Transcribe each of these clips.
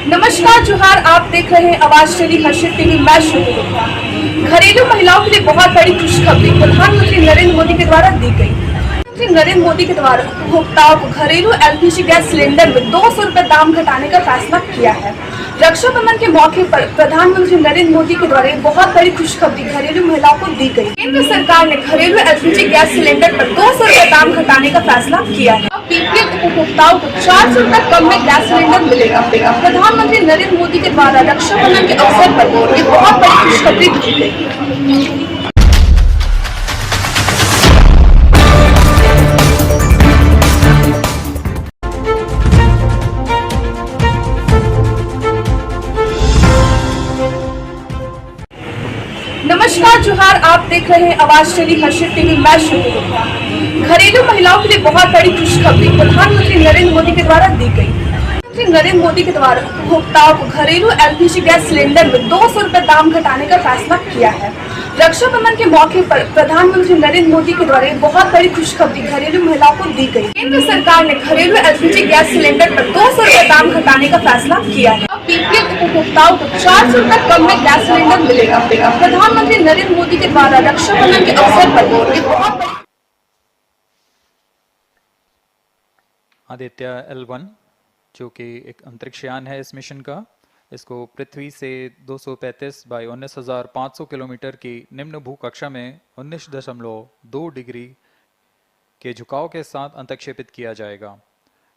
नमस्कार जोहार, आप देख रहे हैं आवाज़दाली हर्षित टीवी। मैं श्रुति गुप्ता। घरेलू महिलाओं के लिए बहुत बड़ी खुशखबरी प्रधानमंत्री नरेंद्र मोदी के द्वारा दी गई। प्रधानमंत्री नरेंद्र मोदी के द्वारा उपभोक्ताओं को घरेलू एलपीजी गैस सिलेंडर में 200 रुपए दाम घटाने का फैसला किया है। रक्षाबंधन के मौके पर प्रधानमंत्री नरेंद्र मोदी के द्वारा बहुत बड़ी खुशखबरी घरेलू महिलाओं को दी गई। केंद्र सरकार ने घरेलू एलपीजी गैस सिलेंडर पर 200 रुपए दाम घटाने का फैसला किया है। अब बीपीएल उपभोक्ताओं को 400 रुपए कम में गैस सिलेंडर मिलेगा। प्रधानमंत्री नरेंद्र मोदी के द्वारा रक्षाबंधन के अवसर पर ये बहुत बड़ी खुशखबरी दी गई। नमस्कार जोहार, आप देख रहे हैं आवाज़दाली हर्षित टीवी। मैं श्रुति गुप्ता। घरेलू महिलाओं के लिए बहुत बड़ी खुशखबरी प्रधानमंत्री नरेंद्र मोदी के द्वारा दी गई। प्रधानमंत्री नरेंद्र मोदी के द्वारा उपभोक्ताओं को घरेलू एलपीजी गैस सिलेंडर में 200 रुपए दाम घटाने का फैसला किया है। रक्षाबंधन के मौके पर प्रधानमंत्री नरेंद्र मोदी के द्वारा बहुत बड़ी खुशखबरी घरेलू महिलाओं को दी गई। केंद्र सरकार ने घरेलू एलपीजी गैस सिलेंडर पर 200 रुपए दाम घटाने का फैसला किया है। अब बीपीएल उपभोक्ताओं को 400 रुपए कम में गैस सिलेंडर मिलेगा। प्रधानमंत्री नरेंद्र मोदी के द्वारा रक्षाबंधन के अवसर पर ये बहुत बड़ी आदित्य L1 जो कि एक अंतरिक्ष यान है इस मिशन का, इसको पृथ्वी से 235 बाई 19,500 किलोमीटर की निम्न भू कक्षा में 19.2 डिग्री के झुकाव के साथ अंतक्षेपित किया जाएगा।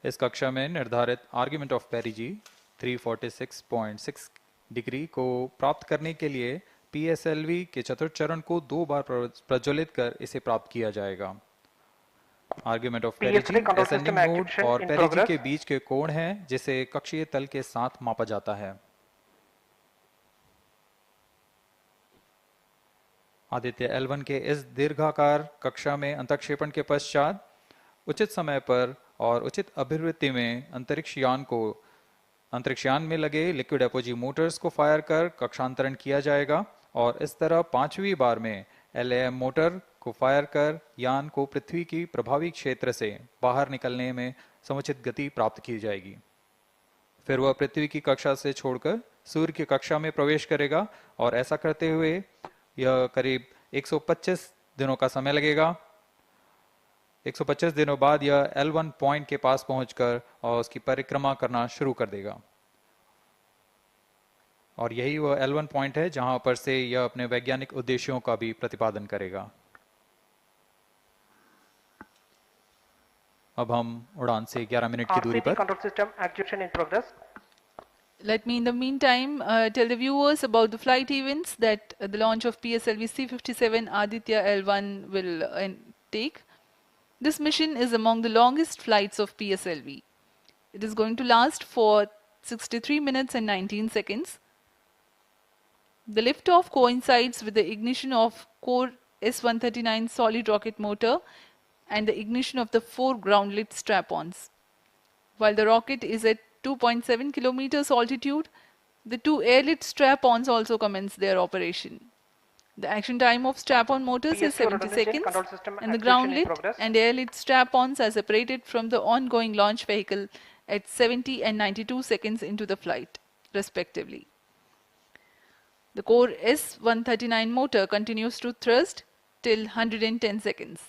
इस कक्षा में निर्धारित आर्ग्यूमेंट ऑफ पेरिजी 346.6 डिग्री को प्राप्त करने के लिए PSLV के चतुर्थ चरण को 2 बार प्रज्वलित कर इसे प्राप्त किया जाएगा। आर्ग्यूमेंट ऑफ पेरिजी असेंडिंग मोड और पेरिजी के बीच के कोण है जिसे कक्षीय तल के साथ मापा जाता है। आदित्य L1 के इस दीर्घाकार कक्षा में अंतक्षेपण के पश्चात उचित समय पर और उचित अभिवृत्ति में अंतरिक्ष यान में लगे लिक्विड एपोजी मोटर्स को फायर कर कक्षांतरण किया जाएगा और इस तरह 5वीं बार में LAM मोटर को फायर कर यान को पृथ्वी की प्रभावी क्षेत्र से बाहर निकलने में समुचित गति प्राप्त की जाएगी। फिर वह पृथ्वी की कक्षा से छोड़कर सूर्य की कक्षा में प्रवेश करेगा और ऐसा करते हुए यह करीब 125 दिनों का समय लगेगा। 125 दिनों बाद यह L1 पॉइंट के पास पहुंचकर और उसकी परिक्रमा करना शुरू कर देगा और यही वह L1 पॉइंट है जहां पर से यह अपने वैज्ञानिक उद्देश्यों का भी प्रतिपादन करेगा। अब हम उड़ान से 11 मिनट की दूरी पर control system activation in progress. Let me in the meantime tell the viewers about the flight events that the launch of PSLV C-57 Aditya L1 will take. This mission is among the longest flights of PSLV. It is going to last for 63 minutes and 19 seconds. The liftoff coincides with the ignition of core S-139 solid rocket motor and the ignition of the 4 ground-lit strap-ons. While the rocket is at 2.7 kilometers altitude, the 2 air-lit strap-ons also commence their operation. The action time of strap-on motors is 70 seconds and the ground-lit and air-lit strap-ons are separated from the ongoing launch vehicle at 70 and 92 seconds into the flight, respectively. The core S-139 motor continues to thrust till 110 seconds.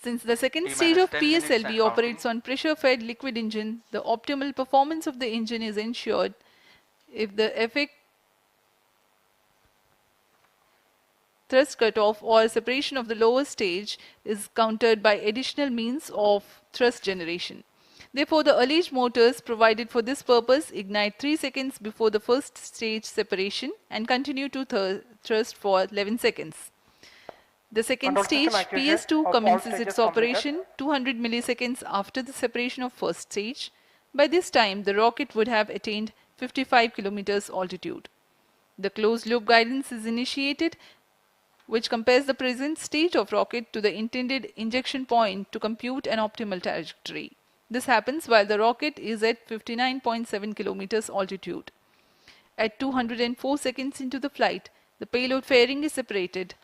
Since the second stage of PSLV operates on pressure-fed liquid engine, the optimal performance of the engine is ensured if the effect thrust cutoff or separation of the lower stage is countered by additional means of thrust generation. Therefore, the alleged motors provided for this purpose ignite 3 seconds before the first stage separation and continue to thrust for 11 seconds. The second stage, PS2, commences its operation 200 milliseconds after the separation of first stage. By this time, the rocket would have attained 55 kilometers altitude. The closed loop guidance is initiated, which compares the present state of rocket to the intended injection point to compute an optimal trajectory. This happens while the rocket is at 59.7 kilometers altitude. At 204 seconds into the flight, the payload fairing is separated.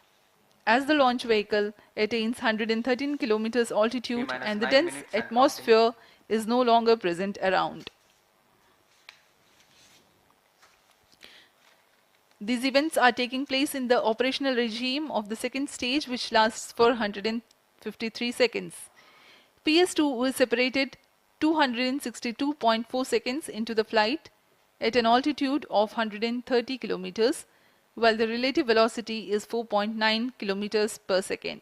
As the launch vehicle attains 113 kilometers altitude and the dense atmosphere is no longer present around. These events are taking place in the operational regime of the second stage, which lasts for 153 seconds. PS2 is separated 262.4 seconds into the flight at an altitude of 130 kilometers, while the relative velocity is 4.9 kilometers per second.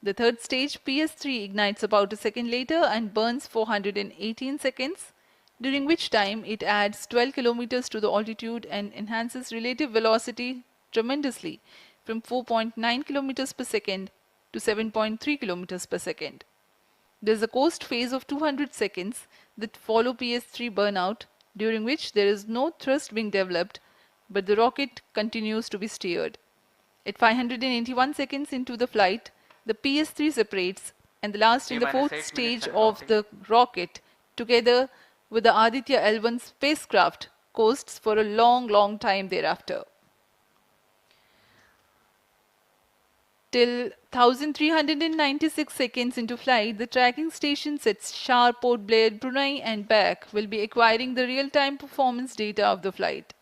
The third stage, PS3, ignites about a second later and burns 418 seconds, during which time it adds 12 kilometers to the altitude and enhances relative velocity tremendously from 4.9 kilometers per second to 7.3 kilometers per second. There is a coast phase of 200 seconds that follow PS3 burnout, during which there is no thrust being developed, but the rocket continues to be steered. At 581 seconds into the flight, the PS3 separates, and the last in the fourth stage of the rocket, together with the Aditya L1 spacecraft, coasts for a long time thereafter. Till 1396 seconds into flight, the tracking stations at Shar, Port Blair, Brunei and back will be acquiring the real-time performance data of the flight.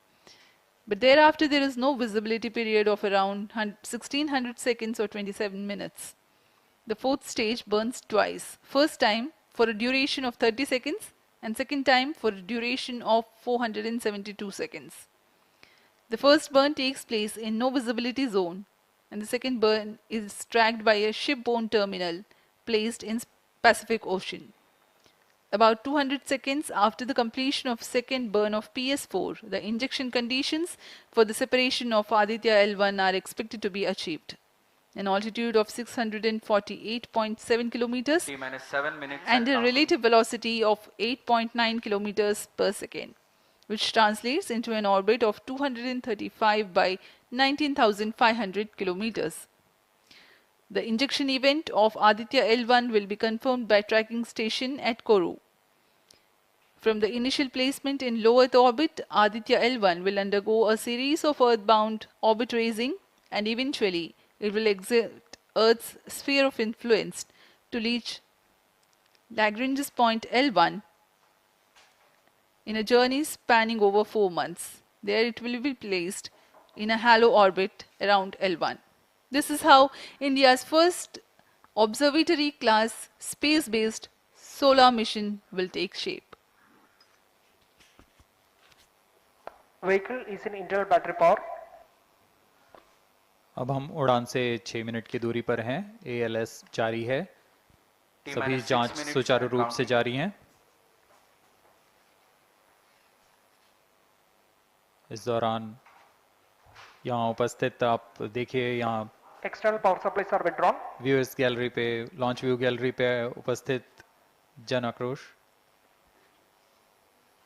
But thereafter there is no visibility period of around 1600 seconds or 27 minutes. The fourth stage burns twice. First time for a duration of 30 seconds and second time for a duration of 472 seconds. The first burn takes place in no visibility zone, and the second burn is tracked by a shipborne terminal placed in Pacific Ocean. About 200 seconds after the completion of second burn of PS4, the injection conditions for the separation of Aditya L1 are expected to be achieved. An altitude of 648.7 kilometers T-7 minutes and a counting. relative velocity of 8.9 kilometers per second, which translates into an orbit of 235 by 19,500 kilometers. The injection event of Aditya L1 will be confirmed by tracking station at Kourou. From the initial placement in low Earth orbit, Aditya L1 will undergo a series of earthbound orbit raising, and eventually it will exit Earth's sphere of influence to reach Lagrange's point L1 in a journey spanning over 4 months. There it will be placed in a halo orbit around L1. This is how India's first observatory class space-based solar mission will take shape. Vehicle is in internal battery power. अब हम उड़ान से 6 minute की दूरी पर हैं। ALS जारी है। सभी जांच सुचारू रूप से जारी हैं। इस दौरान यहाँ उपस्थित आप देखिए, यहाँ External power supplies are withdrawn. Viewers gallery पे, लॉन्च व्यू गैलरी पे उपस्थित जन आक्रोश,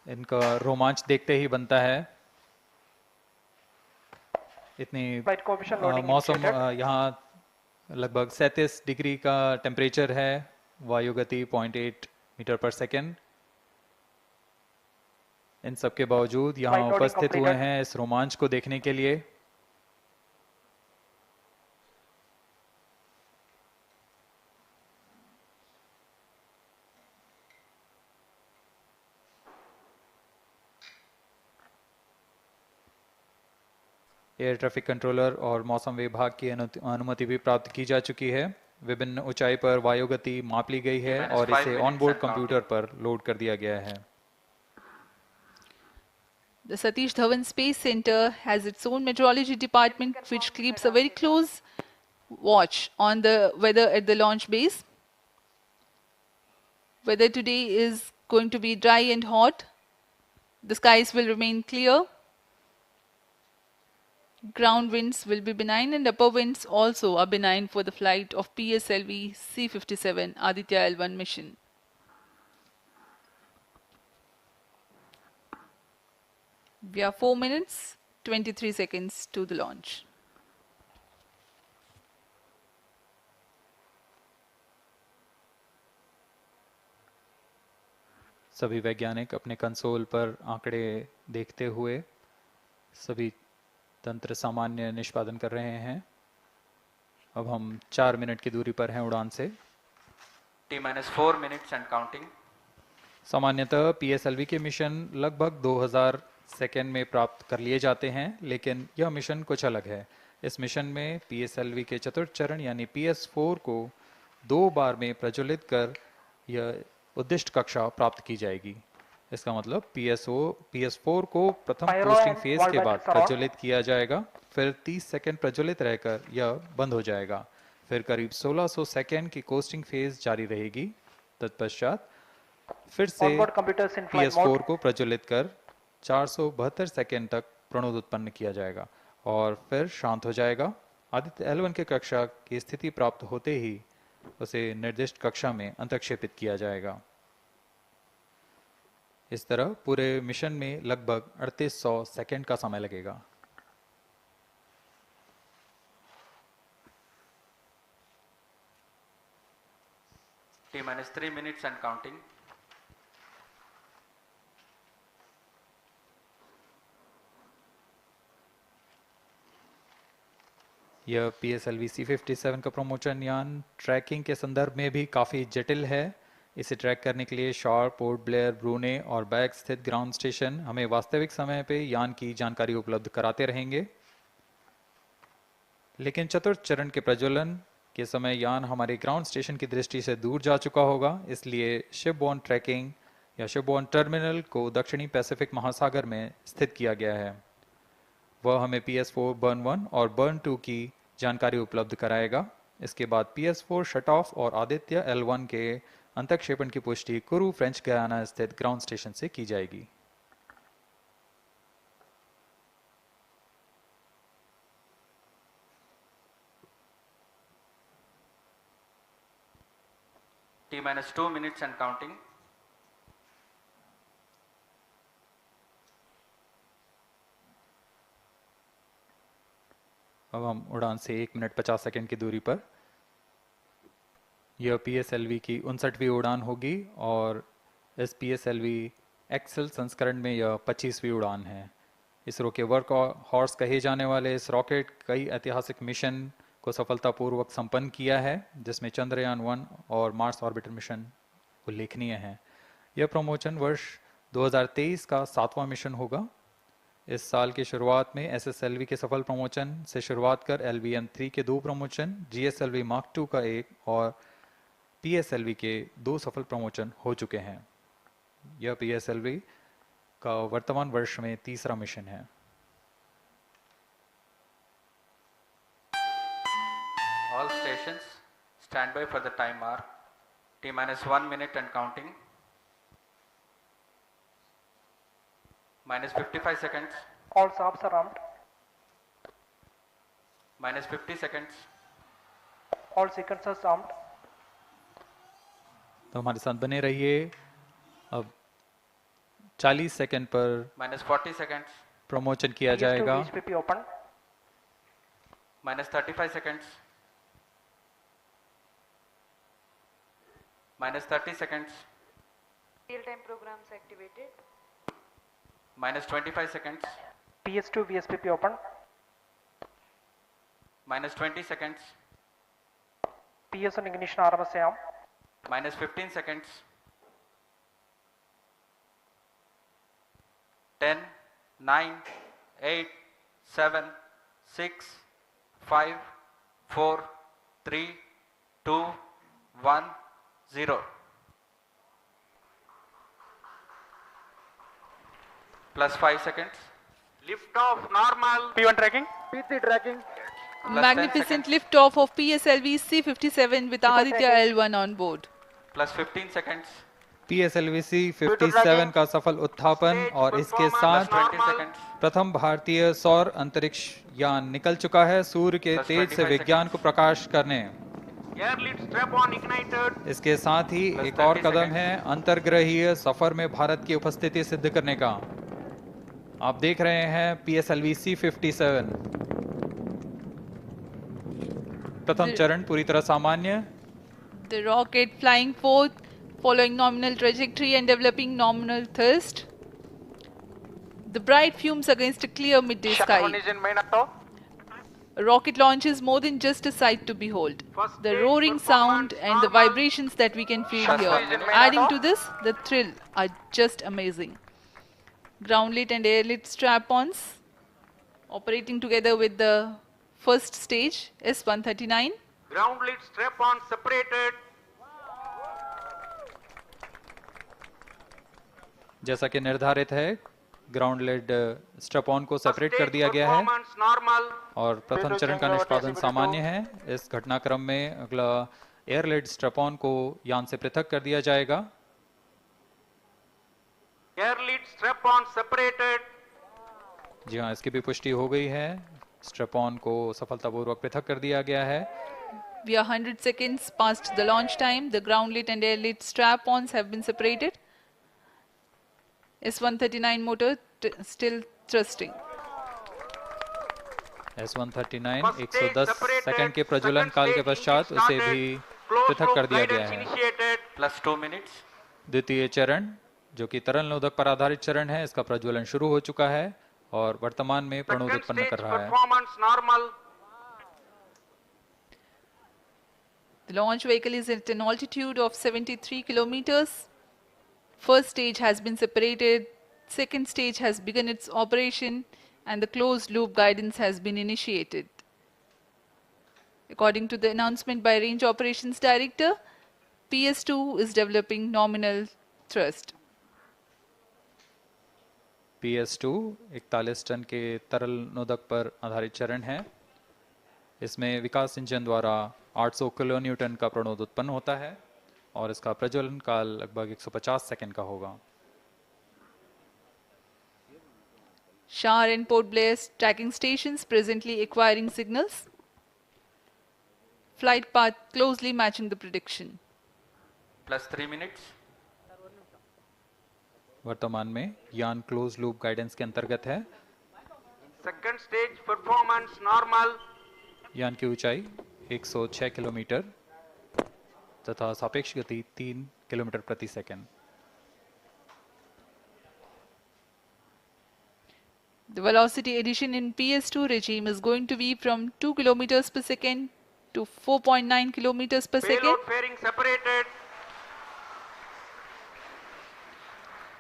इनका रोमांच देखते ही बनता है। इतनी Flight coefficient loading मौसम initiated. यहाँ लगभग 37 डिग्री का टेम्परेचर है, वायु गति 0.8 मीटर पर सेकेंड। इन सब के बावजूद यहाँ Flight loading उपस्थित हुए completed. हैं इस रोमांच को देखने के लिए। एयर ट्रैफिक कंट्रोलर और मौसम विभाग की अनुमति भी प्राप्त की जा चुकी है। विभिन्न ऊंचाई पर वायु गति माप ली गई है और इसे ऑनबोर्ड कंप्यूटर पर लोड कर दिया गया है। The Satish Dhawan Space Center has its own meteorology department which keeps a very close watch on the weather at the launch base. Weather today is going to be dry and hot. The skies will remain clear. Ground winds will be benign and upper winds also are benign for the flight of PSLV C-57 Aditya L1 mission. We are 4 minutes, 23 seconds to the launch. सभी वैज्ञानिक अपने console पर आंकड़े देखते हुए सभी तंत्र सामान्य निष्पादन कर रहे हैं। अब हम 4 मिनट की दूरी पर हैं उड़ान से। T-4 minutes and counting. सामान्यतः PSLV के मिशन लगभग 2000 सेकेंड में प्राप्त कर लिए जाते हैं, लेकिन यह मिशन कुछ अलग है। इस मिशन में PSLV के चतुर्थ चरण यानी PS4 को 2 बार में प्रज्वलित कर यह उद्दिष्ट कक्षा प्राप्त की जाएगी। इसका मतलब PS4 को प्रथम Pyro costing and phase wall के बाद batteries are on. प्रज्वलित किया जाएगा, फिर 30 सेकंड प्रज्वलित रहकर यह बंद हो जाएगा, फिर करीब 1600 सेकंड की कोस्टिंग फेज जारी रहेगी। तत्पश्चात फिर से Onboard computers in flight mode. PS4 को प्रज्वलित कर 472 सेकंड तक प्रणोद उत्पन्न किया जाएगा और फिर शांत हो जाएगा। आदित्य L1 के कक्षा की स्थिति प्राप्त होते ही उसे निर्दिष्ट कक्षा में अंतक्षेपित किया जाएगा। इस तरह पूरे मिशन में लगभग 3800 सेकंड का समय लगेगा। T-3 minutes and counting. यह PSLV C57 का प्रमोशन यान ट्रैकिंग के संदर्भ में भी काफ़ी जटिल है। इसे ट्रैक करने के लिए शॉर, पोर्ट ब्लेयर, ब्रूने और बैग स्थित ग्राउंड स्टेशन हमें वास्तविक समय पे यान की जानकारी उपलब्ध कराते रहेंगे। लेकिन चतुर्थ चरण के प्रज्वलन के समय यान हमारे ग्राउंड स्टेशन की दृष्टि से दूर जा चुका होगा, इसलिए शिपबोर्न ट्रैकिंग या शिपबोर्न टर्मिनल को दक्षिणी पैसिफिक महासागर में स्थित किया गया है। वह हमें PS4 बर्न 1 और बर्न 2 की जानकारी उपलब्ध कराएगा। इसके बाद PS4 शट ऑफ और आदित्य L1 के अंतक्षेपण की पुष्टि कुरु फ्रेंच गयाना स्थित ग्राउंड स्टेशन से की जाएगी। T-2 minutes and counting. अब हम उड़ान से 1 मिनट 50 सेकंड की दूरी पर। यह PSLV की 59वीं उड़ान होगी और इस PSLV एक्सेल संस्करण में यह 25वीं उड़ान है। इसरो के वर्क हॉर्स कहे जाने वाले इस रॉकेट कई ऐतिहासिक मिशन को सफलतापूर्वक संपन्न किया है, जिसमें चंद्रयान 1 और मार्स ऑर्बिटर मिशन उल्लेखनीय हैं। यह प्रमोशन वर्ष 2023 का 7वां मिशन होगा। इस साल की शुरुआत में SSLV के सफल प्रमोशन से शुरुआत कर LVM-3 के 2 प्रमोशन, GSLV Mark II का 1 और PSLV के 2 सफल प्रमोशन हो चुके हैं। यह PSLV का वर्तमान वर्ष में 3रा मिशन है। All stations stand by for the time mark. T-1 minute and counting. Minus 55 seconds. All shafts are armed. Minus 50 seconds. All sequencers armed. तो हमारे साथ बने रहिए। अब 40 सेकंड पर Minus 40 seconds. प्रमोशन किया PS2 जाएगा। VHPP open. Minus 35 seconds. Minus 30 seconds. Real-time programs activated. Minus 25 seconds. PS2 VSPP open. Minus 20 seconds. PS1 ignition RMS arm. Minus 15 seconds. 10, 9, 8, 7, 6, 5, 4, 3, 2, 1, 0. Plus 5 seconds. Lift off normal. P1 tracking. PT tracking. Plus 10 Magnificent seconds. liftoff of PSLV C57 with Aditya L1 on board. Plus 15 seconds. PSLV C57 का सफल उत्थापन और इसके साथ Plus 20 seconds. प्रथम भारतीय सौर अंतरिक्ष यान निकल चुका है सूर्य के Plus तेज से 25 विज्ञान को प्रकाश करने। Air lead strap on ignited. इसके साथ ही Plus एक और 30 कदम seconds. है अंतर्ग्रहीय सफर में भारत की उपस्थिति सिद्ध करने का। आप देख रहे हैं PSLV C57 प्रथम चरण पूरी तरह सामान्य। The rocket flying forth, following nominal trajectory and developing nominal thrust. The bright fumes against a clear midday Shuttle one sky. is in main auto. A rocket launch is more than just a sight to behold. First The stage roaring sound performance and the normal. vibrations that we can feel Shuttle here. is in main Adding auto. to this, the thrill are just amazing. groundlet and airlet strap-ons operating together with the first stage S139. Ground lead strap on separated. जैसा कि निर्धारित है, ground lead स्ट्रप on को separate कर Stage दिया गया है performance normal. और प्रथम चरण का निष्पादन सामान्य है। इस घटनाक्रम में अगला एयर लेड स्ट्रप ऑन को यान से पृथक कर दिया जाएगा। Air lead strap on separated. जी हाँ, इसकी भी पुष्टि हो गई है। स्ट्रप ऑन को सफलतापूर्वक पृथक कर दिया गया है। We are 100 seconds past the launch time. The groundlet and airlet strap-ons have been separated. S139 motor still thrusting. S139 First stage 110 separated. Second के प्रज्वलन Second काल के stage पश्चात engine उसे started. भी Closed पृथक loop कर दिया गया guidance है। initiated. Plus 2 minutes. द्वितीय चरण जो कि तरल नोदक पर आधारित चरण है, इसका प्रज्वलन शुरू हो चुका है और वर्तमान में प्रणोद Second उत्पन्न stage कर रहा है। performance normal. The launch vehicle is at an altitude of 73 kilometers. First stage has been separated. Second stage has begun its operation and the closed loop guidance has been initiated. According to the announcement by Range Operations Director, PS2 is developing nominal thrust. PS2 41 ton के तरल नोदक पर आधारित चरण है। इसमें विकास engine द्वारा 800 kilo Newton का प्रणोद उत्पन्न होता है और इसका प्रज्वलन काल लगभग 150 सेकंड का होगा। Shar and Port Blair tracking stations presently acquiring signals. Flight path closely matching the prediction. Plus 3 minutes. वर्तमान में यान क्लोज लूप गाइडेंस के अंतर्गत है। Second stage performance normal. यान की ऊंचाई 106 किलोमीटर तथा सापेक्ष गति 3 किलोमीटर प्रति second. The velocity addition in PS2 regime is going to be from 2 kilometers per second to 4.9 kilometers per second. Payload fairing separated.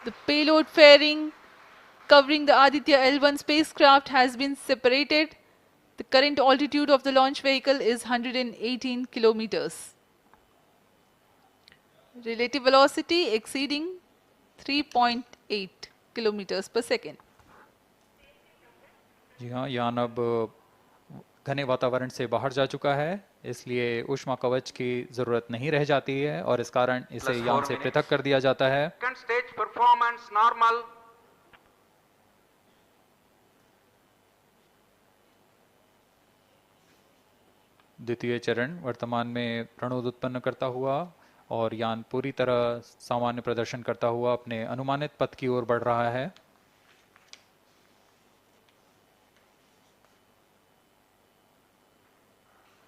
The payload fairing covering the Aditya L1 spacecraft has been separated. The current altitude of the launch vehicle is 118 kilometers. Relative velocity exceeding 3.8 kilometers per second. जी हाँ, यान अब घने वातावरण से बाहर जा चुका है, इसलिए ऊष्मा कवच की जरूरत नहीं रह जाती है और इस कारण इसे Plus यान 4 से minutes. पृथक कर दिया जाता है। Second stage performance normal. द्वितीय चरण वर्तमान में प्रणोद उत्पन्न करता हुआ और यान पूरी तरह सामान्य प्रदर्शन करता हुआ अपने अनुमानित पथ की ओर बढ़ रहा है।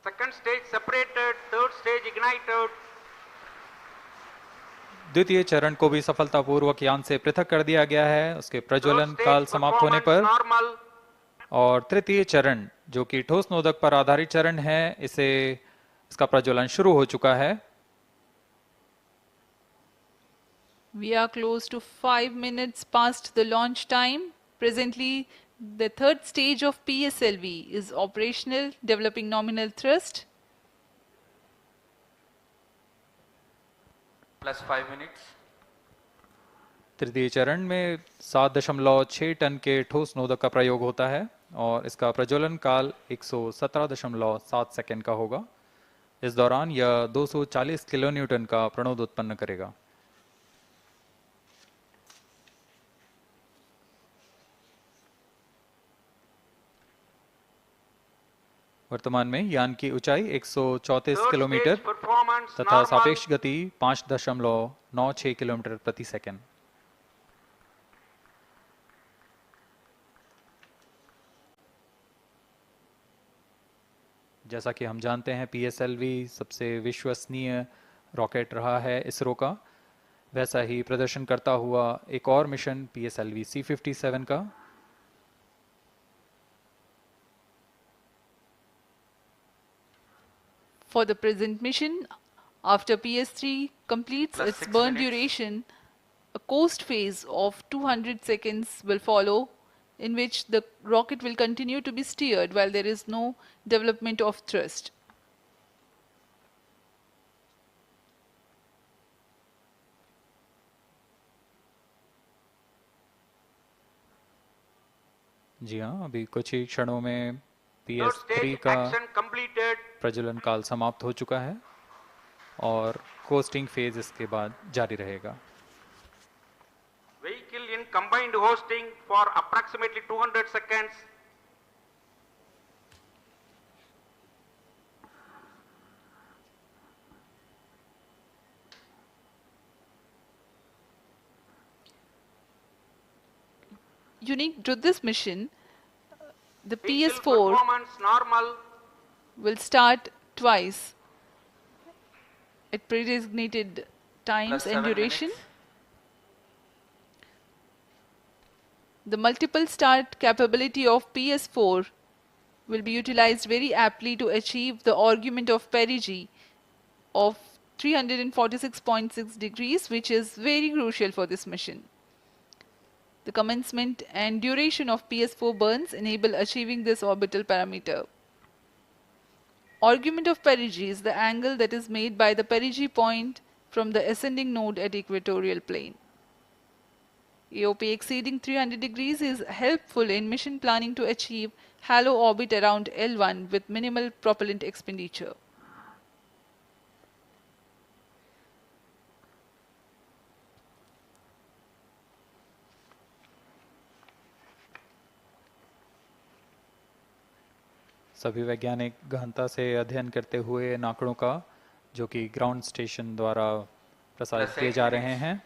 Second stage separated. Third stage ignited. द्वितीय चरण को भी सफलतापूर्वक यान से पृथक कर दिया गया है उसके प्रज्वलन Third stage काल समाप्त होने पर। performance normal. और तृतीय चरण जो कि ठोस नोदक पर आधारित चरण है, इसका प्रज्वलन शुरू हो चुका है। We are close to 5 minutes past the launch time. Presently, the third stage of PSLV is operational, developing nominal thrust. Plus 5 minutes. तृतीय चरण में 7.6 टन के ठोस नोदक का प्रयोग होता है और इसका प्रज्वलन काल 117.7 सेकंड का होगा। इस दौरान यह 240 किलो न्यूटन का प्रणोद उत्पन्न करेगा। वर्तमान में यान की ऊंचाई 134 Third किलोमीटर stage performance तथा normal. सापेक्ष गति 5.96 किलोमीटर प्रति सेकंड। जैसा कि हम जानते हैं, पीएसएलवी सबसे विश्वसनीय रॉकेट रहा है इसरो का, वैसा ही प्रदर्शन करता हुआ एक और मिशन पीएसएलवी C57 का। For the present mission, after PS3 completes Plus its 6 burn minutes. duration, a coast phase of 200 seconds will follow, in which the rocket will continue to be steered while there is no development of thrust. जी हाँ, अभी कुछ ही क्षणों में Third PS3 stage का action completed. प्रज्वलन काल समाप्त हो चुका है और कोस्टिंग फेज इसके बाद जारी रहेगा। Vehicle in combined hosting for approximately 200 seconds. Unique to this mission, the Vehicle PS4 performance normal. will start twice at pre-designated times Plus and 7 duration. minutes. The multiple start capability of PS4 will be utilized very aptly to achieve the argument of perigee of 346.6 degrees, which is very crucial for this mission. The commencement and duration of PS4 burns enable achieving this orbital parameter. Argument of perigee is the angle that is made by the perigee point from the ascending node at equatorial plane. AOP exceeding 300 degrees is helpful in mission planning to achieve halo orbit around L1 with minimal propellant expenditure. सभी वैज्ञानिक गहनता से अध्ययन करते हुए इन आंकड़ों का, जो कि ग्राउंड स्टेशन द्वारा प्रसारित Plus किए 8 जा minutes. रहे हैं।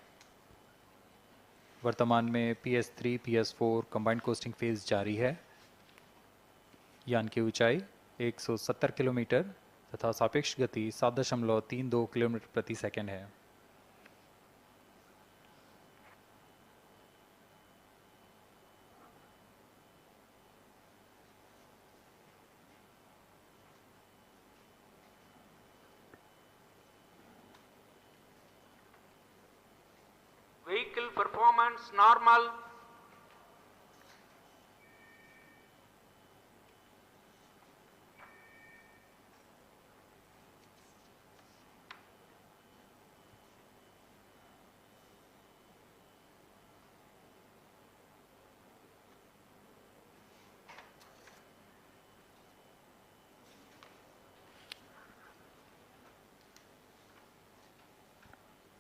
वर्तमान में PS3, PS4 combined costing phase जारी है। यान की ऊंचाई 170 किलोमीटर तथा सापेक्ष गति 7.32 किलोमीटर प्रति सेकंड है। Vehicle performance normal.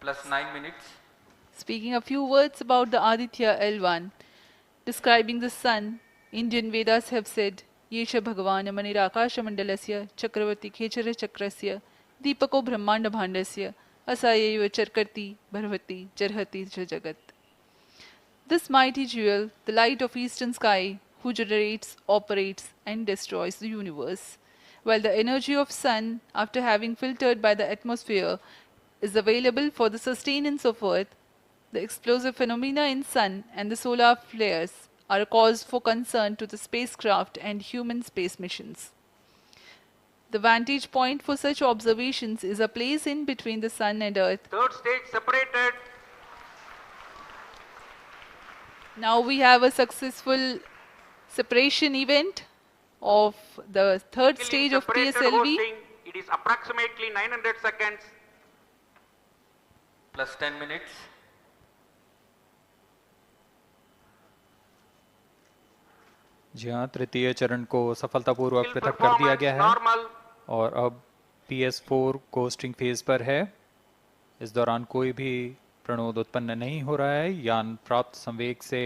Plus 9 minutes. Speaking a few words about the Aditya L1, describing the sun, Indian Vedas have said, Yesha Bhagavan Manirakasha Mandalasya Chakravarti Khechara Chakrasya Deepako Brahmanda Bhandasya Asayeva Charkarti Bharvati Jarhati Jagat. This mighty jewel, the light of eastern sky, who generates, operates, and destroys the universe, while the energy of sun, after having filtered by the atmosphere, is available for the sustenance of earth, the explosive phenomena in sun and the solar flares are a cause for concern to the spacecraft and human space missions. The vantage point for such observations is a place in between the sun and earth. Third stage separated. Now we have a successful separation event of the third Vehicle stage in of separated PSLV. hosting. It is approximately 900 seconds. Plus 10 minutes. जी हाँ, तृतीय चरण को सफलतापूर्वक Vehicle पृथक कर दिया performance गया है normal. और अब PS4 कोस्टिंग फेज पर है। इस दौरान कोई भी प्रणोद उत्पन्न नहीं हो रहा है। यान प्राप्त संवेग से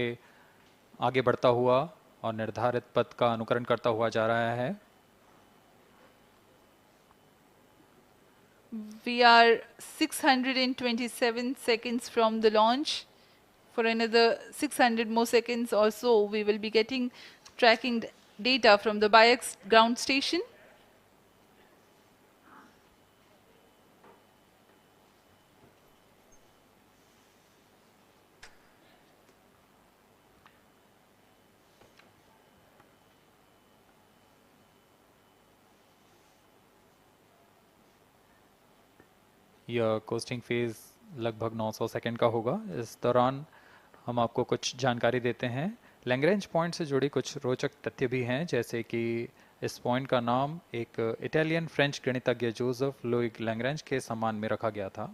आगे बढ़ता हुआ और निर्धारित पथ का अनुकरण करता हुआ जा रहा है। We are 627 seconds from the launch. For another 600 more seconds or so, we will be getting tracking data from the BIAX ground station. यह कोस्टिंग फेज लगभग 900 सेकंड का होगा। इस दौरान हम आपको कुछ जानकारी देते हैं। लैग्रेंज पॉइंट से जुड़ी कुछ रोचक तथ्य भी हैं, जैसे कि इस पॉइंट का नाम एक इटालियन फ्रेंच गणितज्ञ जोसेफ लुई लैग्रेंज के सम्मान में रखा गया था।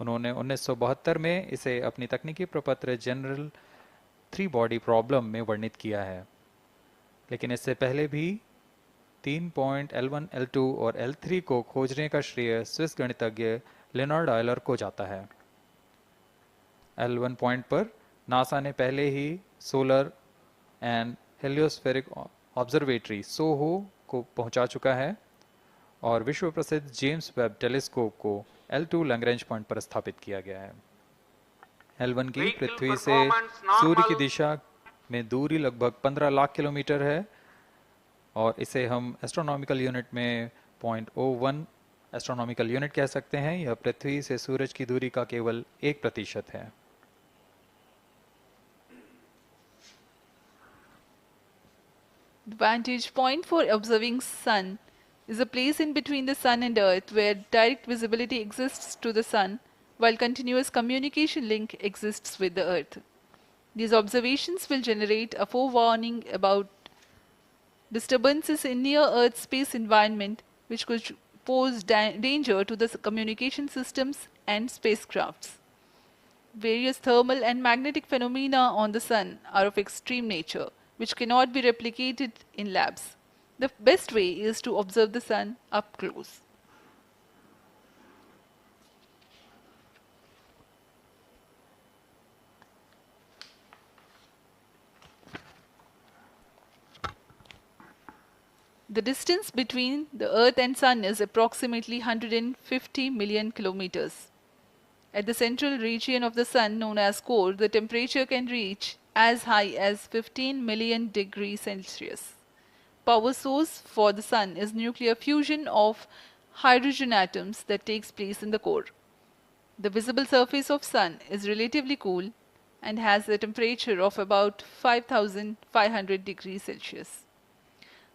उन्होंने 1972 में इसे अपनी तकनीकी प्रपत्र जनरल थ्री बॉडी प्रॉब्लम में वर्णित किया है, लेकिन इससे पहले भी 3 पॉइंट L1, L2 और L3 को खोजने का श्रेय स्विस गणितज्ञ लियोनार्ड आयलर को जाता है। L1 पॉइंट पर नासा ने पहले ही सोलर एंड हेलियोस्फेरिक ऑब्जर्वेटरी सोहो को पहुंचा चुका है और विश्व प्रसिद्ध जेम्स वेब टेलीस्कोप को L2 लैग्रेंज पॉइंट पर स्थापित किया गया है। L1 की Vehicle पृथ्वी से performance सूर्य की normal. दिशा में दूरी लगभग 15 लाख किलोमीटर है और इसे हम एस्ट्रोनॉमिकल यूनिट में 0.01 एस्ट्रोनॉमिकल यूनिट कह सकते हैं। यह पृथ्वी से सूरज की दूरी का केवल 1% है। The vantage point for observing sun is a place in between the sun and earth where direct visibility exists to the sun while continuous communication link exists with the earth. These observations will generate a forewarning about disturbances in near earth space environment which could pose danger to the communication systems and spacecrafts. Various thermal and magnetic phenomena on the sun are of extreme nature, which cannot be replicated in labs. The best way is to observe the sun up close. The distance between the Earth and Sun is approximately 150 million kilometers. At the central region of the Sun, known as core, the temperature can reach as high as 15 million degrees Celsius. Power source for the Sun is nuclear fusion of hydrogen atoms that takes place in the core. The visible surface of Sun is relatively cool and has a temperature of about 5500 degrees Celsius.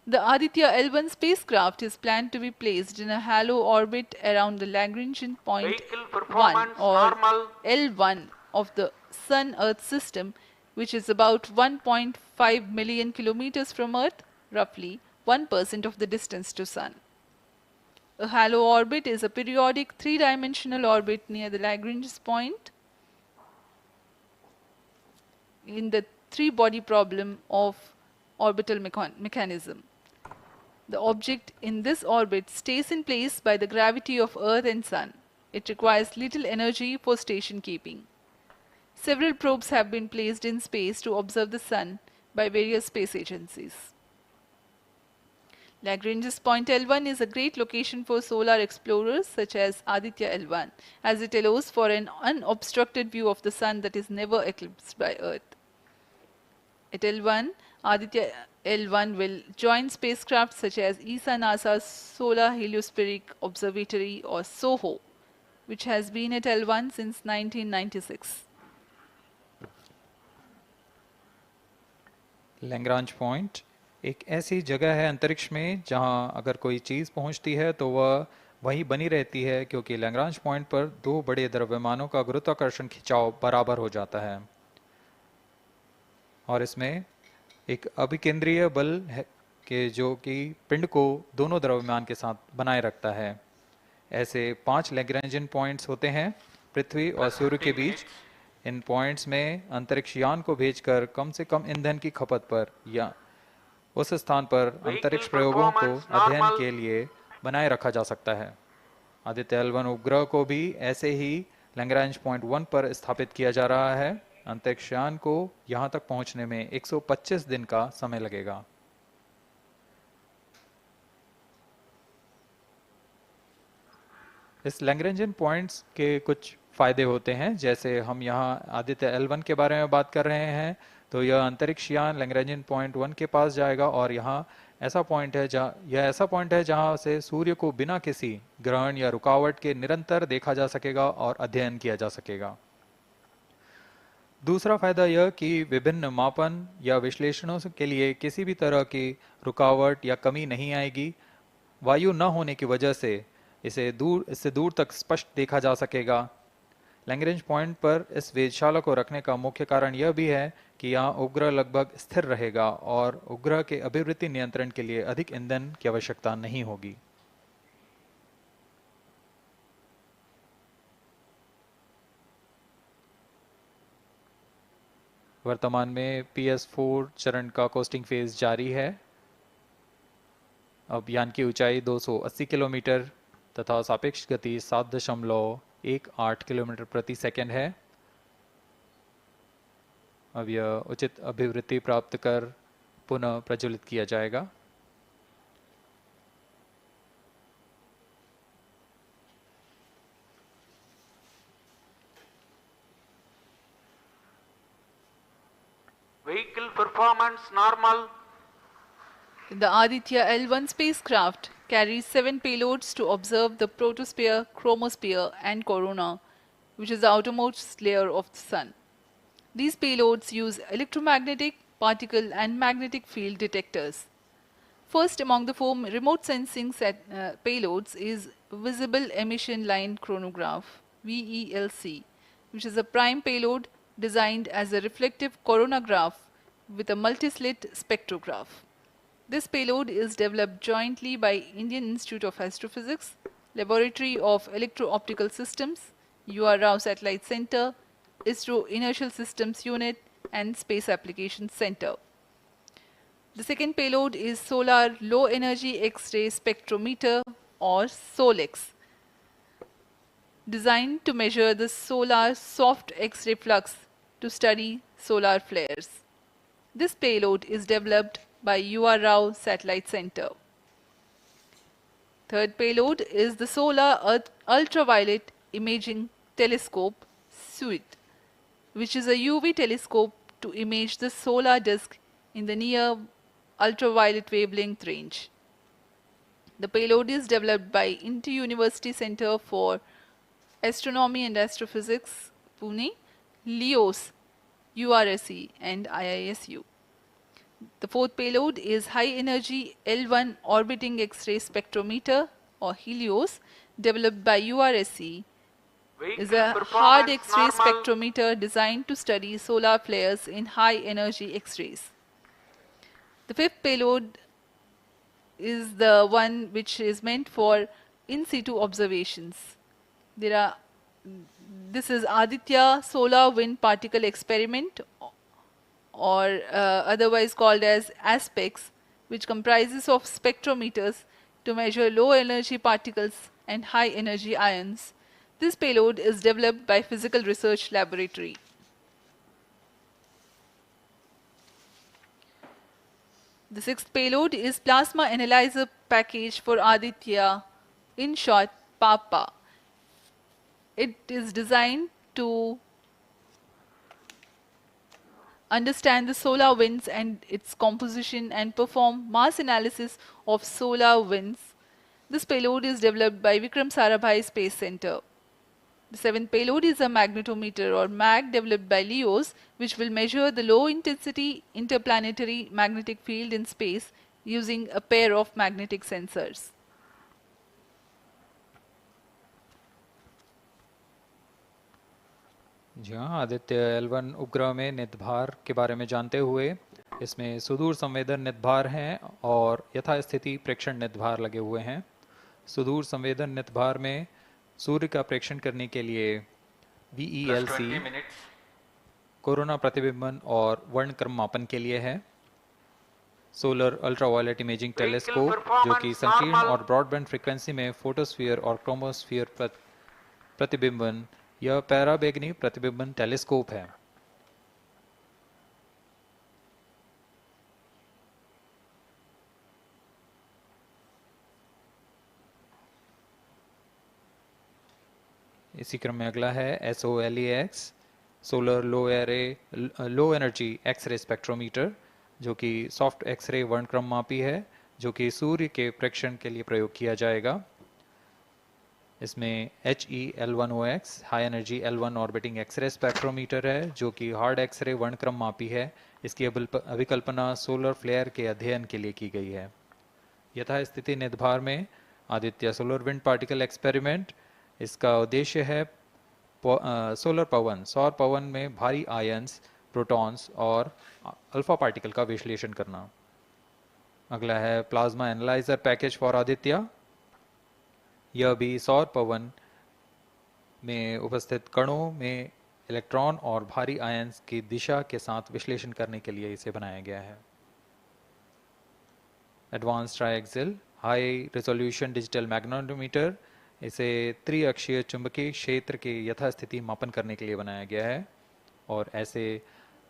The Aditya L1 spacecraft is planned to be placed in a halo orbit around the Lagrangian point Vehicle 1 performance or normal. L1 of the Sun-Earth system, which is about 1.5 million kilometers from Earth, roughly 1% of the distance to Sun. A halo orbit is a periodic three-dimensional orbit near the Lagrange point in the three-body problem of orbital mechanism. The object in this orbit stays in place by the gravity of Earth and Sun. It requires little energy for station keeping. Several probes have been placed in space to observe the Sun by various space agencies. Lagrange's point L1 is a great location for solar explorers such as Aditya L1, as it allows for an unobstructed view of the Sun that is never eclipsed by Earth. At L1, Aditya L1 will join spacecraft such as ESA NASA's Solar Heliospheric Observatory or SOHO, which has been at L1 since 1996. Lagrange point एक ऐसी जगह है अंतरिक्ष में जहां अगर कोई चीज़ पहुंचती है तो वह वहीं बनी रहती है, क्योंकि लैग्रांज पॉइंट पर दो बड़े द्रव्यमानों का गुरुत्वाकर्षण खिंचाव बराबर हो जाता है और इसमें एक अभिकेंद्रीय बल है कि जो कि पिंड को दोनों द्रव्यमान के साथ बनाए रखता है। ऐसे 5 लैग्रेंजियन पॉइंट्स होते हैं पृथ्वी और सूर्य के बीच। इन पॉइंट्स में अंतरिक्ष यान को भेजकर कम से कम ईंधन की खपत पर या उस स्थान पर अंतरिक्ष प्रयोगों को अध्ययन के लिए बनाए रखा जा सकता है। आदित्य L1 उपग्रह को भी ऐसे ही लैग्रेंज पॉइंट 1 पर स्थापित किया जा रहा है। अंतरिक्ष यान को यहां तक पहुंचने में 125 दिन का समय लगेगा। इस लैग्रेंजियन पॉइंट्स के कुछ फायदे होते हैं, जैसे हम यहाँ आदित्य L1 के बारे में बात कर रहे हैं तो यह अंतरिक्ष यान लैग्रेंजियन पॉइंट 1 के पास जाएगा और यहाँ ऐसा पॉइंट है जहाँ से सूर्य को बिना किसी ग्रहण या रुकावट के निरंतर देखा जा सकेगा और अध्ययन किया जा सकेगा। दूसरा फायदा यह कि विभिन्न मापन या विश्लेषणों के लिए किसी भी तरह की रुकावट या कमी नहीं आएगी। वायु न होने की वजह से इससे दूर तक स्पष्ट देखा जा सकेगा। लैंग्रेंज पॉइंट पर इस वेधशाला को रखने का मुख्य कारण यह भी है कि यहाँ उपग्रह लगभग स्थिर रहेगा और उपग्रह के अभिवृत्ति नियंत्रण के लिए अधिक ईंधन की आवश्यकता नहीं होगी। वर्तमान में PS4 चरण का कोस्टिंग फेज जारी है। अब यान की ऊंचाई 280 किलोमीटर तथा सापेक्ष गति 7.18 किलोमीटर प्रति सेकंड है। अब यह उचित अभिवृत्ति प्राप्त कर पुनः प्रज्वलित किया जाएगा। Vehicle performance normal. The Aditya L1 spacecraft carries 7 payloads to observe the protosphere, chromosphere, and corona, which is the outermost layer of the Sun. These payloads use electromagnetic, particle, and magnetic field detectors. First among the 4 remote sensing payloads is Visible Emission Line Chronograph (VELC), which is a prime payload designed as a reflective coronagraph with a multi-slit spectrograph. This payload is developed jointly by Indian Institute of Astrophysics, Laboratory of Electro-Optical Systems, UR Rao Satellite Center, ISRO Inertial Systems Unit, and Space Applications Center. The second payload is Solar Low Energy X-ray Spectrometer, or SOLEX, designed to measure the solar soft X-ray flux to study solar flares. This payload is developed by UR Rao Satellite Center. Third payload is the Solar Earth Ultraviolet Imaging Telescope SUIT, which is a UV telescope to image the solar disk in the near ultraviolet wavelength range. The payload is developed by Inter-University Center for Astronomy and Astrophysics, Pune, LEOS, URSE, and IISU. The fourth payload is High Energy L1 Orbiting X-ray Spectrometer, or HELIOS, developed by URSE. Is a hard X-ray spectrometer designed to study solar flares in high energy X-rays. The fifth payload is the one which is meant for in situ observations. This is Aditya Solar Wind Particle Experiment, or otherwise called as ASPEX, which comprises of spectrometers to measure low energy particles and high energy ions. This payload is developed by Physical Research Laboratory. The sixth payload is Plasma Analyzer Package for Aditya, in short PAPA. It is designed to understand the solar winds and its composition and perform mass analysis of solar winds. This payload is developed by Vikram Sarabhai Space Center. The seventh payload is a magnetometer, or MAG, developed by LEOS, which will measure the low intensity interplanetary magnetic field in space using a pair of magnetic sensors. जी हाँ, Aditya L1 उपग्रह में नितभार के बारे में जानते हुए इसमें सुदूर संवेदन नितभार हैं और यथास्थिति प्रेक्षण नितभार लगे हुए हैं। सुदूर संवेदन नितभार में सूर्य का प्रेक्षण करने के लिए VELC कोरोना प्रतिबिंबन और वर्णक्रम मापन के लिए है। सोलर अल्ट्रावायलेट इमेजिंग टेलीस्कोप, जो कि संकीर्ण और ब्रॉडबैंड फ्रीक्वेंसी में फोटोस्फीयर और क्रोमोस्फीयर प्रतिबिंबन यह पैराबैंगनी प्रतिबिंबन टेलीस्कोप है। इसी क्रम में अगला है SOLEX, solar low energy X-ray spectrometer, जो कि सॉफ्ट एक्सरे वर्णक्रम मापी है, जो कि सूर्य के प्रेक्षण के लिए प्रयोग किया जाएगा। इसमें HEL1OX high energy L1 orbiting X-ray spectrometer है, जो कि हार्ड एक्सरे वर्णक्रम मापी है। इसकी अभिकल्पना सोलर फ्लेयर के अध्ययन के लिए की गई है। यथास्थिति नितभार में Aditya solar wind particle experiment, इसका उद्देश्य है सोलर पवन सौर पवन में भारी आयंस, प्रोटॉन्स और अल्फा पार्टिकल का विश्लेषण करना। अगला है plasma analyser package for Aditya. यह भी सौर पवन में उपस्थित कणों में इलेक्ट्रॉन और भारी आयंस की दिशा के साथ विश्लेषण करने के लिए इसे बनाया गया है। Advance triaxial high resolution digital magnetometer, इसे त्रिअक्षीय चुंबकीय क्षेत्र के यथास्थिति मापन करने के लिए बनाया गया है और ऐसे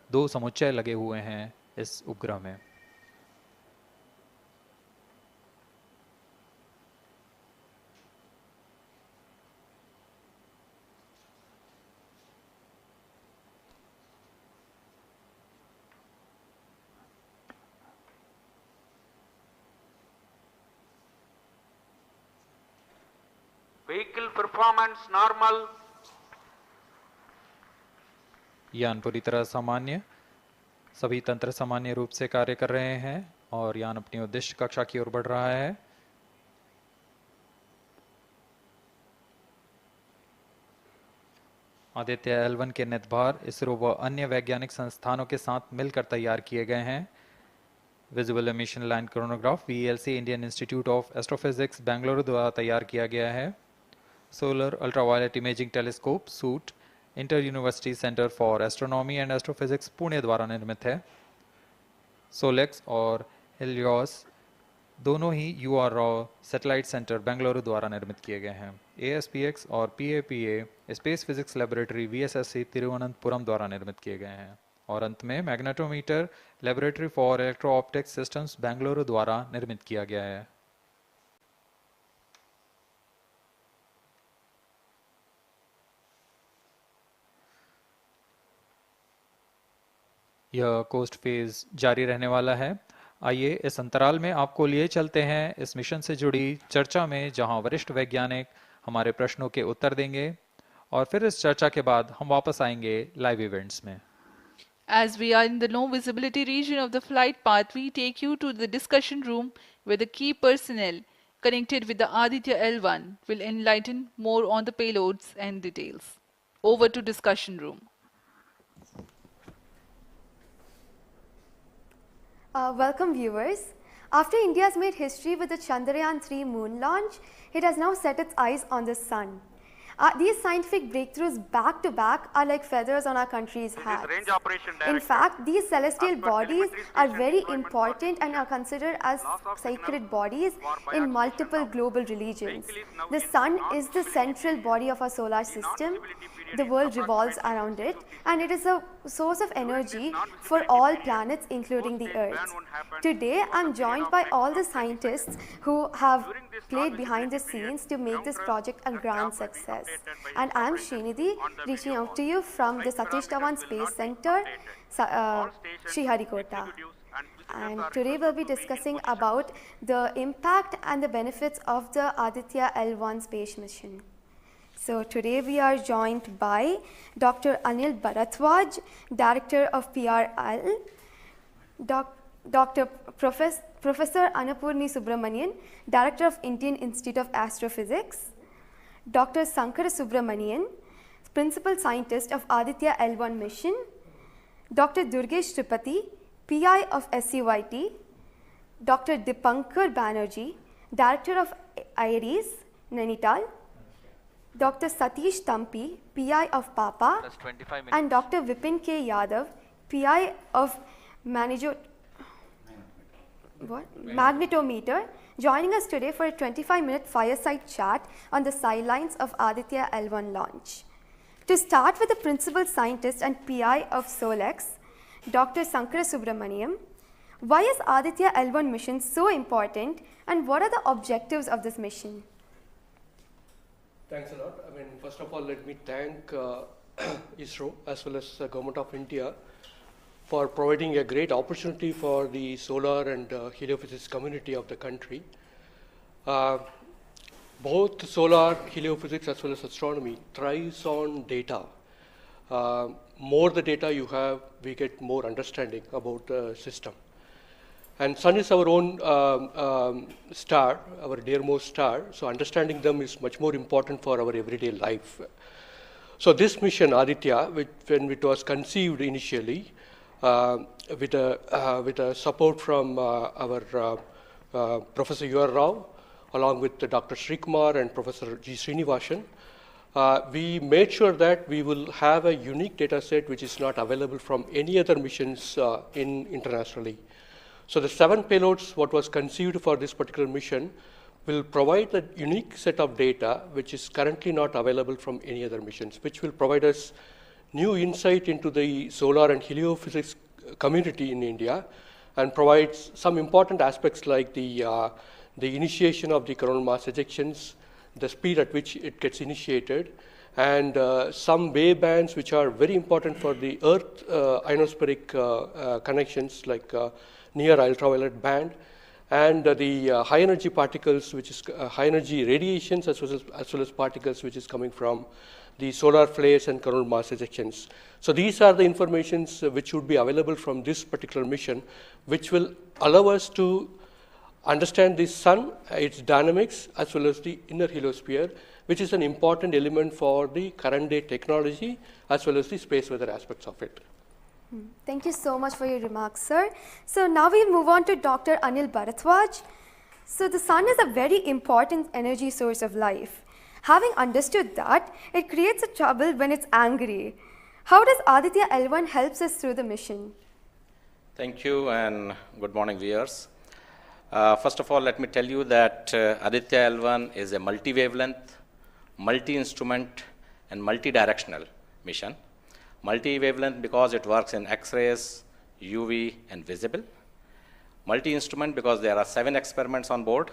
2 समुच्चय लगे हुए हैं इस उपग्रह में। Vehicle performance normal. यान पूरी तरह सामान्य, सभी तंत्र सामान्य रूप से कार्य कर रहे हैं और यान अपनी उद्देश्य कक्षा की ओर बढ़ रहा है। आदित्य L1 के नेतभार इसरो व अन्य वैज्ञानिक संस्थानों के साथ मिलकर तैयार किए गए हैं। Visual emission line chronograph VLC Indian institute of astrophysics Bengaluru द्वारा तैयार किया गया है। Solar ultraviolet imaging telescope suit inter university centre for astronomy and astrophysics Pune द्वारा निर्मित है। सोलेक्स और हेलियोस दोनों ही UR सैटेलाइट सेंटर बेंगलुरु द्वारा निर्मित किए गए हैं। ASPX और PAPA space physics laboratory VSSC Thiruvananthapuram द्वारा निर्मित किए गए हैं। और अंत में magnetometer laboratory for electro optics systems Bengaluru द्वारा निर्मित किया गया है। यह कोस्ट फेज जारी रहने वाला है। आइए इस अंतराल में आपको लिए चलते हैं इस मिशन से जुड़ी चर्चा में, जहां वरिष्ठ वैज्ञानिक हमारे प्रश्नों के उत्तर देंगे और फिर इस चर्चा के बाद हम वापस आएंगे लाइव इवेंट्स में। As we are in the low visibility region of the flight path, we take you to the discussion room where the key personnel connected with the Aditya L1 will enlighten more on the payloads and details. Over to discussion room. Welcome viewers. After India has made history with the Chandrayaan-3 moon launch, it has now set its eyes on the sun. These scientific breakthroughs back to back are like feathers on our country's hat. Range operation director. In fact, these celestial As per bodies telemetry are station very deployment important and are considered as Loss of sacred signal bodies for in biodiversity multiple now. global religions. Vehicle is now The in sun is the non-visibility central period. body of our solar The system. non-visibility period The is world revolves approximately around it 6 to 6 and it is a source of During this energy non-visibility for all period, planets including the post-phase Earth. ban won't happen Today over I am the period joined of by time all of the 20 scientists seconds. who have During this played behind the non-visibility scenes to period, make this ground project a the grand staff will be success. updated by And I am operation Srinidhi, on the reaching video out to hall. you from the Flight Satish parameters Dhawan will Space not be Center, updated. All stations, Sriharikota. executives and visitors And are today we'll requested be to in discussing position. about the impact and the benefits of the Aditya L1 space mission. So today we are joined by Dr. Anil Bharatwaj, Director of PRL, Professor Annapurni Subramanian, Director of Indian Institute of Astrophysics, Dr. Sankara Subramanian, Principal Scientist of Aditya L1 mission, Dr. Durgesh Tripathi, PI of SUIT, Dr. Dipankar Banerjee, Director of IRIS, Nainital, Dr. Satish Tampi, PI of PAPA, Plus 25 minutes. and Dr. Vipin K. Yadav, PI of Magnetometer, joining us today for a 25-minute fireside chat on the sidelines of Aditya L1 launch. To start with the principal scientist and PI of SOLEX, Dr. Sankara Subramaniam, why is Aditya L1 mission so important and what are the objectives of this mission? Thanks a lot. I mean, first of all, let me thank ISRO as well as the Government of India for providing a great opportunity for the solar and heliophysics community of the country. Both solar, heliophysics as well as astronomy thrives on data. More the data you have, we get more understanding about the system. And sun is our own star, our dearmost star, so understanding them is much more important for our everyday life. So this mission, Aditya, when it was conceived initially, with a support from our Professor U.R. Rao, along with Dr. Srikumar and Professor G. Srinivasan, we made sure that we will have a unique data set which is not available from any other missions internationally. So the 7 payloads, what was conceived for this particular mission, will provide a unique set of data which is currently not available from any other missions, which will provide us new insight into the solar and heliophysics community in India, and provides some important aspects like the initiation of the coronal mass ejections, the speed at which it gets initiated, and some wave bands which are very important for the Earth ionospheric connections, like near ultraviolet band, and the high energy particles, which is high energy radiations, as well as particles which is coming from the solar flares and coronal mass ejections. So these are the informations which would be available from this particular mission, which will allow us to understand the sun, its dynamics, as well as the inner heliosphere, which is an important element for the current day technology, as well as the space weather aspects of it. Thank you so much for your remarks, sir. So now we move on to Dr. Anil Bharadwaj. So the sun is a very important energy source of life. Having understood that, it creates a trouble when it's angry. How does Aditya L1 helps us through the mission? Thank you and good morning, viewers. First of all, let me tell you that Aditya L1 is a multi-wavelength, multi-instrument and multi-directional mission. Multi-wavelength because it works in X-rays, UV and visible. Multi-instrument because there are 7 experiments on board.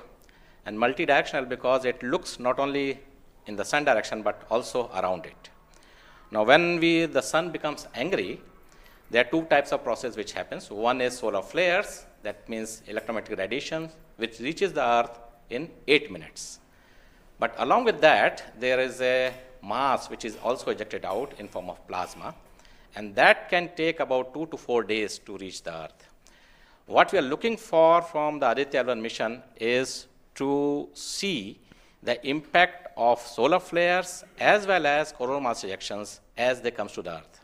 And multi-directional because it looks not only in the sun direction but also around it. Now when the sun becomes angry, there are 2 types of process which happens. One is solar flares, that means electromagnetic radiation, which reaches the earth in 8 minutes. But along with that, there is a mass which is also ejected out in form of plasma, and that can take about 2 to 4 days to reach the earth. What we are looking for from the Aditya L1 mission is to see the impact of solar flares as well as coronal mass ejections as they come to the earth.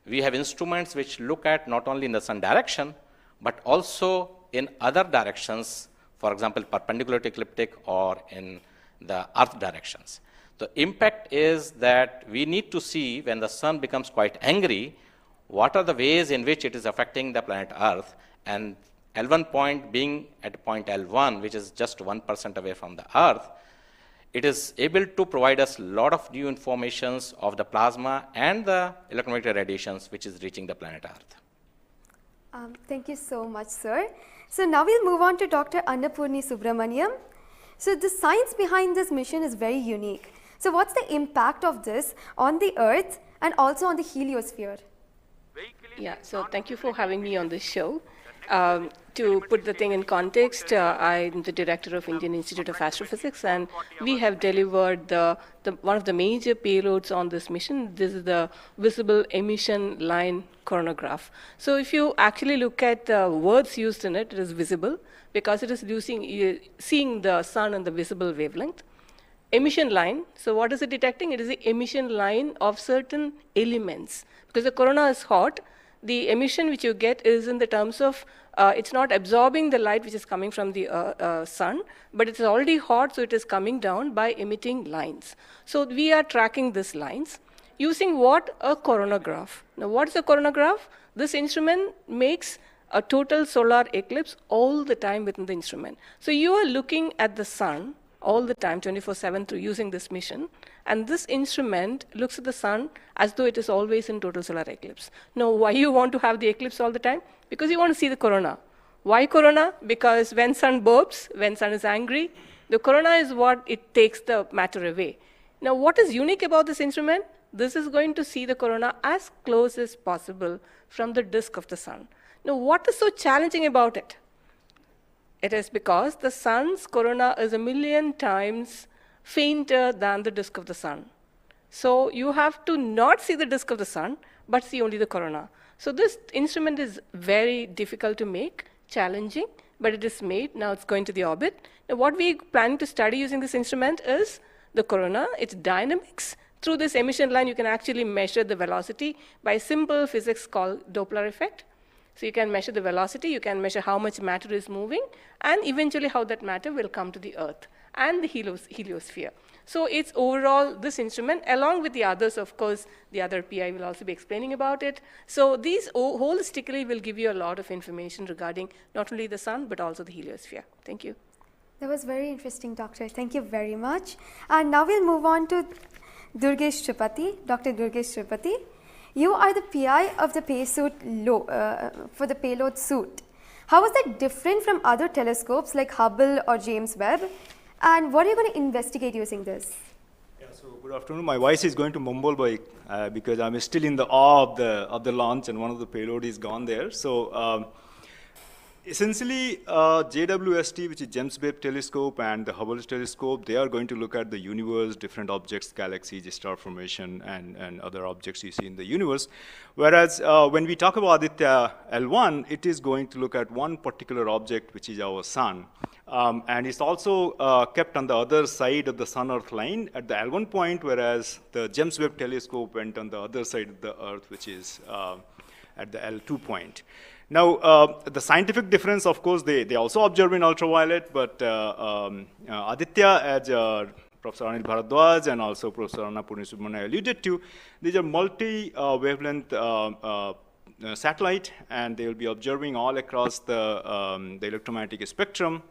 We have instruments which look at not only in the sun direction, but also in other directions, for example, perpendicular to ecliptic or in the earth directions. The impact is that we need to see when the sun becomes quite angry, what are the ways in which it is affecting the planet Earth, and L1 point being at point L1, which is just 1% away from the Earth, it is able to provide us a lot of new informations of the plasma and the electromagnetic radiations which is reaching the planet Earth. Thank you so much, sir. So now we'll move on to Dr. Annapurni Subramaniam. So the science behind this mission is very unique. So what's the impact of this on the Earth and also on the heliosphere? Yeah, so thank you for having me on this show. To put the thing in context, I'm the director of Indian Institute of Astrophysics, and we have delivered one of the major payloads on this mission. This is the visible emission line coronagraph. So if you actually look at the words used in it, it is visible because it is seeing the sun and the visible wavelength. Emission line, so what is it detecting? It is the emission line of certain elements. Because the corona is hot, the emission which you get is in the terms of, it's not absorbing the light which is coming from the sun, but it's already hot, so it is coming down by emitting lines. So we are tracking these lines using what? A coronagraph. Now what is a coronagraph? This instrument makes a total solar eclipse all the time within the instrument. So you are looking at the sun all the time, 24/7, through using this mission. And this instrument looks at the sun as though it is always in total solar eclipse. Now, why you want to have the eclipse all the time? Because you want to see the corona. Why corona? Because when sun burps, when sun is angry, the corona is what it takes the matter away. Now, what is unique about this instrument? This is going to see the corona as close as possible from the disk of the sun. Now, what is so challenging about it? It is because the sun's corona is 1,000,000 times fainter than the disk of the sun. So you have to not see the disk of the sun, but see only the corona. So this instrument is very difficult to make, challenging, but it is made. Now it's going to the orbit. Now what we are planning to study using this instrument is the corona, its dynamics, Through this emission line, you can actually measure the velocity by simple physics called Doppler effect. So you can measure the velocity, you can measure how much matter is moving, and eventually how that matter will come to the Earth and the heliosphere. So it's overall this instrument, along with the others, of course, the other PI will also be explaining about it. So these holistically will give you a lot of information regarding not only the sun, but also the heliosphere. Thank you. That was very interesting, Doctor. Thank you very much. And now we'll move on to Durgesh Tripathi, Dr. Durgesh Tripathi. You are the PI of the for the payload suit. How is that different from other telescopes like Hubble or James Webb? And what are you going to investigate using this? Yeah, so good afternoon. My voice is going to mumble because I'm still in the awe of the launch and one of the payload is gone there. So essentially, JWST, which is James Webb Telescope, and the Hubble Telescope, they are going to look at the universe, different objects, galaxies, star formation, and other objects you see in the universe. Whereas when we talk about Aditya L1, it is going to look at one particular object, which is our sun. And it's also kept on the other side of the Sun-Earth line at the L1 point, whereas the James Webb Telescope went on the other side of the Earth, which is at the L2 point. Now, the scientific difference, of course, they also observe in ultraviolet, but Aditya, as Professor Anil Bharadwaj and also Professor Annapurni Subramanian alluded to, these are multi-wavelength satellite, and they will be observing all across the electromagnetic spectrum.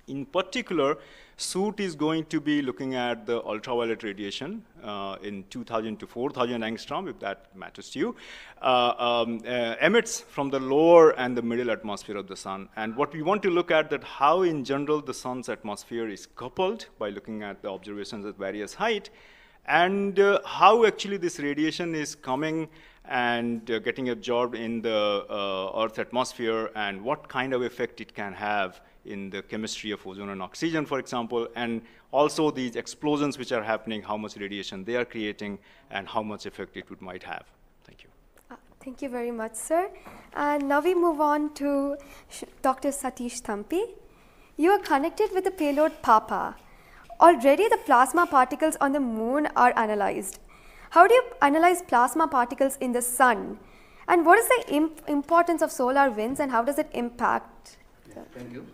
In particular, SUIT is going to be looking at the ultraviolet radiation in 2000 to 4000 angstrom, if that matters to you, emits from the lower and the middle atmosphere of the sun. And what we want to look at that how in general the sun's atmosphere is coupled by looking at the observations at various height, and how actually this radiation is coming and getting absorbed in the Earth's atmosphere, and what kind of effect it can have in the chemistry of ozone and oxygen, for example, and also these explosions which are happening, how much radiation they are creating, and how much effect it might have. Thank you. Thank you very much, sir. And now we move on to Dr. Satish Thampi. You are connected with the payload PAPA. Already the plasma particles on the moon are analyzed. How do you analyze plasma particles in the sun? And what is the importance of solar winds, and how does it impact? Thank you.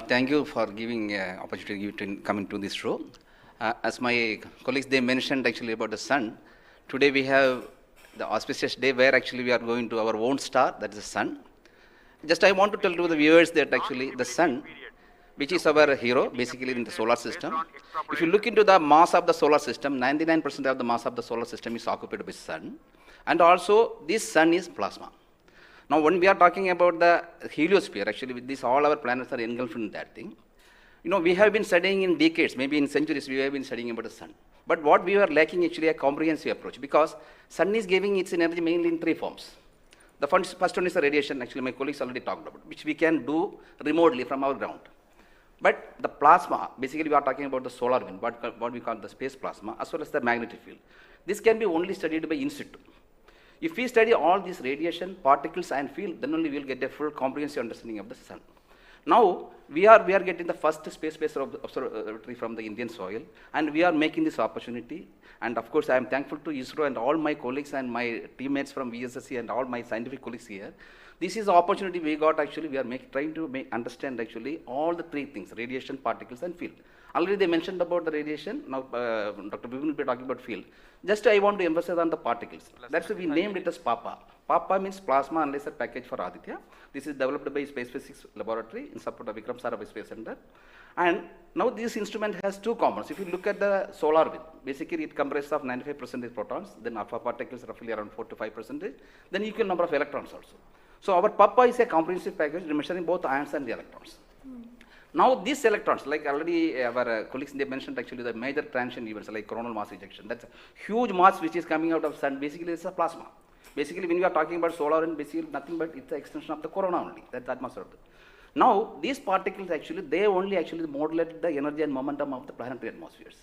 Thank you for giving opportunity to come into this show. As my colleagues, they mentioned actually about the sun. Today we have the auspicious day where actually we are going to our own star, that is the sun. Just I want to tell to the viewers that actually the sun, which is our hero basically in the solar system. If you look into the mass of the solar system, 99% of the mass of the solar system is occupied by sun. And also this sun is plasma. Now, when we are talking about the heliosphere, actually with this, all our planets are engulfed in that thing. You know, we have been studying in decades, maybe in centuries, we have been studying about the sun. But what we are lacking actually a comprehensive approach, because sun is giving its energy mainly in three forms. The first one is the radiation, actually my colleagues already talked about, which we can do remotely from our ground. But the plasma, basically we are talking about the solar wind, what we call the space plasma, as well as the magnetic field. This can be only studied by in situ. If we study all these radiation, particles and field, then only we will get a full comprehensive understanding of the sun. Now, we are getting the first space-based observatory from the Indian soil, and we are making this opportunity. And of course, I am thankful to ISRO and all my colleagues and my teammates from VSSC and all my scientific colleagues here. This is the opportunity we got actually. We are trying to understand actually all the three things, radiation, particles and field. Already they mentioned about the radiation. Now, Dr. Bibin will be talking about field. Just I want to emphasize on the particles. That's why we named it as PAPA. PAPA means Plasma Analyzer Package for Aditya. This is developed by Space Physics Laboratory in support of Vikram Sarabhai Space Center. And now this instrument has two components. If you look at the solar wind, basically it comprises of 95% protons, then alpha particles roughly around 4 to 5%, then equal number of electrons also. So our PAPA is a comprehensive package measuring both ions and the electrons. Now these electrons, like already our colleagues, they mentioned actually the major transition events like coronal mass ejection. That's a huge mass which is coming out of sun. Basically it's a plasma. Basically when we are talking about solar and basically nothing but it's an extension of the corona only. That's atmosphere. Now these particles actually, they only actually modulate the energy and momentum of the planetary atmospheres.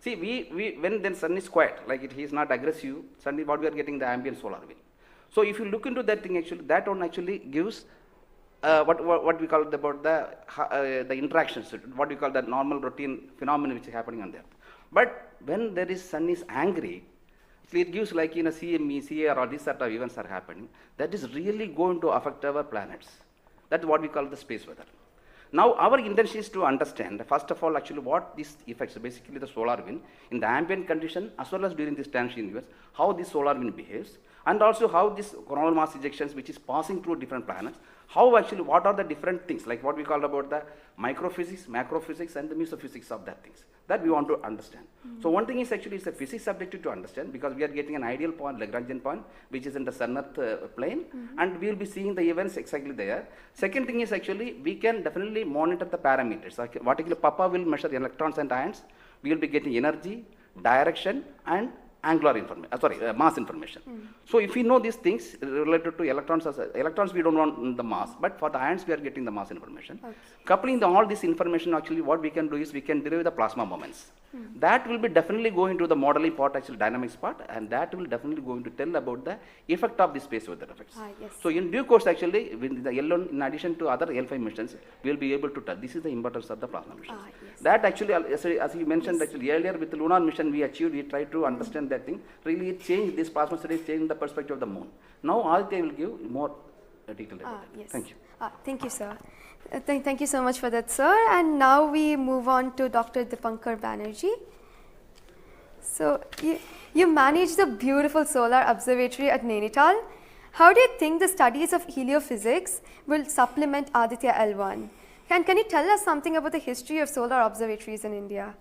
See, when then sun is quiet, like it is not aggressive, sun is what we are getting the ambient solar wind. So if you look into that thing actually, that one actually gives what we call about the interactions, what we call the normal routine phenomenon which is happening on there. But when there is sun is angry, it gives like CME, CAR, or these sort of events are happening, that is really going to affect our planets. That's what we call the space weather. Now, our intention is to understand, first of all, actually what these effects, basically the solar wind, in the ambient condition, as well as during this transition events, how this solar wind behaves, and also how this coronal mass ejections, which is passing through different planets, how actually, what are the different things, like what we call about the microphysics, macrophysics, and the mesophysics of that things, that we want to understand. So one thing is actually, it's a physics subjective to understand, because we are getting an ideal point, Lagrangian point, which is in the sun-earth plane, and we will be seeing the events exactly there. Second thing is actually, we can definitely monitor the parameters. Like what actually Papa will measure electrons and ions, we will be getting energy, direction, and angular information, mass information. So if we know these things related to electrons, electrons we don't want the mass, but for the ions we are getting the mass information. Coupling all this information, actually what we can do is we can derive the plasma moments. That will be definitely going to the modeling part, actually dynamics part, and that will definitely going to tell about the effect of the space weather effects. Yes. So in due course, actually, with the L1, in addition to other L5 missions, we will be able to tell. This is the importance of the plasma missions. Yes. That actually, as you mentioned, actually earlier with the lunar mission we achieved, we tried to understand that thing. Really, it changed, this plasma studies changed the perspective of the moon. Now, Aditya will give more detail about it. Yes. Thank you. Thank you, sir. Thank you so much for that, sir. And now we move on to Dr. Dipankar Banerjee. So, you manage the beautiful solar observatory at Nainital. How do you think the studies of heliophysics will supplement Aditya L1? Can you tell us something about the history of solar observatories in India?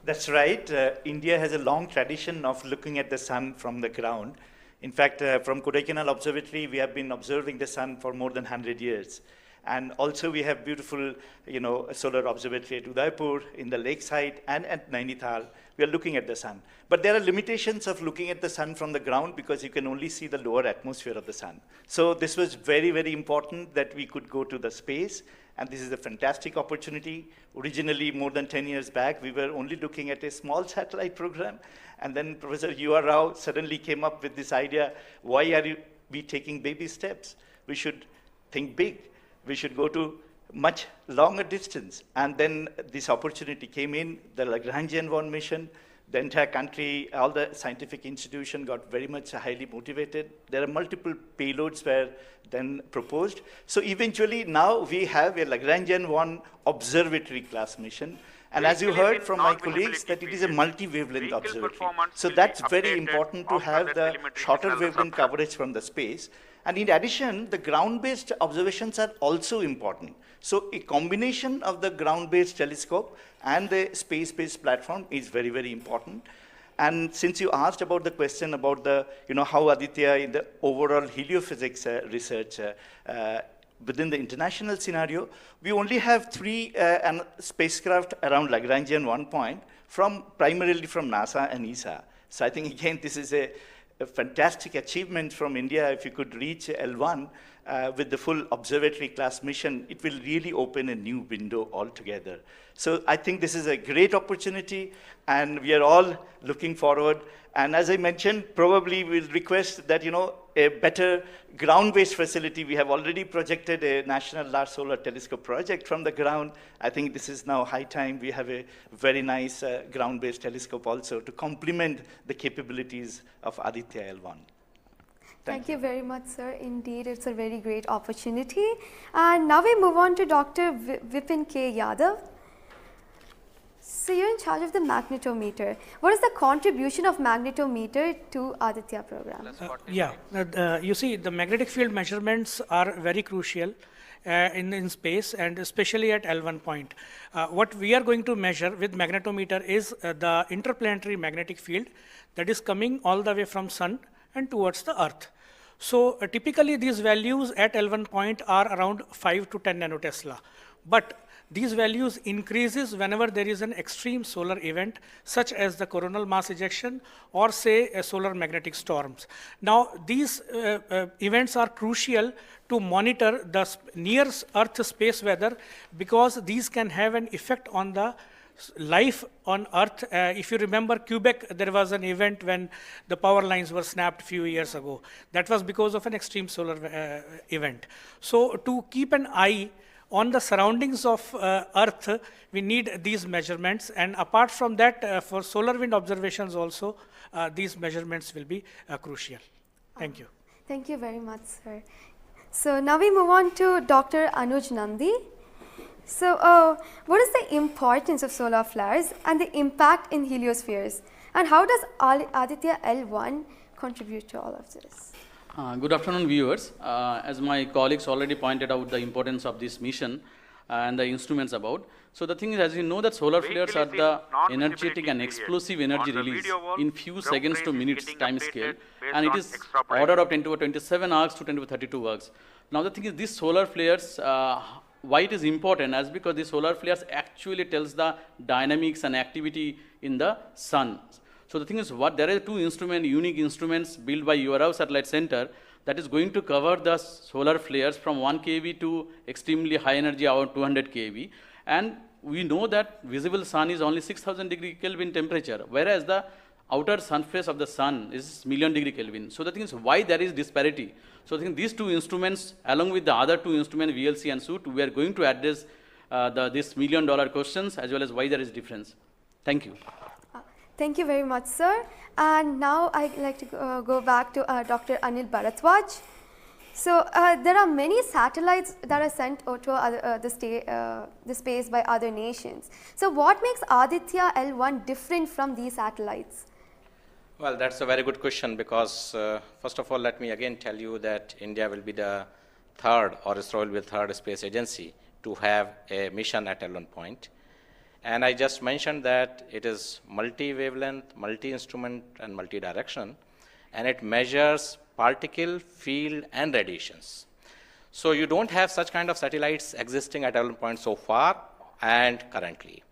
That's right. India has a long tradition of looking at the sun from the ground. In fact, from Kodaikanal Observatory, we have been observing the sun for more than 100 years. And also we have beautiful, solar observatory at Udaipur, in the lakeside, and at Nainital. We are looking at the sun. But there are limitations of looking at the sun from the ground because you can only see the lower atmosphere of the sun. So this was very, very important that we could go to the space. And this is a fantastic opportunity. Originally, more than 10 years back, we were only looking at a small satellite program. And then Professor U.R. Rao suddenly came up with this idea, why are we taking baby steps? We should think big. We should go to much longer distance. And then this opportunity came in, the Lagrangian 1 mission. The entire country, all the scientific institution got very much highly motivated. There are multiple payloads were then proposed. So eventually now we have a Lagrangian 1 observatory class mission. And as you heard from my colleagues, that it is a multi-wavelength observatory. So that's very important to have the shorter wavelength coverage from the space. And in addition, the ground-based observations are also important. So a combination of the ground-based telescope and the space-based platform is very, very important. And since you asked about the question about the, how Aditya in the overall heliophysics research within the international scenario, we only have 3 spacecraft around Lagrangian 1 point primarily from NASA and ESA. So I think again, this is a fantastic achievement from India. If you could reach L1 with the full observatory class mission, it will really open a new window altogether. So I think this is a great opportunity, and we are all looking forward. And as I mentioned, probably we'll request that, a better ground-based facility. We have already projected a National Large Solar Telescope project from the ground. I think this is now high time. We have a very nice ground-based telescope also to complement the capabilities of Aditya L1. Thank you very much, sir. Indeed, it's a very great opportunity. And now we move on to Dr. Vipin K. Yadav. So you're in charge of the magnetometer. What is the contribution of magnetometer to Aditya program? You see, the magnetic field measurements are very crucial in space, and especially at L1 point. What we are going to measure with magnetometer is the interplanetary magnetic field that is coming all the way from sun and towards the earth. So typically these values at L1 point are around 5 to 10 nanotesla. But these values increases whenever there is an extreme solar event, such as the coronal mass ejection or say a solar magnetic storms. Now these events are crucial to monitor the near Earth space weather, because these can have an effect on the life on Earth. If you remember Quebec, there was an event when the power lines were snapped a few years ago. That was because of an extreme solar event. So to keep an eye on the surroundings of Earth, we need these measurements. And apart from that, for solar wind observations also, these measurements will be crucial. Thank you. Thank you very much, sir. So now we move on to Dr. Anuj Nandi. So what is the importance of solar flares and the impact in heliospheres? And how does Aditya L1 contribute to all of this? Good afternoon, viewers. As my colleagues already pointed out the importance of this mission and the instruments about. So the thing is, as you know, that solar flares are the energetic and explosive energy release in few seconds to minutes time scale, and it is order of 10 to 27 arcs to 10 to 32 arcs. Now the thing is, these solar flares, why it is important, as because the solar flares actually tells the dynamics and activity in the sun. So the thing is, there are two unique instruments built by URAV Satellite Center that is going to cover the solar flares from 1 kV to extremely high energy, about 200 kV. And we know that visible sun is only 6000 degree Kelvin temperature, whereas the outer surface of the sun is million degree Kelvin. So the thing is, why there is disparity? So I think these two instruments, along with the other two instruments, VLC and SUIT, we are going to address this $1 million questions as well as why there is difference. Thank you. Thank you very much, sir. And now I'd like to go back to Dr. Anil Bharadwaj. So there are many satellites that are sent to the space by other nations. So what makes Aditya L1 different from these satellites? Well, that's a very good question because, first of all, let me again tell you that India will be the third, or ISRO will be the third space agency to have a mission at L1 point. And I just mentioned that it is multi-wavelength, multi-instrument, and multi-direction, and it measures particle, field, and radiations. So you don't have such kind of satellites existing at L1 point so far and currently.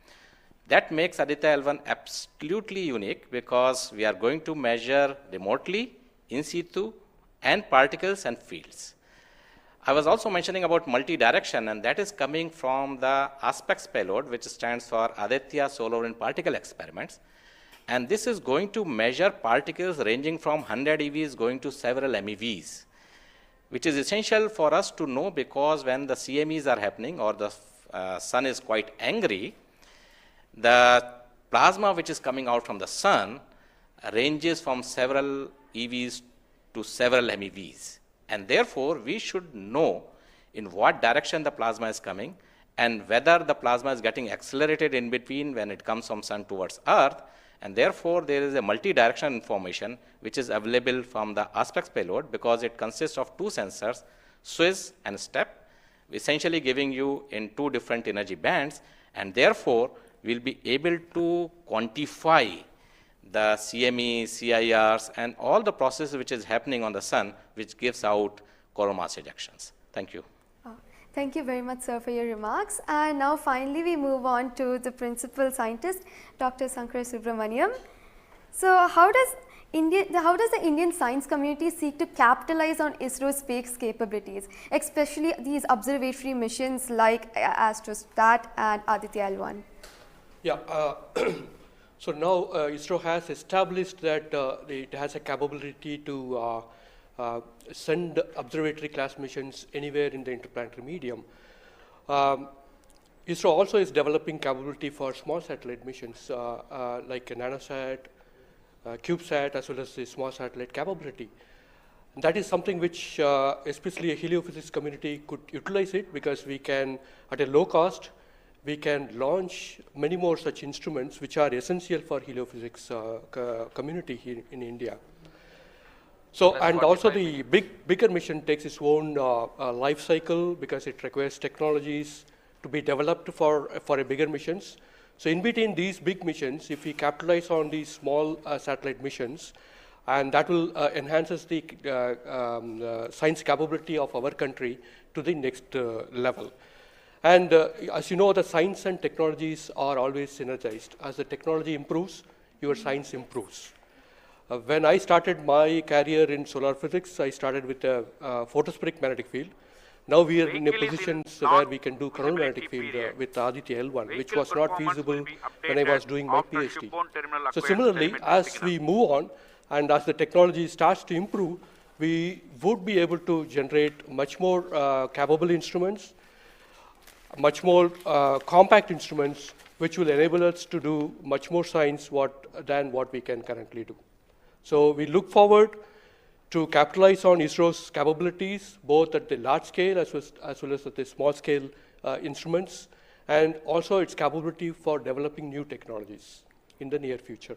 That makes Aditya L1 absolutely unique because we are going to measure remotely, in situ, and particles and fields. I was also mentioning about multi-direction, and that is coming from the ASPECTS payload, which stands for Aditya Solar and Particle Experiments. And this is going to measure particles ranging from 100 EVs going to several MeVs, which is essential for us to know because when the CMEs are happening or the sun is quite angry, the plasma which is coming out from the sun ranges from several EVs to several MeVs. And therefore, we should know in what direction the plasma is coming and whether the plasma is getting accelerated in between when it comes from sun towards earth. And therefore, there is a multi-direction information which is available from the ASPECTS payload because it consists of two sensors, SWIS and STEP, essentially giving you in two different energy bands. And therefore, we'll be able to quantify the CME, CIRs, and all the processes which is happening on the sun, which gives out coronal mass ejections. Thank you. Thank you very much, sir, for your remarks. And now finally, we move on to the principal scientist, Dr. Sankara Subramaniam. So how does the Indian science community seek to capitalize on ISRO's space capabilities, especially these observatory missions like Astrostat and Aditya L1? Yeah. So now ISRO has established that it has a capability to send observatory class missions anywhere in the interplanetary medium. ISRO also is developing capability for small satellite missions like a nanosat, CubeSat, as well as the small satellite capability. And that is something which especially a heliophysics community could utilize it because we can, at a low cost, we can launch many more such instruments which are essential for heliophysics community here in India. So, and also the bigger mission takes its own life cycle because it requires technologies to be developed for a bigger missions. So in between these big missions, if we capitalize on these small satellite missions, and that will enhances the science capability of our country to the next level. And as you know, the science and technologies are always synergized. As the technology improves, your science improves. When I started my career in solar physics, I started with a photospheric magnetic field. Now we are in a position where we can do coronal magnetic field with Aditya L1, which was not feasible when I was doing my PhD. So similarly, as we move on and as the technology starts to improve, we would be able to generate much more capable instruments much more compact instruments which will enable us to do much more science than what we can currently do. So we look forward to capitalize on ISRO's capabilities, both at the large scale as well as at the small scale instruments, and also its capability for developing new technologies in the near future.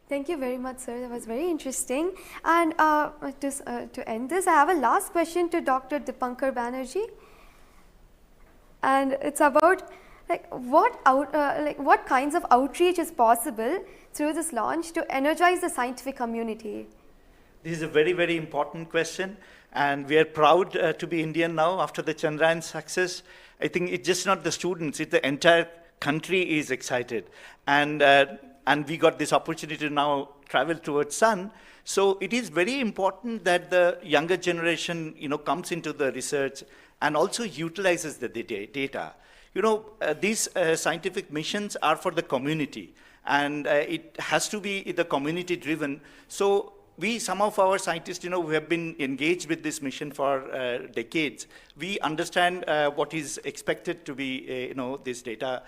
Thank you very much, sir. That was very interesting. And to end this, I have a last question to Dr. Dipankar Banerjee. And it's about what kinds of outreach is possible through this launch to energize the scientific community? This is a very, very important question, and we are proud to be Indian now after the Chandrayaan success. I think it's just not the students, it's the entire country is excited. And we got this opportunity to now travel towards Sun. So it is very important that the younger generation, comes into the research and also utilizes the data. These scientific missions are for the community, and it has to be the community driven. So some of our scientists, who have been engaged with this mission for decades, we understand what is expected to be, this data.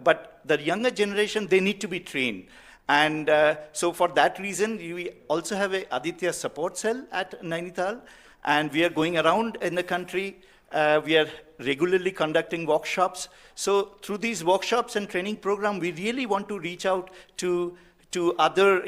But the younger generation, they need to be trained. And so for that reason, we also have a Aditya support cell at Nainital, and we are going around in the country. We are regularly conducting workshops. So through these workshops and training program, we really want to reach out to other,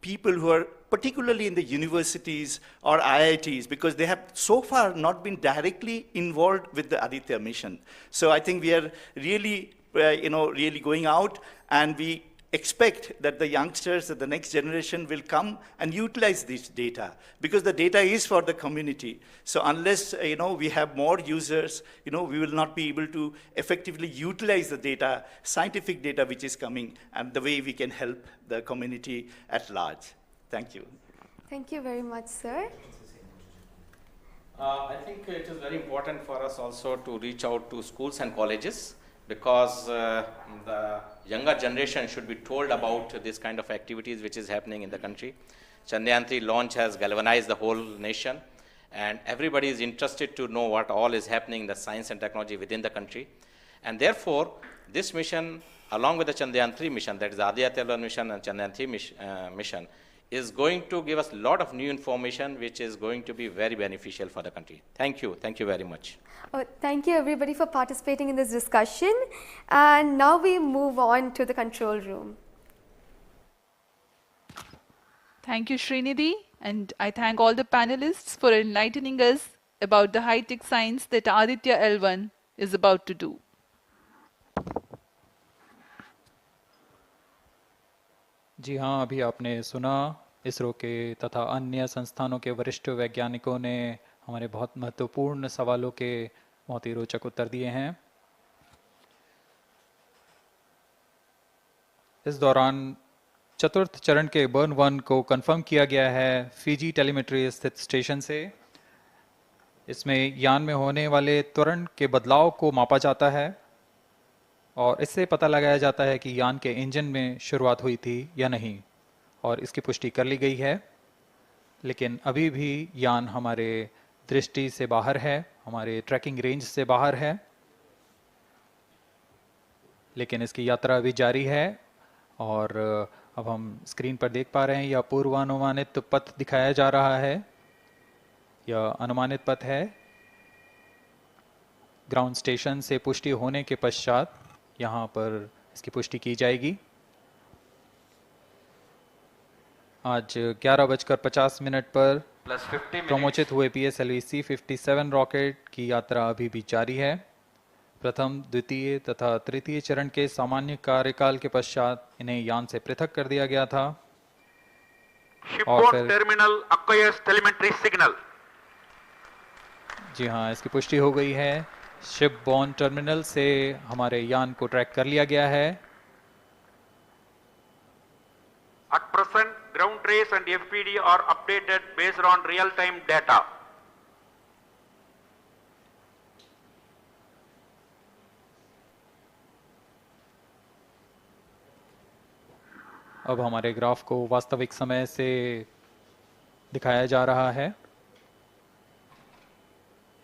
people who are particularly in the universities or IITs, because they have so far not been directly involved with the Aditya mission. So I think we are really, really going out, and we expect that the youngsters, that the next generation will come and utilize this data, because the data is for the community. So unless, we have more users, we will not be able to effectively utilize the data, scientific data which is coming, and the way we can help the community at large. Thank you. Thank you very much, sir. I think it is very important for us also to reach out to schools and colleges, because the younger generation should be told about this kind of activities which is happening in the country. Chandrayaan 3 launch has galvanized the whole nation, and everybody is interested to know what all is happening in the science and technology within the country. And therefore, this mission, along with the Chandrayaan 3 mission, that is the Aditya L1 mission and Chandrayaan 3 mission, is going to give us a lot of new information which is going to be very beneficial for the country. Thank you. Thank you very much. Thank you everybody for participating in this discussion. And now we move on to the control room. Thank you, Srinidhi, and I thank all the panelists for enlightening us about the high-tech science that Aditya L1 is about to do. जी हाँ, अभी आपने सुना इसरो के तथा अन्य संस्थानों के वरिष्ठ वैज्ञानिकों ने हमारे बहुत महत्वपूर्ण सवालों के बहुत ही रोचक उत्तर दिए हैं। इस दौरान चतुर्थ चरण के बर्न 1 को कंफर्म किया गया है फिजी टेलीमेट्री स्थित स्टेशन से। इसमें यान में होने वाले त्वरण के बदलाव को मापा जाता है और इससे पता लगाया जाता है कि यान के इंजन में शुरुआत हुई थी या नहीं, और इसकी पुष्टि कर ली गई है। लेकिन अभी भी यान हमारे दृष्टि से बाहर है, हमारे ट्रैकिंग रेंज से बाहर है, लेकिन इसकी यात्रा अभी जारी है। और अब हम स्क्रीन पर देख पा रहे हैं यह पूर्वानुमानित पथ दिखाया जा रहा है। यह अनुमानित पथ है। ग्राउंड स्टेशन से पुष्टि होने के पश्चात यहाँ पर इसकी पुष्टि की जाएगी। आज 11:50 पर प्रमोचित हुए PSLV C-57 रॉकेट की यात्रा अभी भी जारी है। प्रथम, द्वितीय तथा तृतीय चरण के सामान्य कार्यकाल के पश्चात इन्हें यान से पृथक कर दिया गया था। और फिर टर्मिनल acquires telemetry signal. जी हाँ, इसकी पुष्टि हो गई है। शिपबॉर्न टर्मिनल से हमारे यान को ट्रैक कर लिया गया है। At present, ground trace and FPD are updated based on real-time data. अब हमारे ग्राफ को वास्तविक समय से दिखाया जा रहा है।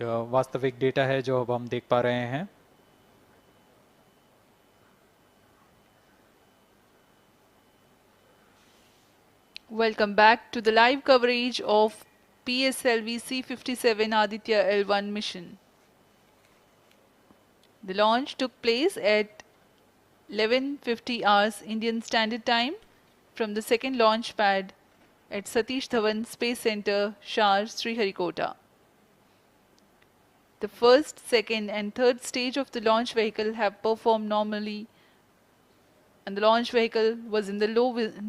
यह वास्तविक डेटा है जो अब हम देख पा रहे हैं। Welcome back to the live coverage of PSLV C-57 Aditya L1 mission. The launch took place at 11:50 hours Indian Standard Time from the second launch pad at Satish Dhawan Space Center, Shar, Sriharikota. The first, second and third stage of the launch vehicle have performed normally, and the launch vehicle was in the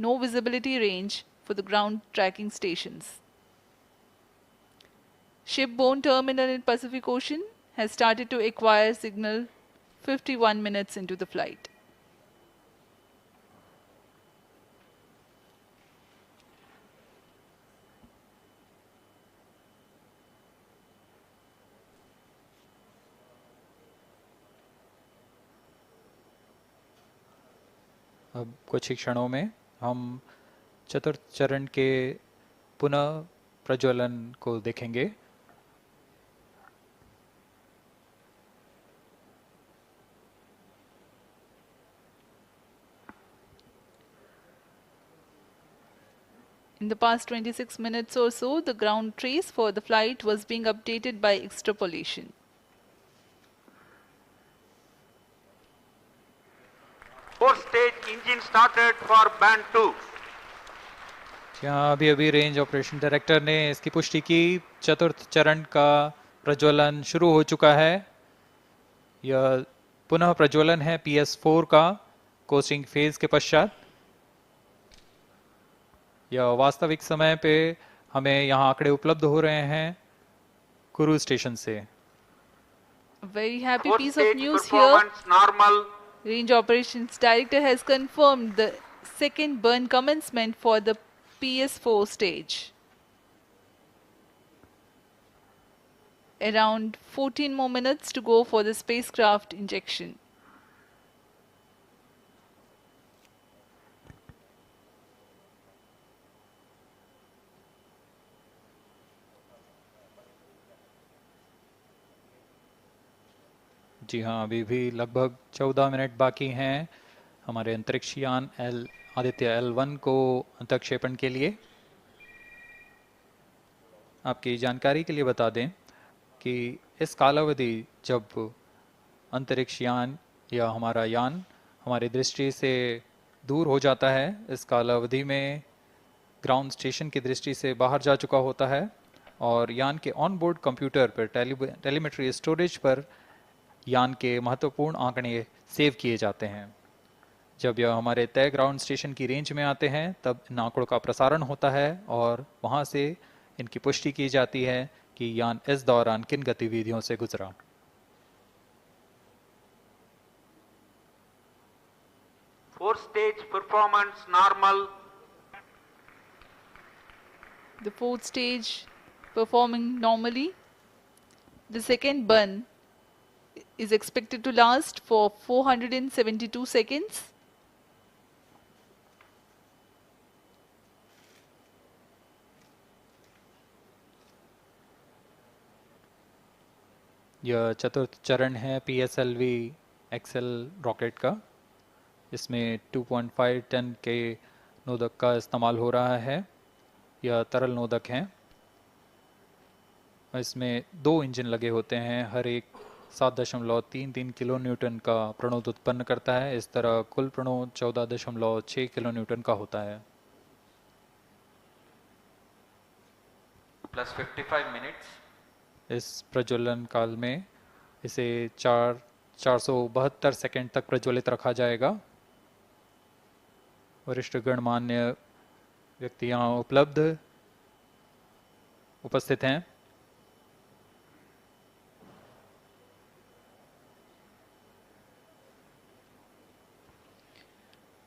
no visibility range for the ground tracking stations. Shipborne terminal in Pacific Ocean has started to acquire signal 51 minutes into the flight. अब कुछ ही क्षणों में हम चतुर्थ चरण के पुनः प्रज्वलन को देखेंगे। In the past 26 minutes or so, the ground trace for the flight was being updated by extrapolation. Fourth stage engine started for band 2. यहाँ अभी रेंज ऑपरेशन डायरेक्टर ने इसकी पुष्टि की, चतुर्थ चरण का प्रज्वलन शुरू हो चुका है। यह पुनः प्रज्वलन है PS4 का कोस्टिंग फेज के पश्चात। यह वास्तविक समय पे हमें यहाँ आंकड़े उपलब्ध हो रहे हैं क्रूज स्टेशन से। Very happy piece of news here. Normal. Range Operations Director has confirmed the second burn commencement for the PS4 stage. Around 14 more minutes to go for the spacecraft injection. जी हाँ, अभी भी लगभग 14 minute बाकी हैं हमारे अंतरिक्ष यान आदित्य L1 को अंतक्षेपण के लिए। आपकी जानकारी के लिए बता दें कि इस कालावधि जब अंतरिक्ष यान या हमारा यान हमारी दृष्टि से दूर हो जाता है, इस कालावधि में ग्राउंड स्टेशन की दृष्टि से बाहर जा चुका होता है और यान के ऑन बोर्ड कंप्यूटर पर टेलीमेट्री स्टोरेज पर यान के महत्वपूर्ण आंकड़े सेव किए जाते हैं। जब यह हमारे तय ग्राउंड स्टेशन की रेंज में आते हैं तब इन आंकड़ों का प्रसारण होता है और वहां से इनकी पुष्टि की जाती है कि यान इस दौरान किन गतिविधियों से गुजरा। Fourth stage performance normal. The fourth stage performing normally. The second burn is expected to last for 472 seconds. यह चतुर्थ चरण है PSLV XL रॉकेट का। इसमें 2.5 टन के नोदक का इस्तेमाल हो रहा है। यह तरल नोदक हैं। इसमें 2 इंजन लगे होते हैं, हर एक 7.33 किलो न्यूटन का प्रणोद उत्पन्न करता है। इस तरह कुल प्रणोद 14.6 किलो न्यूटन का होता है। Plus 55 minutes. इस प्रज्वलन काल में इसे 472 सेकंड तक प्रज्वलित रखा जाएगा। वरिष्ठ गणमान्य व्यक्ति यहाँ उपस्थित हैं।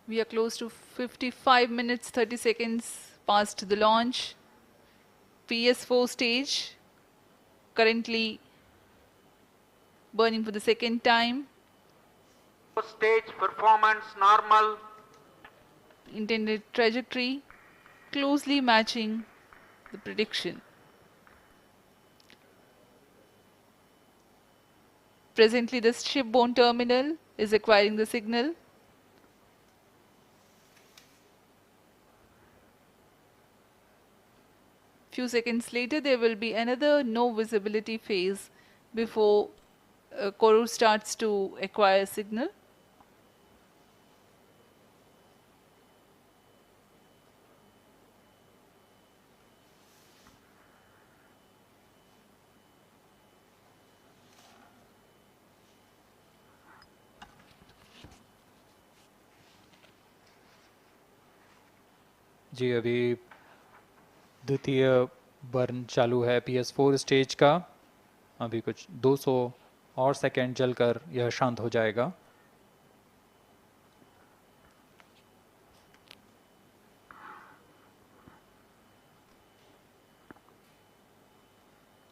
We are close to 55 minutes 30 seconds past the launch. PS4 stage currently burning for the second time. Fourth stage performance normal. Intended trajectory closely matching the prediction. Presently, the shipborne terminal is acquiring the signal. few seconds later, there will be another no visibility phase before Koru starts to acquire signal. जी अभी द्वितीय burn चालू है PS4 stage का। अभी कुछ 200 और second जलकर यह शांत हो जाएगा।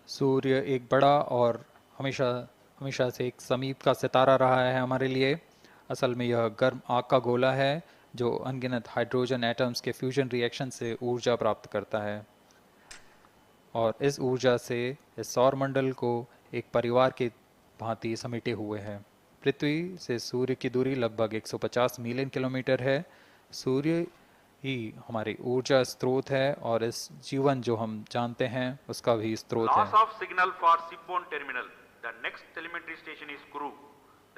सूर्य एक बड़ा और हमेशा से एक समीप का सितारा रहा है हमारे लिए। असल में यह गर्म आग का गोला है जो अनगिनत हाइड्रोजन एटम्स के फ्यूजन रिएक्शन से ऊर्जा प्राप्त करता है, और इस ऊर्जा से इस सौर मंडल को एक परिवार की भांति समेटे हुए है। पृथ्वी से सूर्य की दूरी लगभग 150 मिलियन किलोमीटर है। सूर्य ही हमारी ऊर्जा स्रोत है और इस जीवन जो हम जानते हैं उसका भी स्रोत है। Loss of signal for shipborne terminal. The next telemetry station is Kuru.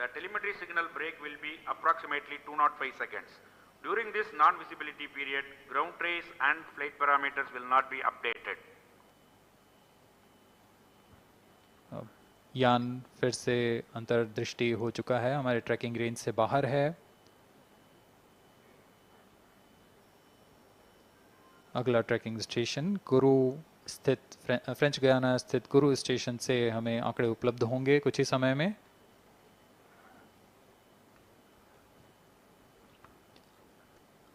The telemetry signal break will be approximately 205 seconds. During this non-visibility period, ground trace and flight parameters will not be updated. यान फिर से अंतर्दृष्टि हो चुका है, हमारे trekking range से बाहर है। अगला ट्रैकिंग स्टेशन गुरु स्थित फ्रेंच गयाना स्थित गुरु स्टेशन से हमें आंकड़े उपलब्ध होंगे कुछ ही समय में।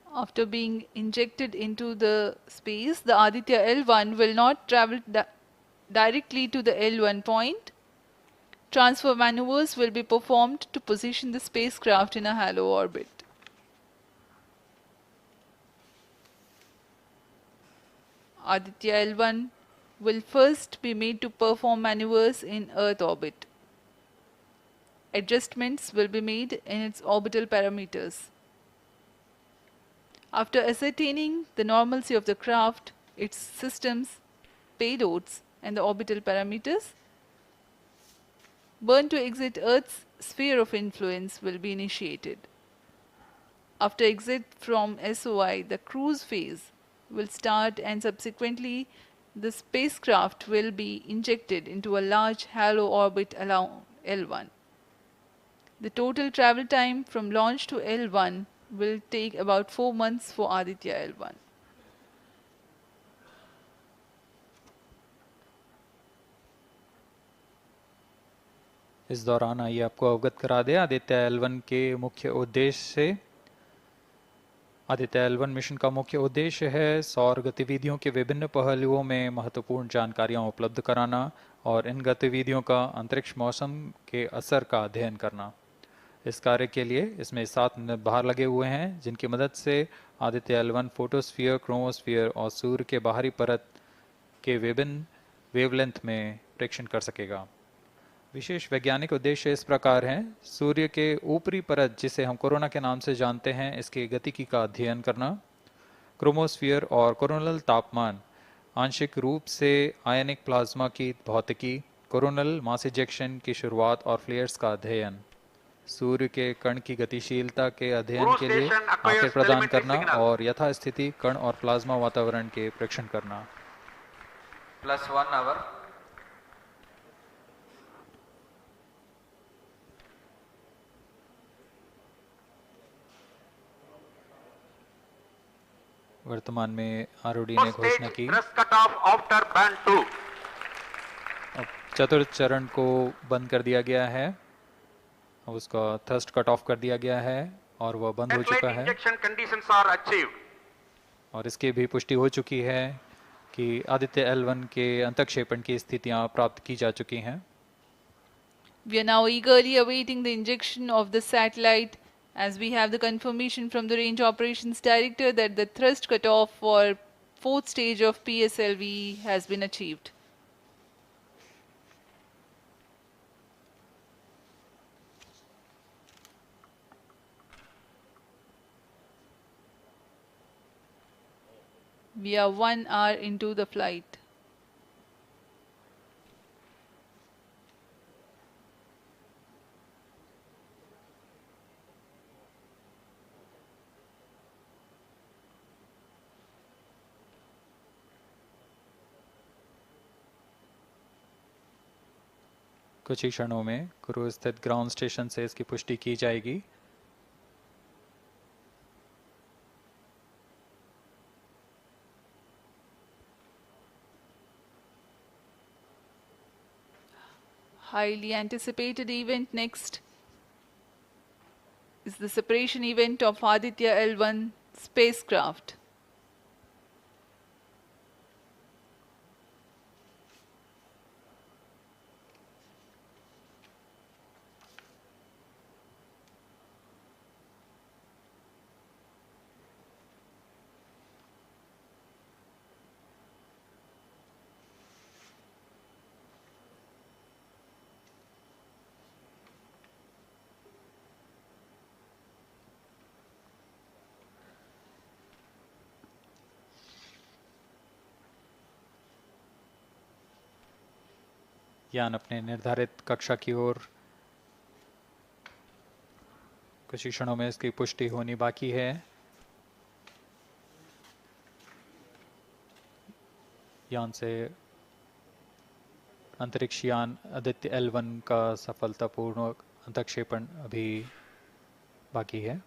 After being injected into the space, the Aditya L1 will not travel directly to the L1 point. Transfer maneuvers will be performed to position the spacecraft in a halo orbit. Aditya L1 will first be made to perform maneuvers in Earth orbit. Adjustments will be made in its orbital parameters. After ascertaining the normalcy of the craft, its systems, payloads, and the orbital parameters, burn to exit Earth's sphere of influence will be initiated. After exit from SOI, the cruise phase will start, and subsequently the spacecraft will be injected into a large halo orbit along L1. The total travel time from launch to L1 will take about 4 months for Aditya L1. इस दौरान आइए आपको अवगत करा दें Aditya L1 के मुख्य उद्देश्य से। आदित्य L1 मिशन का मुख्य उद्देश्य है सौर गतिविधियों के विभिन्न पहलुओं में महत्वपूर्ण जानकारियां उपलब्ध कराना और इन गतिविधियों का अंतरिक्ष मौसम के असर का अध्ययन करना। इस कार्य के लिए इसमें 7 निभार लगे हुए हैं जिनकी मदद से आदित्य L1 फोटोस्फीयर, क्रोमोस्फीयर और सूर्य के बाहरी परत के विभिन्न वेवलेंथ में प्रेक्षण कर सकेगा। विशेष वैज्ञानिक उद्देश्य इस प्रकार हैं: सूर्य के ऊपरी परत जिसे हम कोरोना के नाम से जानते हैं, इसके गतिकी का अध्ययन करना, क्रोमोस्फीयर और कोरोनल तापमान, आंशिक रूप से आयनिक प्लाज्मा की भौतिकी, कोरोनल मास इजेक्शन की शुरुआत और फ्लेयर्स का अध्ययन, सूर्य के कण की गतिशीलता के अध्ययन के लिए आंकड़े प्रदान करना और यथास्थिति कण और प्लाज्मा वातावरण के प्रेक्षण करना। +1 hour. वर्तमान में आरओडी ने घोषणा की अब चतुर्थ चरण को बंद कर दिया गया है, उसका थ्रस्ट कट ऑफ कर दिया गया है और वह बंद हो चुका है और इसकी भी पुष्टि हो चुकी है कि आदित्य L1 के अंतक्षेपण की स्थितियां प्राप्त की जा चुकी हैं। We are now eagerly awaiting the injection of the satellite, as we have the confirmation from the Range Operations Director that the thrust cutoff for 4th stage of PSLV has been achieved. We are 1 hour into the flight. कुछ ही क्षणों में कुरु स्थित ground station से इसकी पुष्टि की जाएगी। Highly anticipated event next is the separation event of Aditya L1 spacecraft. यान अपने निर्धारित कक्षा की ओर कुछ ही क्षणों में इसकी पुष्टि होनी बाकी है। यान से अंतरिक्ष यान आदित्य L1 का सफलतापूर्ण अंतक्षेपण अभी बाकी है।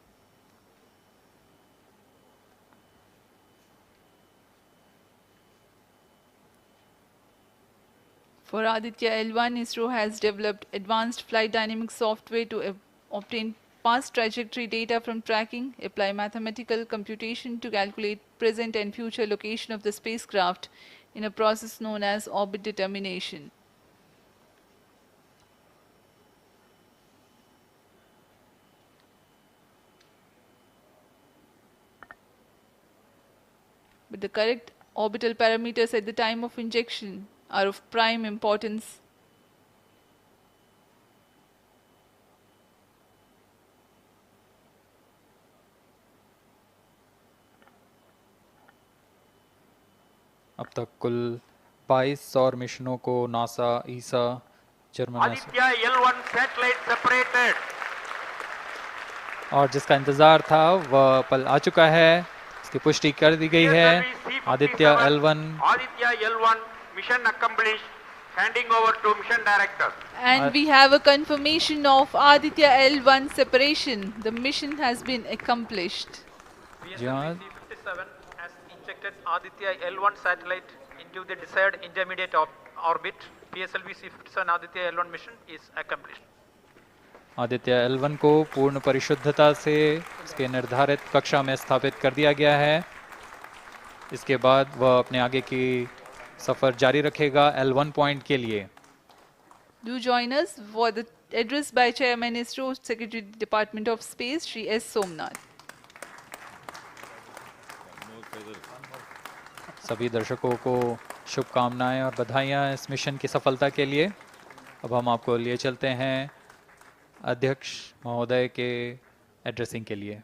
For Aditya L1, ISRO has developed advanced flight dynamic software to obtain past trajectory data from tracking, apply mathematical computation to calculate present and future location of the spacecraft in a process known as orbit determination. But the correct orbital parameters at the time of injection are of prime importance. अब तक कुल 22 सौर मिशनों को NASA, ईसा, German Aditya L1 satellite separated. और जिसका इंतजार था वह पल आ चुका है। इसकी पुष्टि कर दी गई है। Aditya L1 Aditya L1 mission accomplished. Handing over to mission director. And we have a confirmation of Aditya L1 separation. The mission has been accomplished. John. C57 has injected Aditya L1 satellite into the desired intermediate orbit. PSLV C57 Aditya L1 mission is accomplished. Aditya L1 को पूर्ण परिशुद्धता से इसके निर्धारित कक्षा में स्थापित कर दिया गया है। इसके बाद वह अपने आगे की सफर जारी रखेगा L1 पॉइंट के लिए। Do join us for the address by Chairman ISRO Secretary Department of Space Shri S. Somnath. सभी दर्शकों को शुभकामनाएं और बधाइयां इस मिशन की सफलता के लिए। अब हम आपको लिए चलते हैं अध्यक्ष महोदय के एड्रेसिंग के लिए।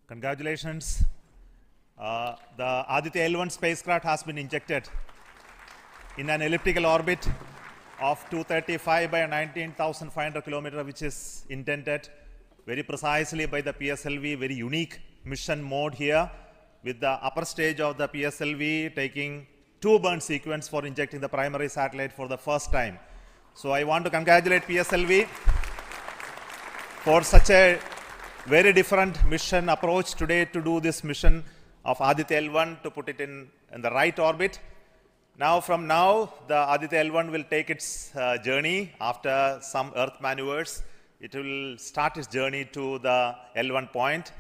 Congratulations. The Aditya L1 spacecraft has been injected in an elliptical orbit of 235 by 19,500 kilometers, which is intended very precisely by the PSLV, very unique mission mode here, with the upper stage of the PSLV taking 2 burn sequence for injecting the primary satellite for the first time. So I want to congratulate PSLV for such a very different mission approach today to do this mission of Aditya L1 to put it in the right orbit. Now, from now, the Aditya L1 will take its journey after some Earth maneuvers. It will start its journey to the L1 point,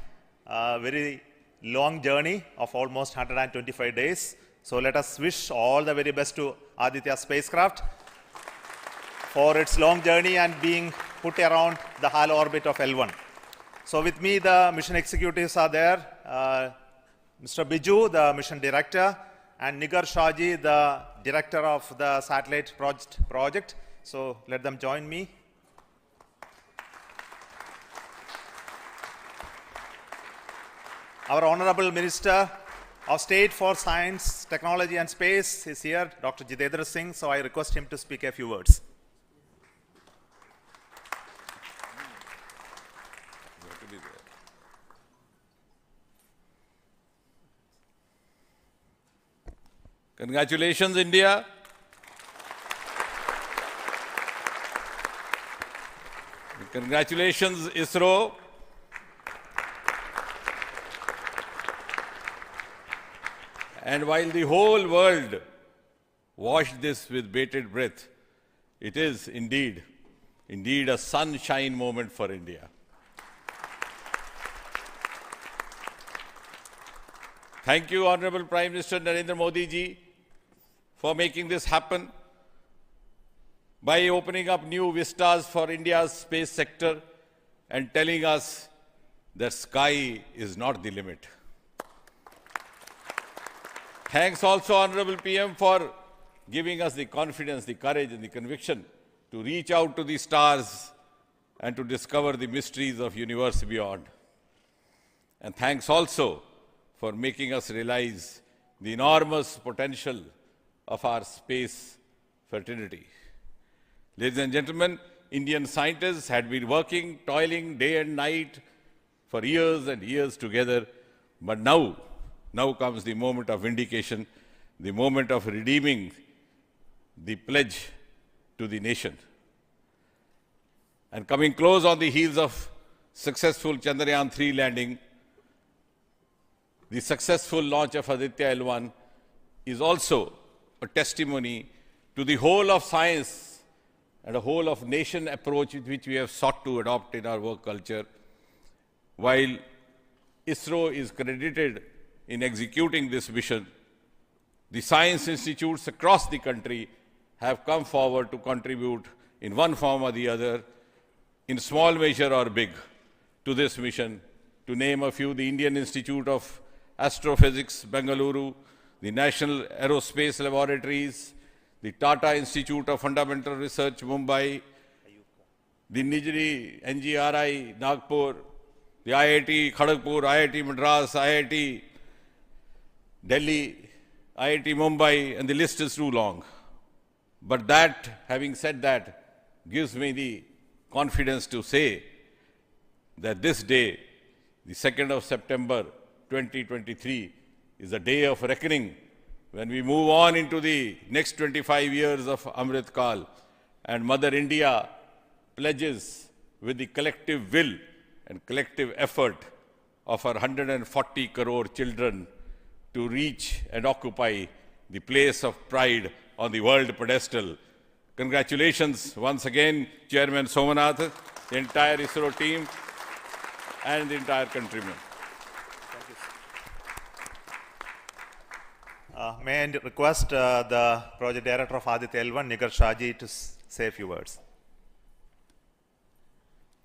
a very long journey of almost 125 days. So let us wish all the very best to Aditya spacecraft for its long journey and being put around the halo orbit of L1. So with me, the mission executives are there. Mr. Biju, the mission director, and Nigar Shahji, the director of the satellite project. So let them join me. Our Honorable Minister of State for Science, Technology and Space is here, Dr. Jitendra Singh. So I request him to speak a few words. be there. Congratulations, India. Congratulations, ISRO. And while the whole world watched this with bated breath, it is indeed a sunshine moment for India. Thank you, Honorable Prime Minister Narendra Modi ji, for making this happen by opening up new vistas for India's space sector and telling us that sky is not the limit. Thanks also, Honorable PM, for giving us the confidence, the courage and the conviction to reach out to the stars and to discover the mysteries of universe beyond. And thanks also for making us realize the enormous potential of our space fraternity. Ladies and gentlemen, Indian scientists had been working, toiling day and night for years and years together, but now comes the moment of vindication, the moment of redeeming the pledge to the nation. And coming close on the heels of successful Chandrayaan-3 landing, the successful launch of Aditya L1 is also a testimony to the whole of science and a whole of nation approach which we have sought to adopt in our work culture. While ISRO is credited in executing this mission, the science institutes across the country have come forward to contribute in one form or the other, in small measure or big, to this mission. To name a few, the Indian Institute of Astrophysics, Bengaluru, the National Aerospace Laboratories, the Tata Institute of Fundamental Research, Mumbai, the Nijri NGRI, Nagpur, the IIT Kharagpur, IIT Madras, IIT Delhi, IIT Mumbai, and the list is too long. But that, having said that, gives me the confidence to say that this day, the 2nd of September 2023, is a day of reckoning when we move on into the next 25 years of Amrit Kal, and Mother India pledges with the collective will and collective effort of our 140 crore children to reach and occupy the place of pride on the world pedestal. Congratulations once again, Chairman Somanath, the entire ISRO team, and the entire countrymen. May I request the Project Director of Aditya L1, Nigar Shaji, to say a few words.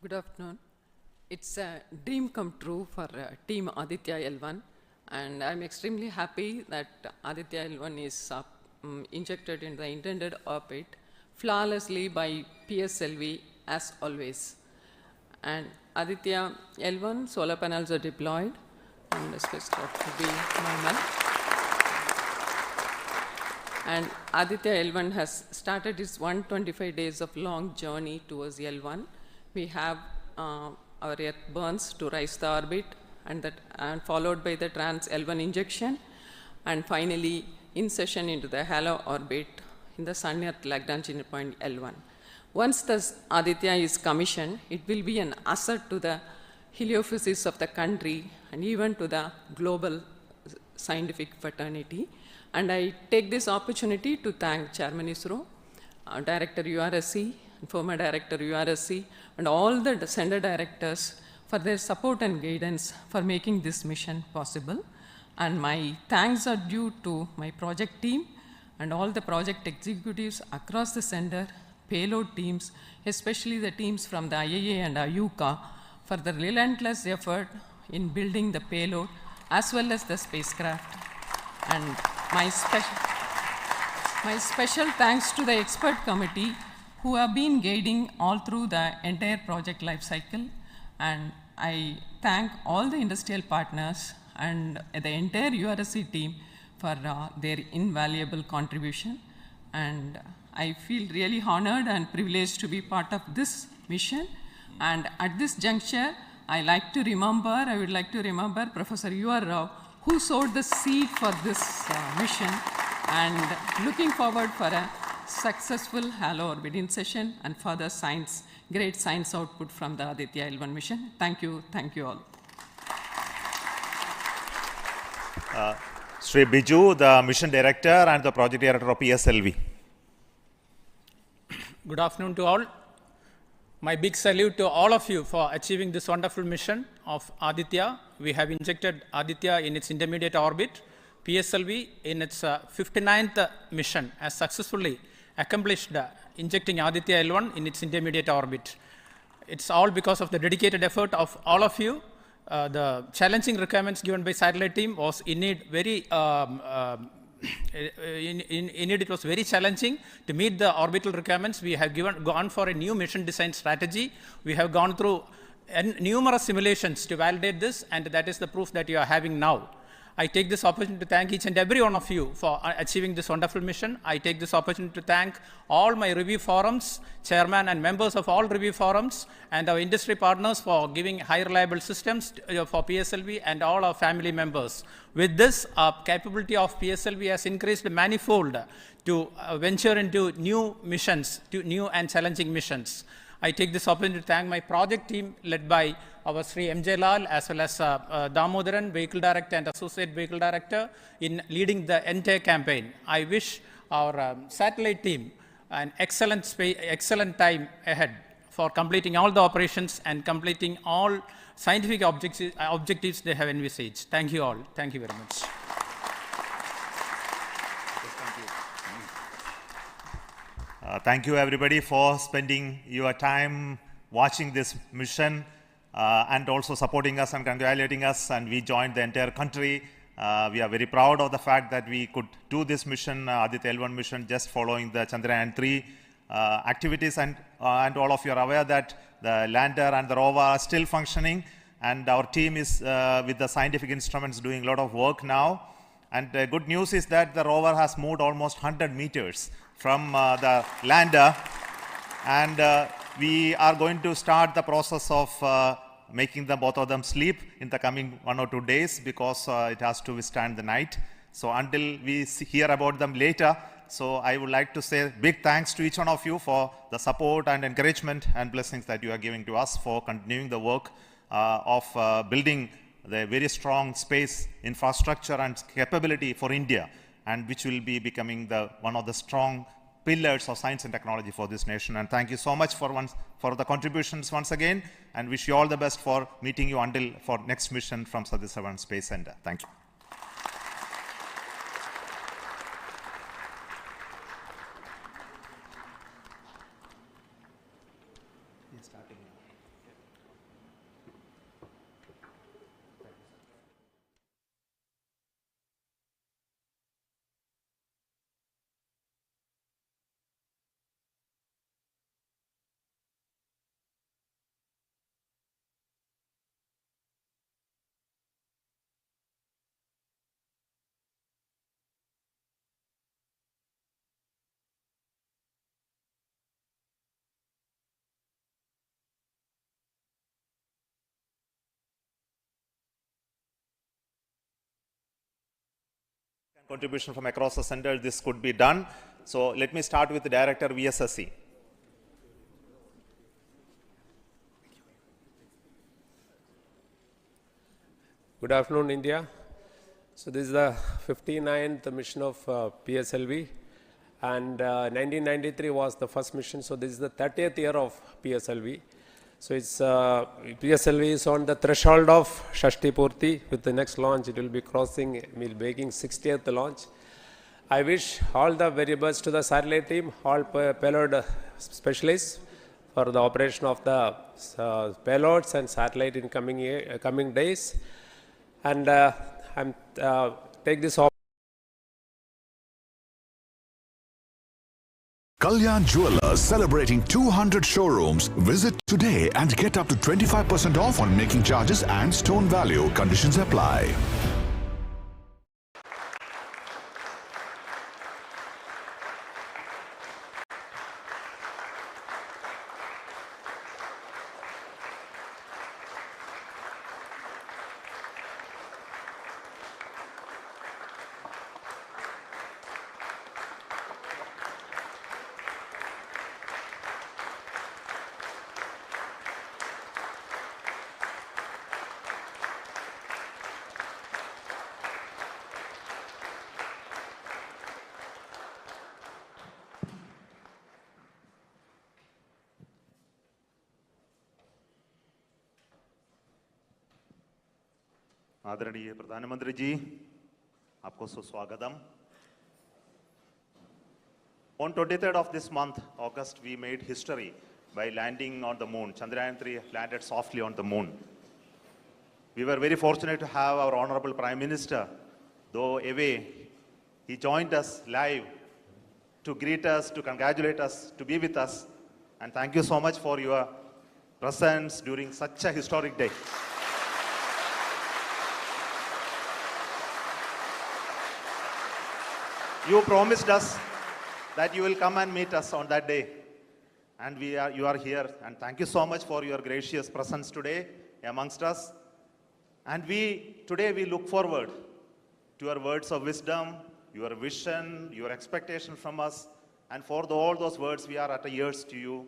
Good afternoon. It's a dream come true for Team Aditya L1, and I'm extremely happy that Aditya L1 is injected in the intended orbit flawlessly by PSLV as always. And Aditya L1 solar panels are deployed, and the spacecraft will be normal. And Aditya L1 has started its 125 days of long journey towards L1. We have our Earth burns to rise the orbit, and followed by the trans L1 injection, and finally insertion into the halo orbit in the Sun Earth Lagrange point L1. Once the Aditya is commissioned, it will be an asset to the heliophysics of the country and even to the global scientific fraternity. And I take this opportunity to thank Chairman ISRO, Director URSC, former Director URSC, and all the Center Directors for their support and guidance for making this mission possible. And my thanks are due to my project team and all the project executives across the center, payload teams, especially the teams from the IAA and IUCA, for the relentless effort in building the payload as well as the spacecraft. And my special thanks to the expert committee who have been guiding all through the entire project life cycle. And I thank all the industrial partners and the entire URSC team for their invaluable contribution. And I feel really honored and privileged to be part of this mission. And at this juncture, I would like to remember Professor U.R. Rao, who sowed the seed for this mission, and looking forward for a successful halo orbiting session and further great science output from the Aditya L1 mission. Thank you all. Sri Biju, the mission director and the project director of PSLV. Good afternoon to all. My big salute to all of you for achieving this wonderful mission of Aditya. We have injected Aditya in its intermediate orbit. PSLV in its 59th mission has successfully accomplished injecting Aditya L1 in its intermediate orbit. It's all because of the dedicated effort of all of you. The challenging requirements given by satellite team was indeed very it was very challenging to meet the orbital requirements. We have gone for a new mission design strategy. We have gone through numerous simulations to validate this, and that is the proof that you are having now. I take this opportunity to thank each and every one of you for achieving this wonderful mission. I take this opportunity to thank all my review forums, chairman and members of all review forums, and our industry partners for giving high reliable systems for PSLV, and all our family members. With this, our capability of PSLV has increased manifold to venture into new missions, to new and challenging missions. I take this opportunity to thank my project team led by our Sri MJ Lal, as well as Damodaran, Vehicle Director and Associate Vehicle Director, in leading the entire campaign. I wish our satellite team an excellent time ahead for completing all the operations and completing all scientific objectives they have envisaged. Thank you all. Thank you very much. Thank you everybody for spending your time watching this mission and also supporting us and congratulating us, and we joined the entire country. We are very proud of the fact that we could do this mission, Aditya L1 mission, just following the Chandrayaan 3 activities, and all of you are aware that the lander and the rover are still functioning, and our team is with the scientific instruments doing a lot of work now. And the good news is that the rover has moved almost 100 meters from the lander, and we are going to start the process of making both of them sleep in the coming 1 or 2 days, because it has to withstand the night. So until we hear about them later, so I would like to say big thanks to each one of you for the support and encouragement and blessings that you are giving to us for continuing the work of building the very strong space infrastructure and capability for India, and which will be becoming one of the strong pillars of science and technology for this nation. And thank you so much for the contributions once again, and wish you all the best for meeting you for next mission from Satish Dhawan Space Center. Thank you. Contribution from across the center, this could be done. So let me start with the Director VSSC. Good afternoon, India. So this is the 59th mission of PSLV, and 1993 was the first mission. So this is the 30th year of PSLV. So it's PSLV is on the threshold of Shashti Purti. With the next launch, it will be making 60th launch. I wish all the very best to the satellite team, all payload specialists for the operation of the payloads and satellite in coming days. And I'm take this opportunity. Kalyan Jewelers celebrating 200 showrooms. Visit today and get up to 25% off on making charges and stone value. Conditions apply. आदरणीय प्रधानमंत्री जी, आपको सुस्वागतम. On 23rd of this month, August, we made history by landing on the moon. Chandrayaan-3 landed softly on the moon. We were very fortunate to have our Honorable Prime Minister, though away, he joined us live to greet us, to congratulate us, to be with us. And thank you so much for your presence during such a historic day. You promised us that you will come and meet us on that day. And you are here. And thank you so much for your gracious presence today amongst us. And today we look forward to your words of wisdom, your vision, your expectation from us. And for all those words, we are at ears to you.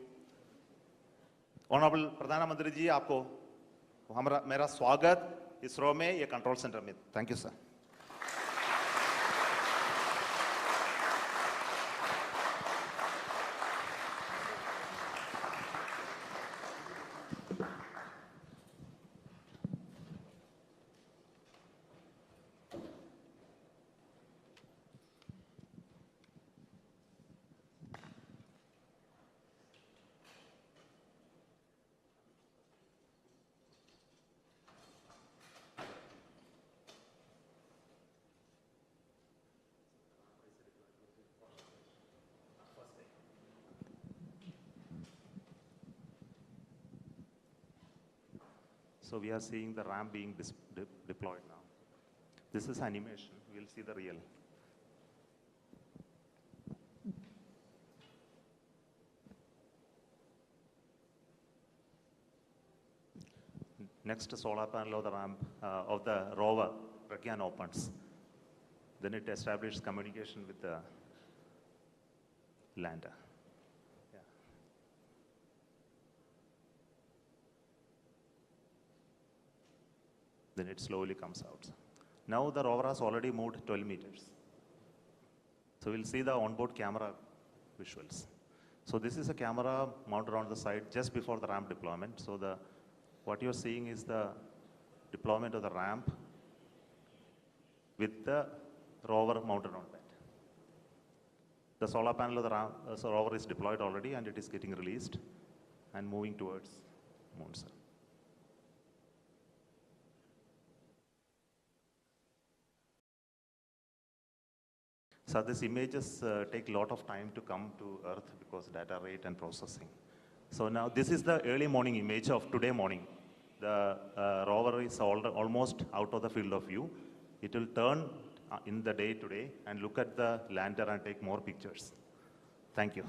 Honorable Pradhana Mantri ji, आपको मेरा स्वागत इस रो में, ये control centre में. Thank you, sir. So we are seeing the ramp being deployed now. This is animation. We'll see the real. Next solar panel of the ramp of the rover Pragyan opens. Then it establishes communication with the lander. Then it slowly comes out. Now the rover has already moved 12 meters. So we'll see the onboard camera visuals. So this is a camera mounted on the side just before the ramp deployment. So what you're seeing is the deployment of the ramp with the rover mounted on that. The solar panel of the rover is deployed already and it is getting released and moving towards moon cell. So these images take a lot of time to come to Earth because data rate and processing. So now this is the early morning image of today morning. The rover is almost out of the field of view. It will turn in the day today and look at the lander and take more pictures. Thank you.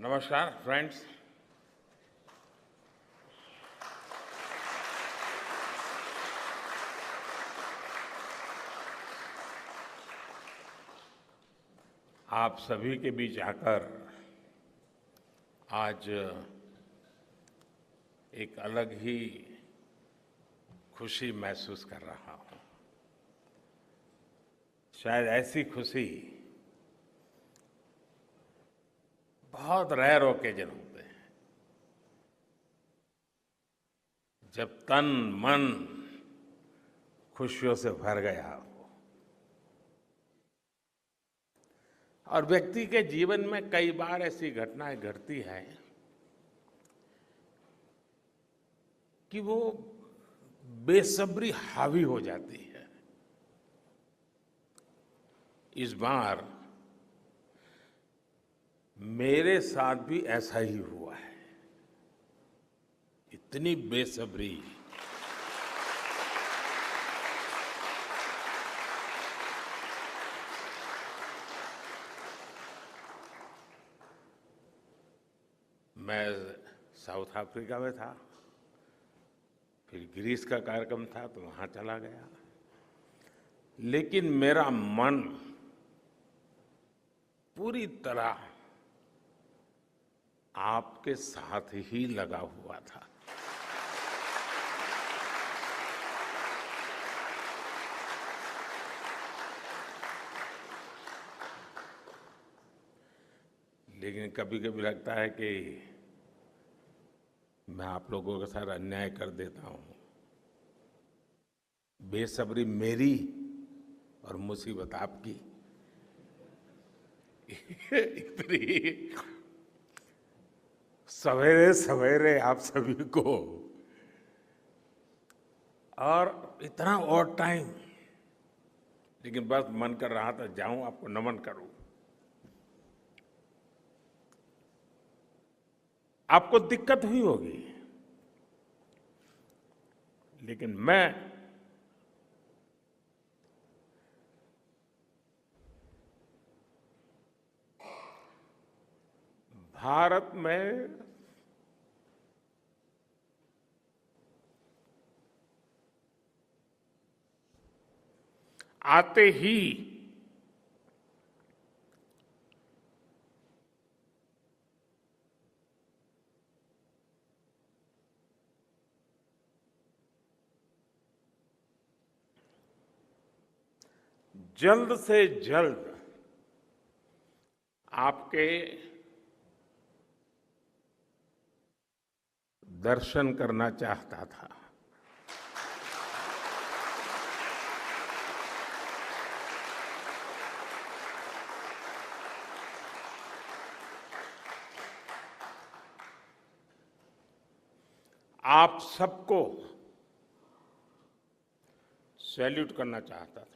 Namaskar, friends. आप सभी के बीच आकर आज एक अलग ही खुशी महसूस कर रहा हूं। शायद ऐसी खुशी बहुत रेयर ओकेजन होते हैं जब तन मन खुशियों से भर गया हो। और व्यक्ति के जीवन में कई बार ऐसी घटनाएं घटती हैं कि वो बेसब्री हावी हो जाती है। इस बार मेरे साथ भी ऐसा ही हुआ है। इतनी बेसब्री, मैं साउथ अफ्रीका में था, फिर ग्रीस का कार्यक्रम था तो वहां चला गया, लेकिन मेरा मन पूरी तरह आपके साथ ही लगा हुआ था। लेकिन कभी कभी लगता है कि मैं आप लोगों के साथ अन्याय कर देता हूं। बेसब्री मेरी और मुसीबत आपकी। इतनी सवेरे सवेरे आप सभी को और इतना और टाइम, लेकिन बस मन कर रहा था जाऊं आपको नमन करूं। आपको दिक्कत हुई होगी, लेकिन मैं भारत में आते ही जल्द से जल्द आपके दर्शन करना चाहता था। आप सबको सैल्यूट करना चाहता था।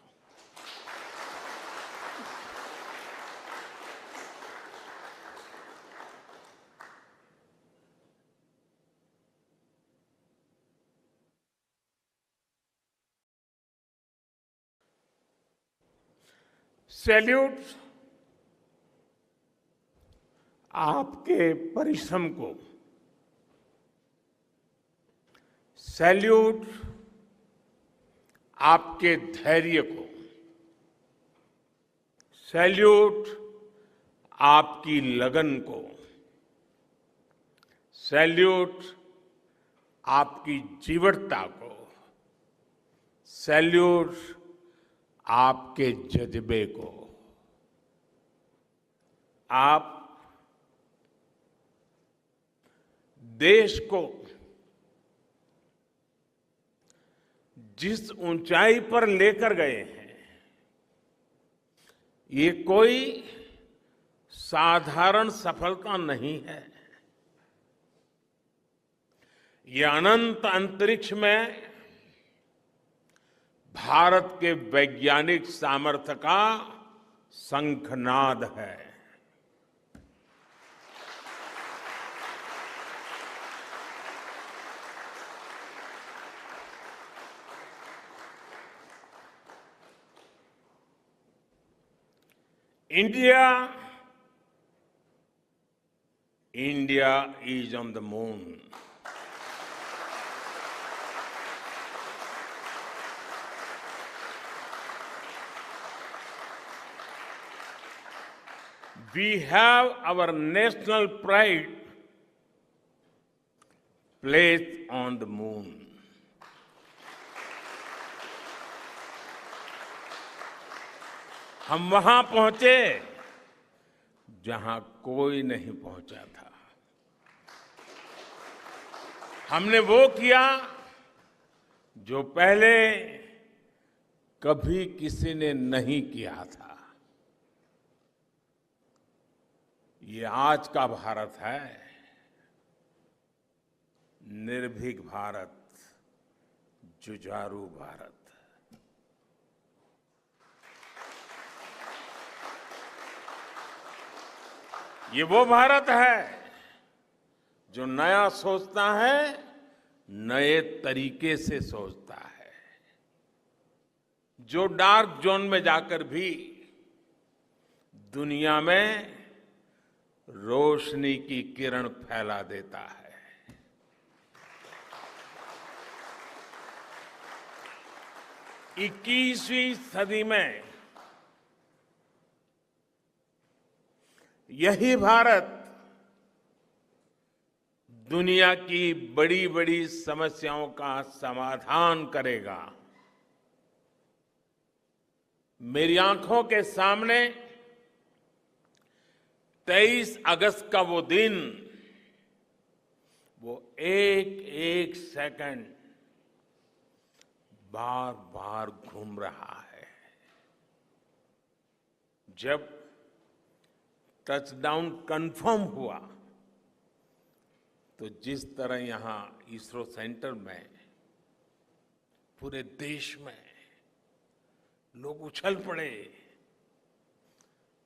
सैल्यूट आपके परिश्रम को, सैल्यूट आपके धैर्य को, सैल्यूट आपकी लगन को, सैल्यूट आपकी जीवटता को, सैल्यूट आपके जज्बे को। आप देश को जिस ऊंचाई पर लेकर गए हैं, ये कोई साधारण सफलता नहीं है। ये अनंत अंतरिक्ष में भारत के वैज्ञानिक सामर्थ्य का शंखनाद है। India India is on the moon. We have our national pride placed on the moon. हम वहां पहुंचे जहां कोई नहीं पहुंचा था। हमने वो किया जो पहले कभी किसी ने नहीं किया था। ये आज का भारत है, निर्भीक भारत, जुझारू भारत। ये वो भारत है जो नया सोचता है, नए तरीके से सोचता है, जो डार्क जोन में जाकर भी दुनिया में रोशनी की किरण फैला देता है। 21वीं सदी में यही भारत दुनिया की बड़ी बड़ी समस्याओं का समाधान करेगा। मेरी आंखों के सामने 23 अगस्त का वो दिन, वो एक एक सेकंड बार बार घूम रहा है। जब टचडाउन कंफर्म हुआ तो जिस तरह यहां इसरो सेंटर में पूरे देश में लोग उछल पड़े,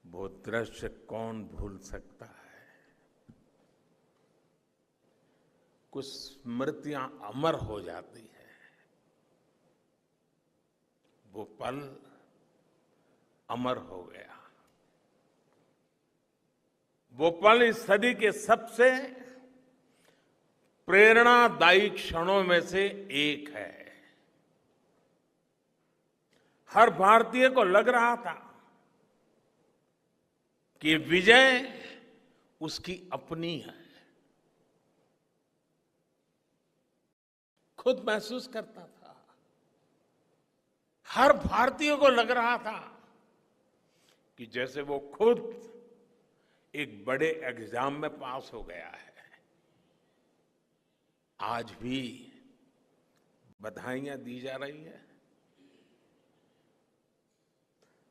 वो दृश्य कौन भूल सकता है। कुछ स्मृतियां अमर हो जाती है। वो पल अमर हो गया। वो पल इस सदी के सबसे प्रेरणादायी क्षणों में से एक है। हर भारतीय को लग रहा था कि विजय उसकी अपनी है। खुद महसूस करता था। हर भारतीय को लग रहा था कि जैसे वो खुद एक बड़े एग्जाम में पास हो गया है। आज भी बधाइयां दी जा रही है,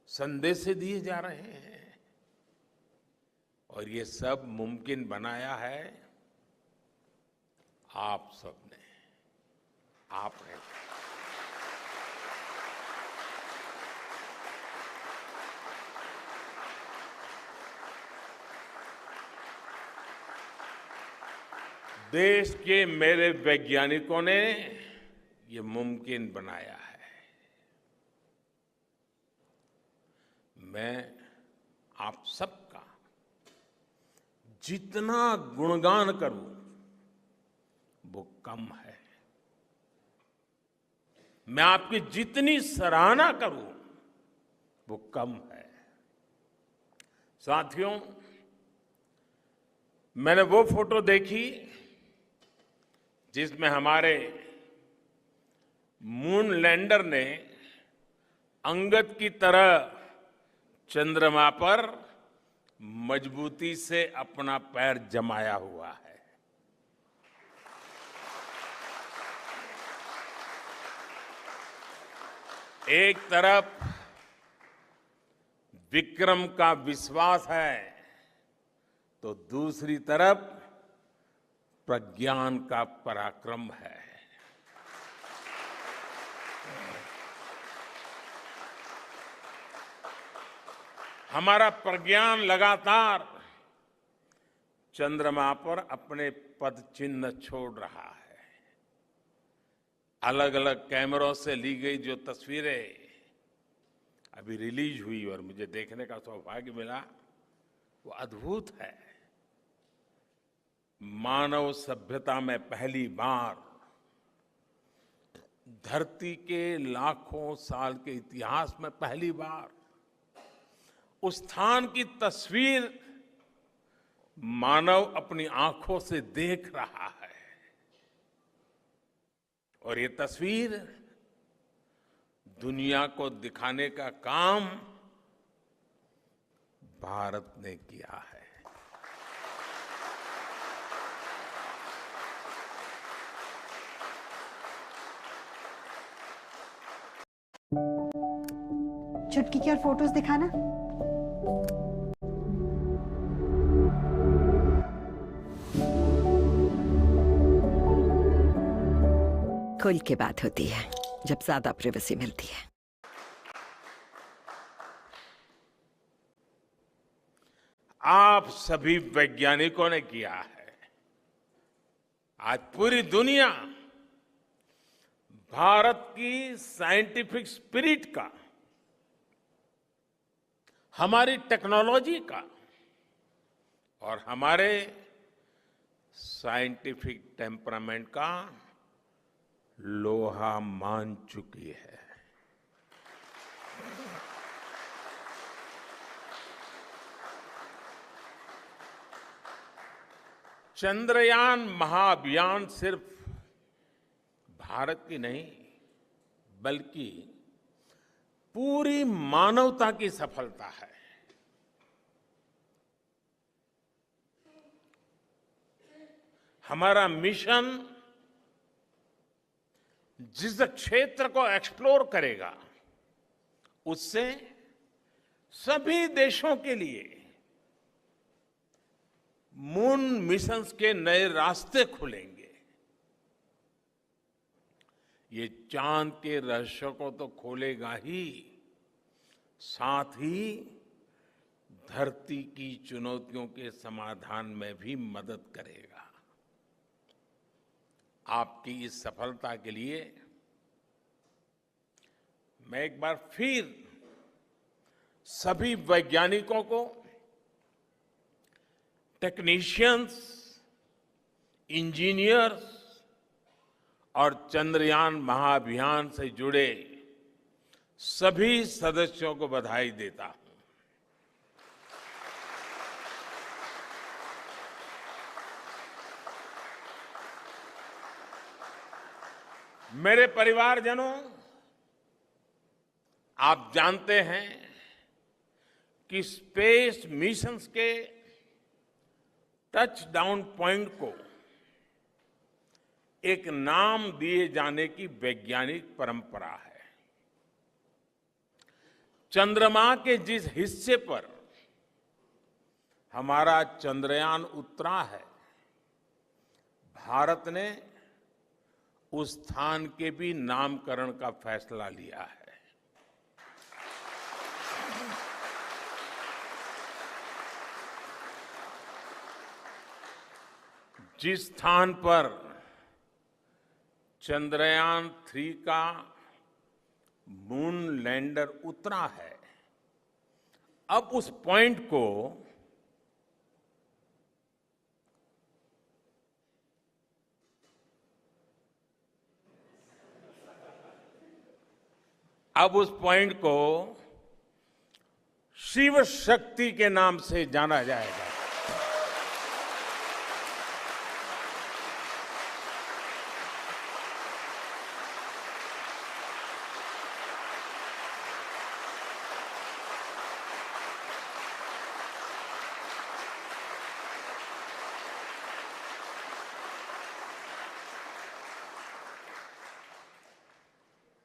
संदेश दिए जा रहे हैं, और ये सब मुमकिन बनाया है आप सबने, आपने। देश के मेरे वैज्ञानिकों ने ये मुमकिन बनाया है। मैं आप सबका जितना गुणगान करूं वो कम है। मैं आपकी जितनी सराहना करूं वो कम है। साथियों, मैंने वो फोटो देखी जिसमें हमारे मून लैंडर ने अंगद की तरह चंद्रमा पर मजबूती से अपना पैर जमाया हुआ है। एक तरफ विक्रम का विश्वास है तो दूसरी तरफ प्रज्ञान का पराक्रम है। हमारा प्रज्ञान लगातार चंद्रमा पर अपने पद चिन्ह छोड़ रहा है। अलग अलग कैमरों से ली गई जो तस्वीरें अभी रिलीज हुई और मुझे देखने का सौभाग्य मिला, वो अद्भुत है। मानव सभ्यता में पहली बार धरती के लाखों साल के इतिहास में पहली बार उस स्थान की तस्वीर मानव अपनी आंखों से देख रहा है। और ये तस्वीर दुनिया को दिखाने का काम भारत ने किया है। चुटकी की और फोटोज दिखाना। खुल के बात होती है जब ज्यादा प्राइवेसी मिलती है। आप सभी वैज्ञानिकों ने किया है। आज पूरी दुनिया भारत की साइंटिफिक स्पिरिट का, हमारी टेक्नोलॉजी का और हमारे साइंटिफिक टेम्परामेंट का लोहा मान चुकी है। चंद्रयान महाअभियान सिर्फ भारत की नहीं बल्कि पूरी मानवता की सफलता है। हमारा मिशन जिस क्षेत्र को एक्सप्लोर करेगा उससे सभी देशों के लिए मून मिशंस के नए रास्ते खुलेंगे। ये चांद के रहस्य को तो खोलेगा ही, साथ ही धरती की चुनौतियों के समाधान में भी मदद करेगा। आपकी इस सफलता के लिए मैं एक बार फिर सभी वैज्ञानिकों को, टेक्नीशियंस, इंजीनियर्स और चंद्रयान महाअभियान से जुड़े सभी सदस्यों को बधाई देता हूं। मेरे परिवारजनों, आप जानते हैं कि स्पेस मिशंस के टच डाउन पॉइंट को एक नाम दिए जाने की वैज्ञानिक परंपरा है। चंद्रमा के जिस हिस्से पर हमारा चंद्रयान उतरा है, भारत ने उस स्थान के भी नामकरण का फैसला लिया है। जिस स्थान पर चंद्रयान 3 का मून लैंडर उतरा है, अब उस पॉइंट को शिव शक्ति के नाम से जाना जाएगा।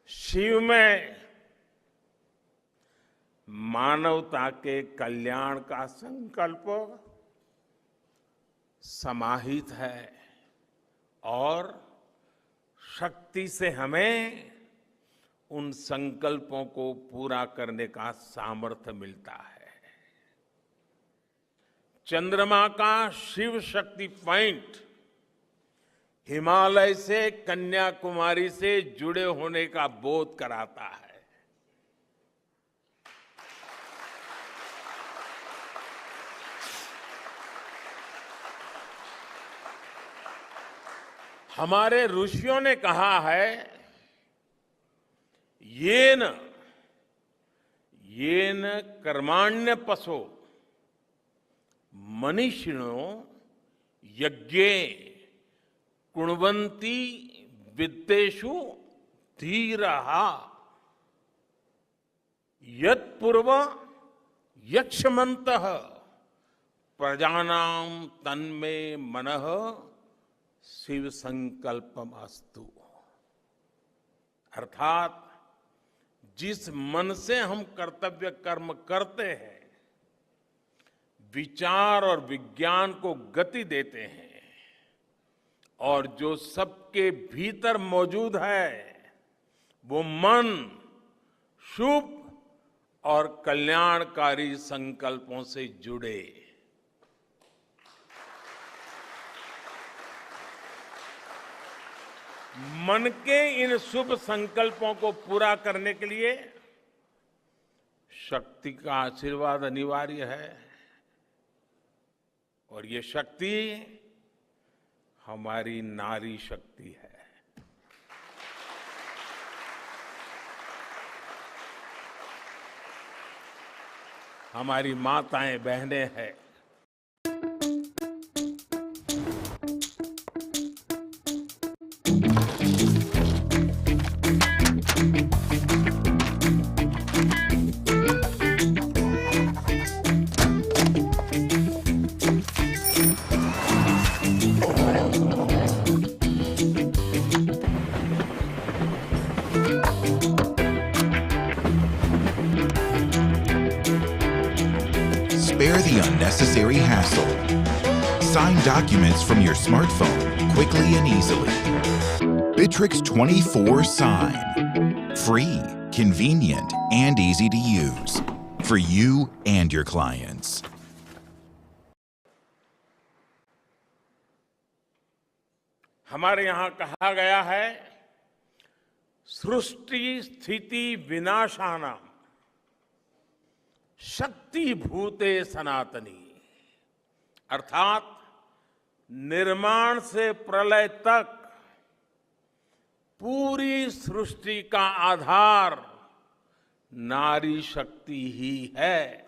शिव में मानवता के कल्याण का संकल्प समाहित है और शक्ति से हमें उन संकल्पों को पूरा करने का सामर्थ्य मिलता है। चंद्रमा का शिव शक्ति पॉइंट हिमालय से कन्याकुमारी से जुड़े होने का बोध कराता है। हमारे ऋषियों ने कहा है, येन कर्माण्य पशो मनीषिणो यज्ञे कुण्वन्ति विद्येषु धीरः यत्पूर्व यक्षमन्तः प्रजानां तन्मे मनः शिव संकल्पमस्तु। अर्थात जिस मन से हम कर्तव्य कर्म करते हैं, विचार और विज्ञान को गति देते हैं, और जो सबके भीतर मौजूद है, वो मन शुभ और कल्याणकारी संकल्पों से जुड़े। मन के इन शुभ संकल्पों को पूरा करने के लिए शक्ति का आशीर्वाद अनिवार्य है, और ये शक्ति हमारी नारी शक्ति है। हमारी माताएं बहनें हैं। Spare the unnecessary hassle. Sign documents from your smartphone quickly and easily. Bitrix 24 Sign. Free, convenient, and easy to use. For you and your clients. हमारे यहाँ कहा गया है, सृष्टि स्थिति विनाशानां शक्ति भूते सनातनी। अर्थात निर्माण से प्रलय तक पूरी सृष्टि का आधार नारी शक्ति ही है।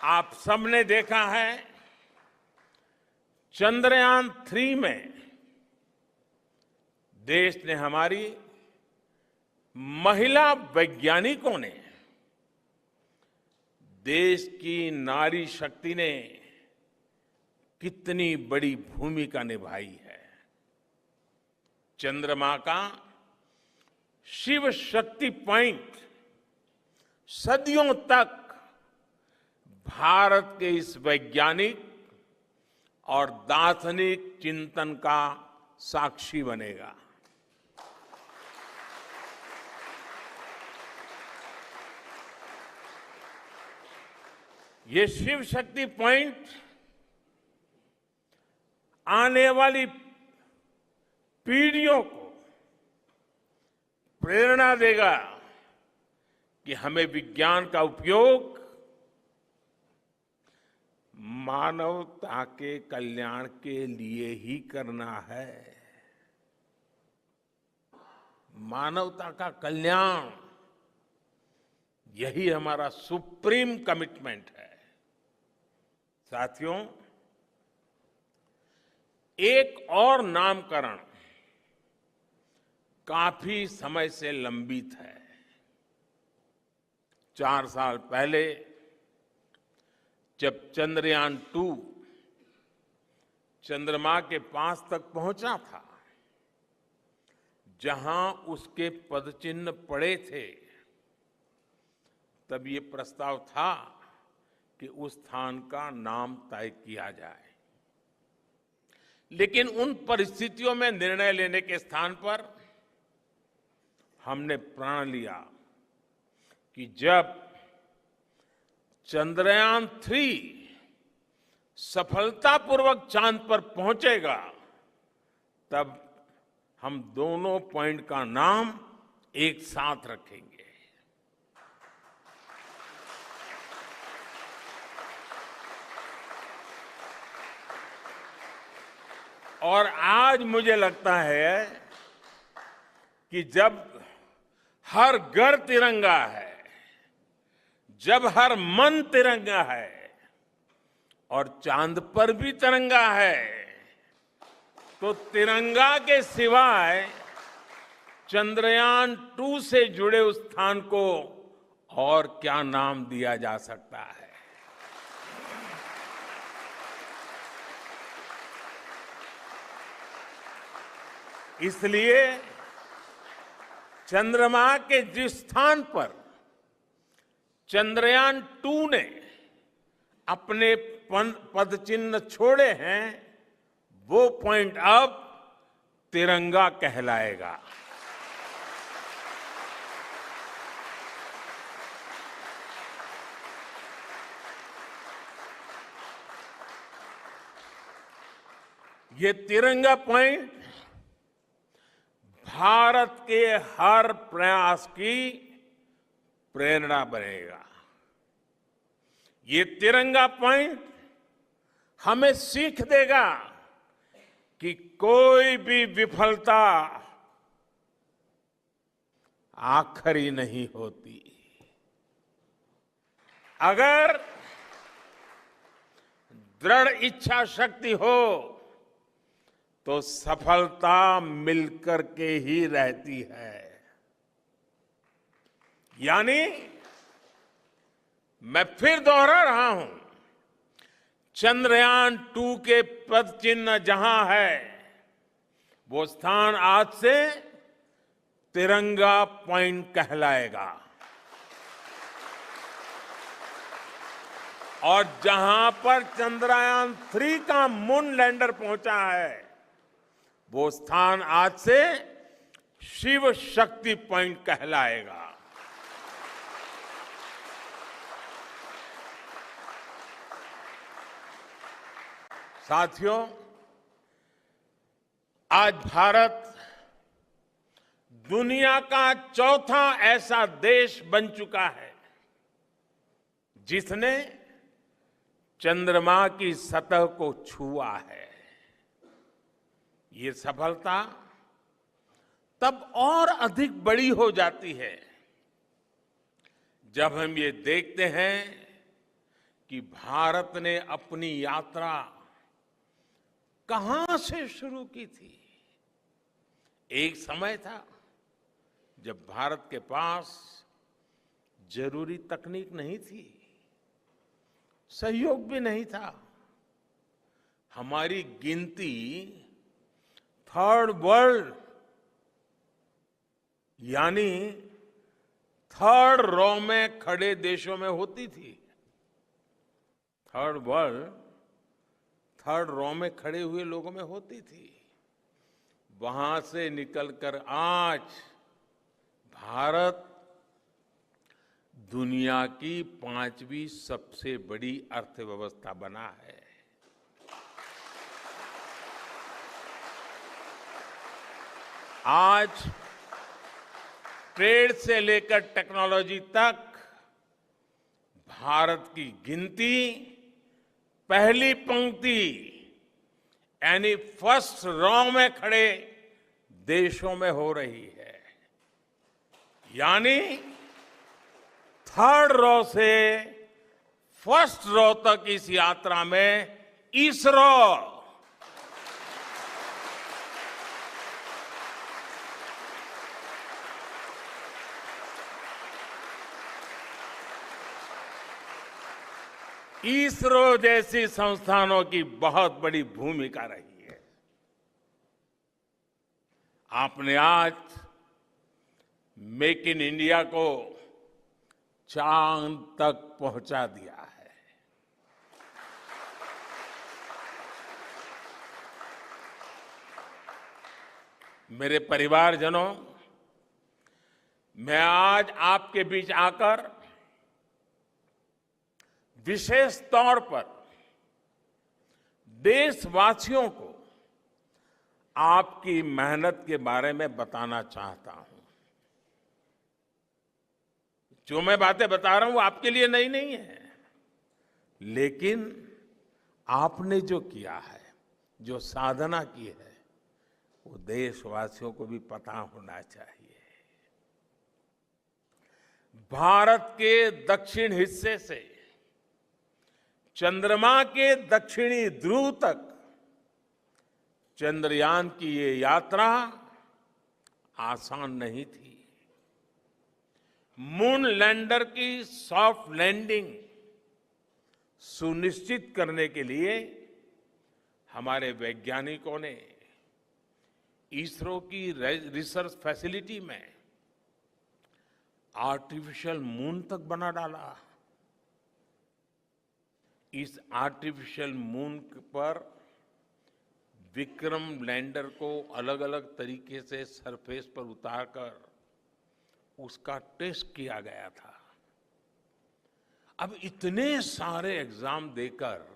आप सबने देखा है, चंद्रयान 3 में देश ने, हमारी महिला वैज्ञानिकों ने, देश की नारी शक्ति ने कितनी बड़ी भूमिका निभाई है। चंद्रमा का शिव शक्ति पॉइंट सदियों तक भारत के इस वैज्ञानिक और दार्शनिक चिंतन का साक्षी बनेगा। ये शिव शक्ति पॉइंट आने वाली पीढ़ियों को प्रेरणा देगा कि हमें विज्ञान का उपयोग मानवता के कल्याण के लिए ही करना है। मानवता का कल्याण, यही हमारा सुप्रीम कमिटमेंट है। साथियों, एक और नामकरण काफी समय से लंबित है। 4 साल पहले जब चंद्रयान 2 चंद्रमा के पास तक पहुंचा था, जहां उसके पदचिन्ह पड़े थे, तब ये प्रस्ताव था कि उस स्थान का नाम तय किया जाए। लेकिन उन परिस्थितियों में निर्णय लेने के स्थान पर हमने प्रण लिया कि जब चंद्रयान 3 सफलतापूर्वक चांद पर पहुंचेगा, तब हम दोनों पॉइंट का नाम एक साथ रखेंगे। और आज मुझे लगता है कि जब हर घर तिरंगा है, जब हर मन तिरंगा है और चांद पर भी तिरंगा है, तो तिरंगा के सिवाय चंद्रयान 2 से जुड़े उस स्थान को और क्या नाम दिया जा सकता है। इसलिए चंद्रमा के जिस स्थान पर चंद्रयान 2 ने अपने पद चिन्ह छोड़े हैं, वो पॉइंट अब तिरंगा कहलाएगा। ये तिरंगा पॉइंट भारत के हर प्रयास की प्रेरणा बनेगा। ये तिरंगा पॉइंट हमें सीख देगा कि कोई भी विफलता आखिरी नहीं होती। अगर दृढ़ इच्छा शक्ति हो तो सफलता मिलकर के ही रहती है। यानी मैं फिर दोहरा रहा हूं, चंद्रयान 2 के पद चिन्ह जहां है, वो स्थान आज से तिरंगा पॉइंट कहलाएगा। और जहां पर चंद्रयान 3 का मून लैंडर पहुंचा है, वो स्थान आज से शिव शक्ति पॉइंट कहलाएगा। साथियों, आज भारत दुनिया का चौथा ऐसा देश बन चुका है जिसने चंद्रमा की सतह को छुआ है। ये सफलता तब और अधिक बड़ी हो जाती है जब हम ये देखते हैं कि भारत ने अपनी यात्रा कहां से शुरू की थी। एक समय था जब भारत के पास जरूरी तकनीक नहीं थी, सहयोग भी नहीं था। हमारी गिनती थर्ड वर्ल्ड यानी थर्ड रो में खड़े देशों में होती थी। थर्ड वर्ल्ड थर्ड रो में खड़े हुए लोगों में होती थी। वहां से निकलकर आज भारत दुनिया की 5वीं सबसे बड़ी अर्थव्यवस्था बना है। आज ट्रेड से लेकर टेक्नोलॉजी तक भारत की गिनती पहली पंक्ति यानी फर्स्ट रो में खड़े देशों में हो रही है। यानी थर्ड रो से फर्स्ट रो तक इस यात्रा में इसरो इसरो जैसी संस्थानों की बहुत बड़ी भूमिका रही है। आपने आज मेक इन इंडिया को चांद तक पहुंचा दिया है। मेरे परिवारजनों, मैं आज आपके बीच आकर विशेष तौर पर देशवासियों को आपकी मेहनत के बारे में बताना चाहता हूं। जो मैं बातें बता रहा हूं वो आपके लिए नई नहीं है, लेकिन आपने जो किया है जो साधना की है वो देशवासियों को भी पता होना चाहिए। भारत के दक्षिण हिस्से से चंद्रमा के दक्षिणी ध्रुव तक चंद्रयान की ये यात्रा आसान नहीं थी। मून लैंडर की सॉफ्ट लैंडिंग सुनिश्चित करने के लिए हमारे वैज्ञानिकों ने इसरो की रिसर्च फैसिलिटी में आर्टिफिशियल मून तक बना डाला। इस आर्टिफिशियल मून पर विक्रम लैंडर को अलग अलग तरीके से सरफेस पर उतारकर उसका टेस्ट किया गया था। अब इतने सारे एग्जाम देकर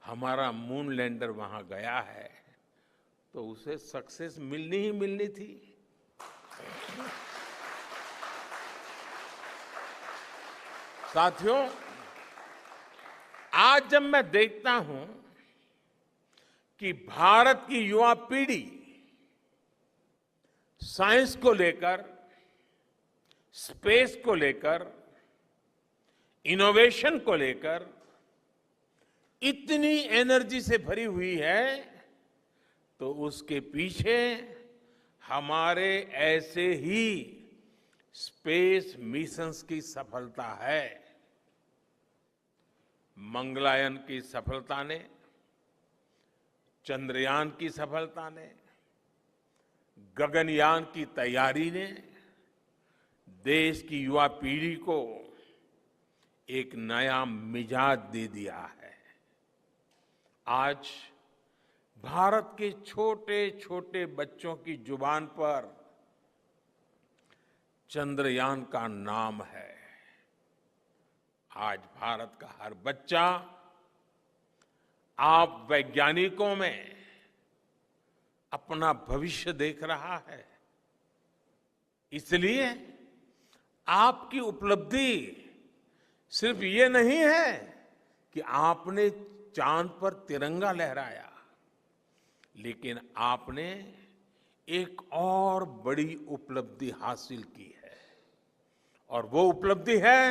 हमारा मून लैंडर वहां गया है तो उसे सक्सेस मिलनी ही मिलनी थी। साथियों, आज जब मैं देखता हूं कि भारत की युवा पीढ़ी साइंस को लेकर, स्पेस को लेकर, इनोवेशन को लेकर इतनी एनर्जी से भरी हुई है तो उसके पीछे हमारे ऐसे ही स्पेस मिशंस की सफलता है। मंगलयान की सफलता ने, चंद्रयान की सफलता ने, गगनयान की तैयारी ने देश की युवा पीढ़ी को एक नया मिजाज दे दिया है। आज भारत के छोटे छोटे बच्चों की जुबान पर चंद्रयान का नाम है। आज भारत का हर बच्चा आप वैज्ञानिकों में अपना भविष्य देख रहा है। इसलिए आपकी उपलब्धि सिर्फ ये नहीं है कि आपने चांद पर तिरंगा लहराया, लेकिन आपने एक और बड़ी उपलब्धि हासिल की है और वो उपलब्धि है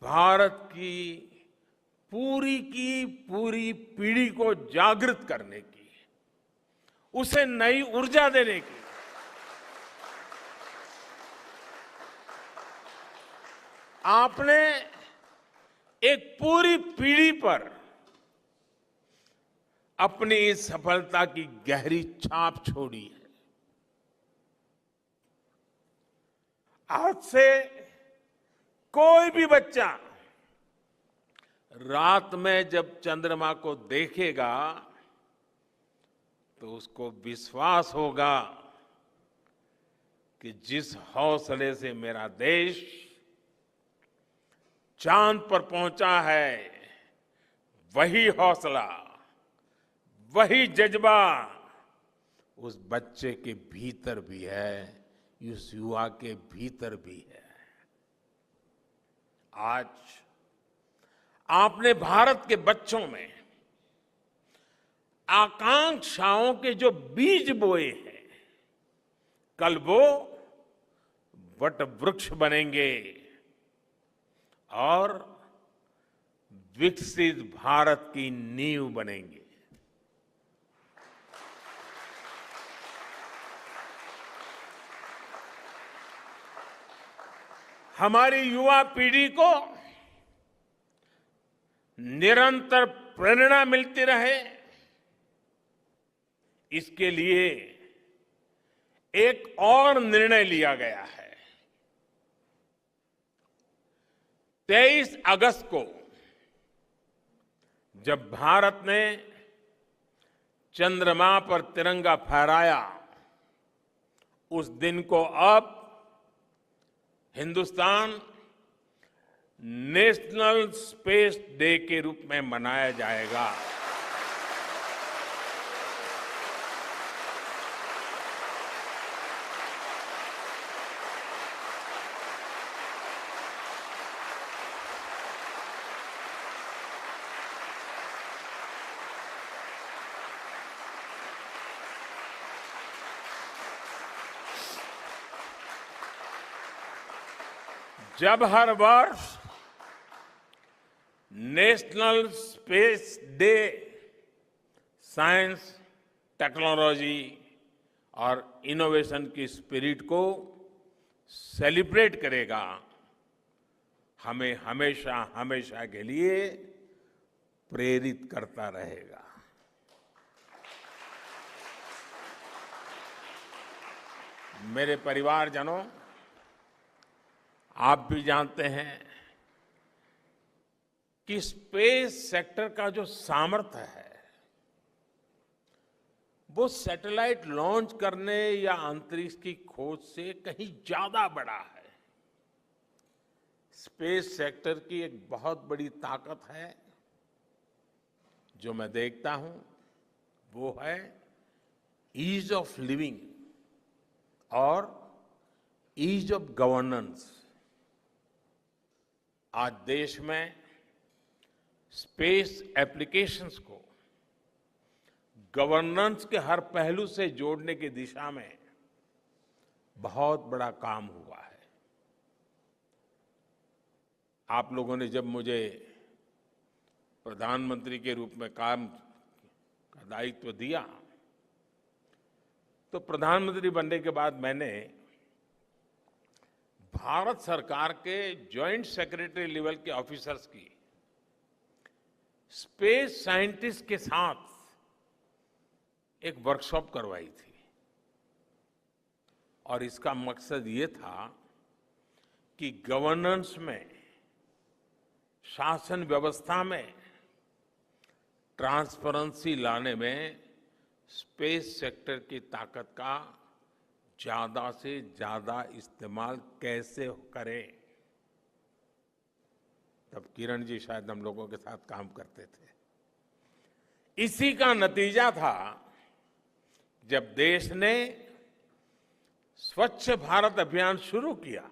भारत की पूरी पीढ़ी को जागृत करने की, उसे नई ऊर्जा देने की। आपने एक पूरी पीढ़ी पर अपनी इस सफलता की गहरी छाप छोड़ी है। आज से कोई भी बच्चा रात में जब चंद्रमा को देखेगा तो उसको विश्वास होगा कि जिस हौसले से मेरा देश चांद पर पहुंचा है, वही हौसला, वही जज्बा उस बच्चे के भीतर भी है, उस युवा के भीतर भी है। आज आपने भारत के बच्चों में आकांक्षाओं के जो बीज बोए हैं, कल वो वट वृक्ष बनेंगे और विकसित भारत की नींव बनेंगे। हमारी युवा पीढ़ी को निरंतर प्रेरणा मिलती रहे, इसके लिए एक और निर्णय लिया गया है। 23 अगस्त को जब भारत ने चंद्रमा पर तिरंगा फहराया, उस दिन को अब हिंदुस्तान नेशनल स्पेस डे के रूप में मनाया जाएगा। जब हर वर्ष national space day science, technology और इनोवेशन की स्पिरिट को सेलिब्रेट करेगा, हमें हमेशा हमेशा के लिए प्रेरित करता रहेगा। मेरे परिवारजनों, आप भी जानते हैं कि स्पेस सेक्टर का जो सामर्थ्य है वो सैटेलाइट लॉन्च करने या अंतरिक्ष की खोज से कहीं ज्यादा बड़ा है। स्पेस सेक्टर की एक बहुत बड़ी ताकत है जो मैं देखता हूं, वो है ईज ऑफ लिविंग और ईज ऑफ गवर्नेंस। आज देश में स्पेस एप्लीकेशंस को गवर्नेंस के हर पहलू से जोड़ने की दिशा में बहुत बड़ा काम हुआ है। आप लोगों ने जब मुझे प्रधानमंत्री के रूप में काम का दायित्व दिया, तो प्रधानमंत्री बनने के बाद मैंने भारत सरकार के जॉइंट सेक्रेटरी लेवल के ऑफिसर्स की स्पेस साइंटिस्ट के साथ एक वर्कशॉप करवाई थी और इसका मकसद ये था कि गवर्नेंस में, शासन व्यवस्था में ट्रांसपेरेंसी लाने में स्पेस सेक्टर की ताकत का ज्यादा से ज्यादा इस्तेमाल कैसे करें। तब किरण जी शायद हम लोगों के साथ काम करते थे। इसी का नतीजा था जब देश ने स्वच्छ भारत अभियान शुरू किया,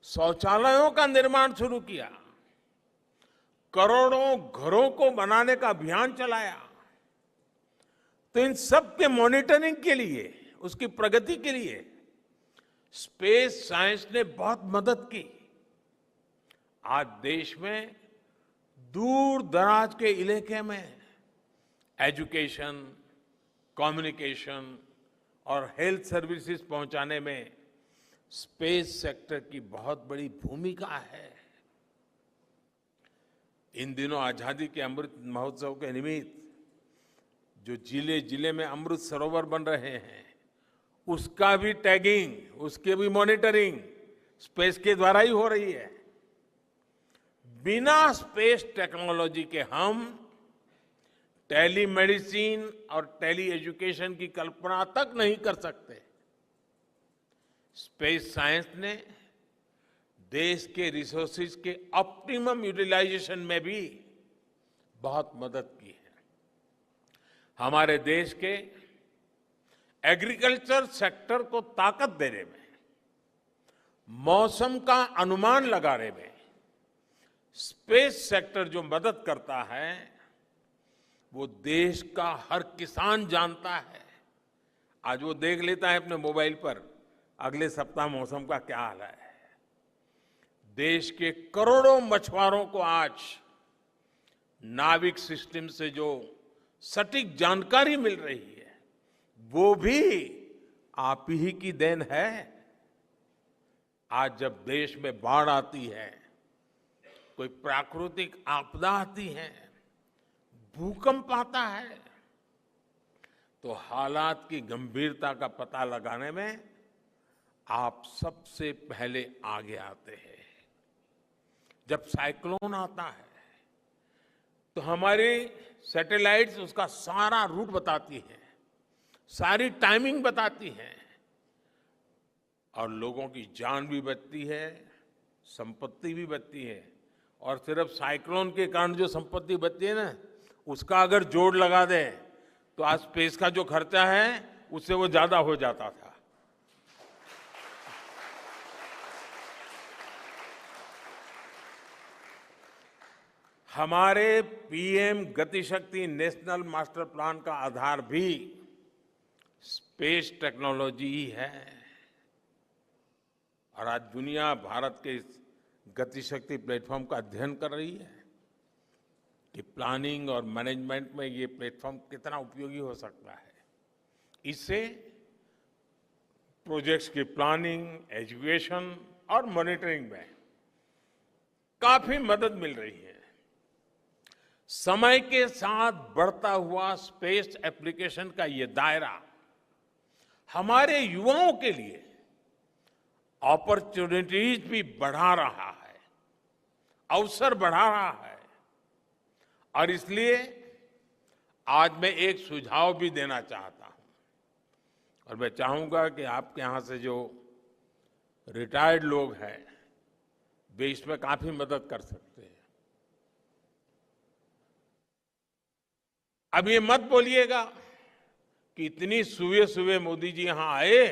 शौचालयों का निर्माण शुरू किया, करोड़ों घरों को बनाने का अभियान चलाया, तो इन सब के मॉनिटरिंग के लिए, उसकी प्रगति के लिए स्पेस साइंस ने बहुत मदद की। आज देश में दूर दराज के इलाके में एजुकेशन, कम्युनिकेशन और हेल्थ सर्विसेज पहुंचाने में स्पेस सेक्टर की बहुत बड़ी भूमिका है। इन दिनों आजादी के अमृत महोत्सव के निमित्त जो जिले जिले में अमृत सरोवर बन रहे हैं, उसका भी टैगिंग, उसकी भी मॉनिटरिंग स्पेस के द्वारा ही हो रही है। बिना स्पेस टेक्नोलॉजी के हम टेलीमेडिसिन और टेली एजुकेशन की कल्पना तक नहीं कर सकते। स्पेस साइंस ने देश के रिसोर्सेज के ऑप्टिमम यूटिलाइजेशन में भी बहुत मदद की है। हमारे देश के एग्रीकल्चर सेक्टर को ताकत देने में, मौसम का अनुमान लगाने में स्पेस सेक्टर जो मदद करता है वो देश का हर किसान जानता है। आज वो देख लेता है अपने मोबाइल पर अगले सप्ताह मौसम का क्या हाल है। देश के करोड़ों मछुआरों को आज नाविक सिस्टम से जो सटीक जानकारी मिल रही है वो भी आप ही की देन है। आज जब देश में बाढ़ आती है, कोई प्राकृतिक आपदा आती है, भूकंप आता है, तो हालात की गंभीरता का पता लगाने में आप सबसे पहले आगे आते हैं। जब साइक्लोन आता है तो हमारी सैटेलाइट्स उसका सारा रूट बताती हैं, सारी टाइमिंग बताती हैं और लोगों की जान भी बचती है, संपत्ति भी बचती है। और सिर्फ साइक्लोन के कारण जो संपत्ति बचती है ना, उसका अगर जोड़ लगा दे तो आज स्पेस का जो खर्चा है उससे वो ज्यादा हो जाता था। हमारे PM Gatishakti national master plan का आधार भी स्पेस टेक्नोलॉजी ही है। और आज दुनिया भारत के इस गतिशक्ति प्लेटफॉर्म का अध्ययन कर रही है कि प्लानिंग और मैनेजमेंट में ये प्लेटफॉर्म कितना उपयोगी हो सकता है। इससे प्रोजेक्ट्स की प्लानिंग, एजुकेशन और मॉनिटरिंग में काफी मदद मिल रही है। समय के साथ बढ़ता हुआ स्पेस एप्लीकेशन का ये दायरा हमारे युवाओं के लिए अपॉर्चुनिटीज भी बढ़ा रहा है, अवसर बढ़ा रहा है। और इसलिए आज मैं एक सुझाव भी देना चाहता हूं और मैं चाहूंगा कि आपके यहां से जो रिटायर्ड लोग हैं वे इसमें काफी मदद कर सकते हैं। अब ये मत बोलिएगा कि इतनी सुबह मोदी जी यहां आए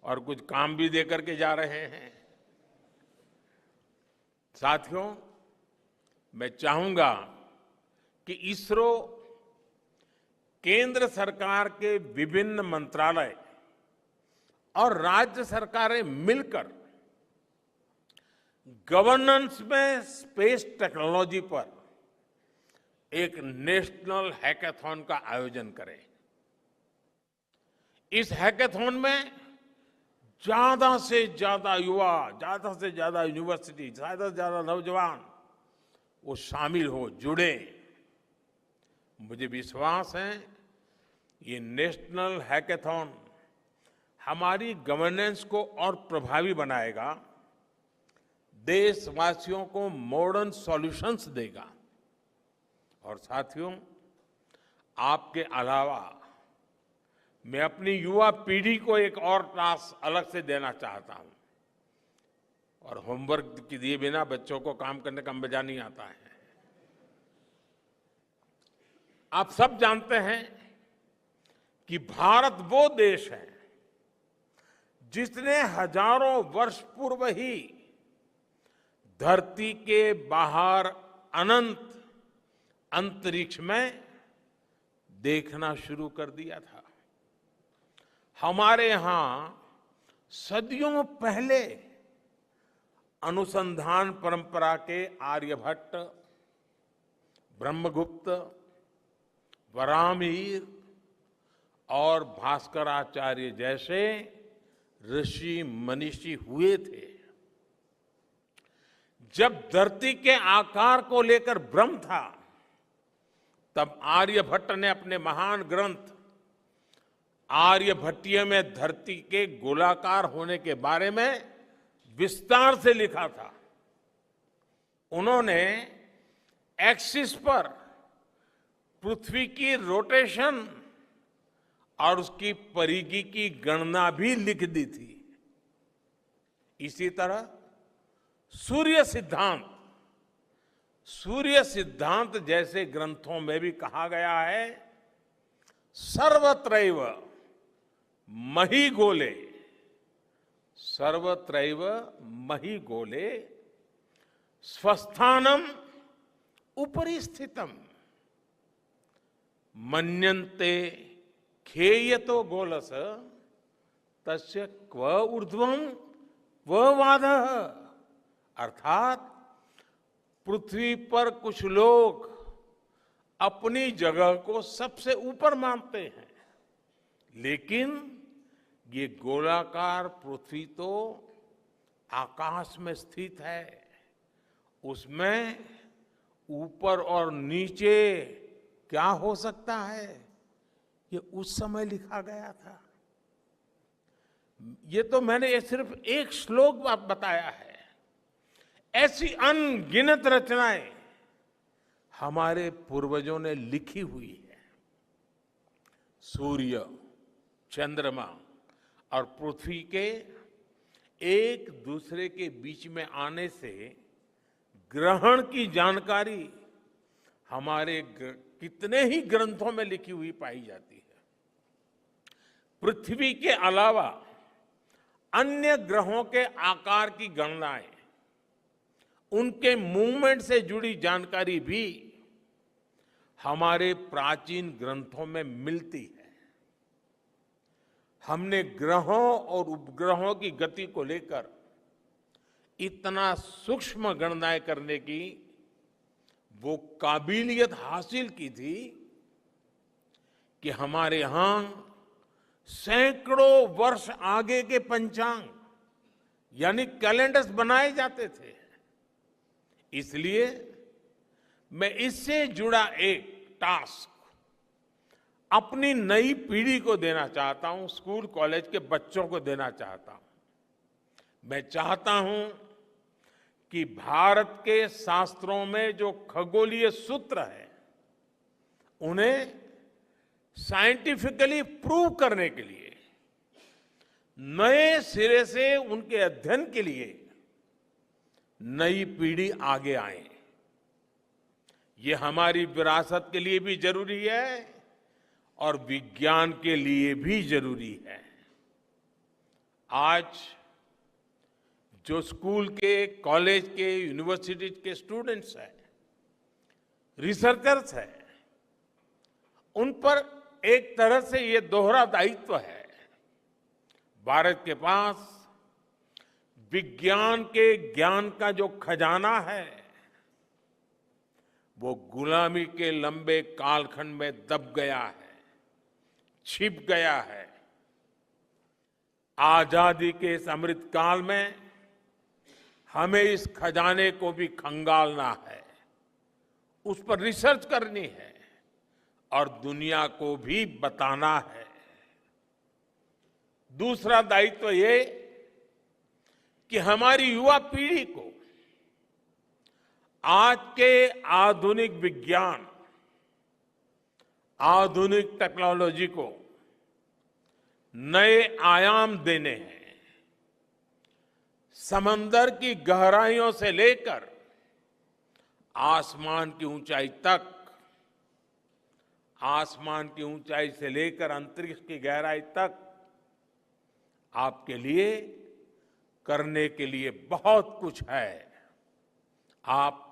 और कुछ काम भी दे करके जा रहे हैं। साथियों, मैं चाहूंगा कि इसरो केंद्र सरकार के विभिन्न मंत्रालय और राज्य सरकारें मिलकर गवर्नेंस में स्पेस टेक्नोलॉजी पर एक नेशनल हैकाथॉन का आयोजन करें। इस हैकाथॉन में ज्यादा से ज्यादा युवा, ज्यादा से ज्यादा यूनिवर्सिटी, ज्यादा से ज्यादा नौजवान वो शामिल हो, जुड़े। मुझे विश्वास है ये नेशनल हैकाथॉन हमारी गवर्नेंस को और प्रभावी बनाएगा, देशवासियों को मॉडर्न सॉल्यूशंस देगा। और साथियों, आपके अलावा मैं अपनी युवा पीढ़ी को एक और टास्क अलग से देना चाहता हूं। और होमवर्क के दिए बिना बच्चों को काम करने का मजा नहीं आता है। आप सब जानते हैं कि भारत वो देश है जिसने हजारों वर्ष पूर्व ही धरती के बाहर अनंत अंतरिक्ष में देखना शुरू कर दिया था। हमारे यहां सदियों पहले अनुसंधान परंपरा के आर्यभट्ट, ब्रह्मगुप्त, वराहमिहिर और भास्कराचार्य जैसे ऋषि मनीषी हुए थे। जब धरती के आकार को लेकर भ्रम था, तब आर्यभट्ट ने अपने महान ग्रंथ आर्यभट्टीय में धरती के गोलाकार होने के बारे में विस्तार से लिखा था। उन्होंने एक्सिस पर पृथ्वी की रोटेशन और उसकी परिधि की गणना भी लिख दी थी। इसी तरह सूर्य सिद्धांत जैसे ग्रंथों में भी कहा गया है, सर्वत्रैव महिगोले, सर्वत्रैव महिगोले स्वस्थानम उपरि स्थितम मन्यन्ते खेयतो गोलस तस्य क्व ऊर्ध्वं क्व वादः। अर्थात पृथ्वी पर कुछ लोग अपनी जगह को सबसे ऊपर मानते हैं, लेकिन ये गोलाकार पृथ्वी तो आकाश में स्थित है, उसमें ऊपर और नीचे क्या हो सकता है, ये उस समय लिखा गया था। ये तो मैंने सिर्फ एक श्लोक बताया है। ऐसी अनगिनत रचनाएं हमारे पूर्वजों ने लिखी हुई है। सूर्य, चंद्रमा और पृथ्वी के एक दूसरे के बीच में आने से ग्रहण की जानकारी हमारे कितने ही ग्रंथों में लिखी हुई पाई जाती है। पृथ्वी के अलावा अन्य ग्रहों के आकार की गणनाएं, उनके मूवमेंट से जुड़ी जानकारी भी हमारे प्राचीन ग्रंथों में मिलती है। हमने ग्रहों और उपग्रहों की गति को लेकर इतना सूक्ष्म गणनाएं करने की वो काबिलियत हासिल की थी कि हमारे यहां सैकड़ों वर्ष आगे के पंचांग यानी कैलेंडर्स बनाए जाते थे। इसलिए मैं इससे जुड़ा एक टास्क अपनी नई पीढ़ी को देना चाहता हूं, स्कूल कॉलेज के बच्चों को देना चाहता हूं। मैं चाहता हूं कि भारत के शास्त्रों में जो खगोलीय सूत्र है उन्हें साइंटिफिकली प्रूव करने के लिए नए सिरे से उनके अध्ययन के लिए नई पीढ़ी आगे आए। ये हमारी विरासत के लिए भी जरूरी है और विज्ञान के लिए भी जरूरी है। आज जो स्कूल के, कॉलेज के, यूनिवर्सिटी के स्टूडेंट्स हैं, रिसर्चर्स हैं, उन पर एक तरह से ये दोहरा दायित्व है। भारत के पास विज्ञान के ज्ञान का जो खजाना है वो गुलामी के लंबे कालखंड में दब गया है, छिप गया है। आजादी के इस अमृत काल में हमें इस खजाने को भी खंगालना है, उस पर रिसर्च करनी है और दुनिया को भी बताना है। दूसरा दायित्व ये कि हमारी युवा पीढ़ी को आज के आधुनिक विज्ञान, आधुनिक टेक्नोलॉजी को नए आयाम देने हैं। समंदर की गहराइयों से लेकर आसमान की ऊंचाई तक, आसमान की ऊंचाई से लेकर अंतरिक्ष की गहराई तक आपके लिए करने के लिए बहुत कुछ है। आप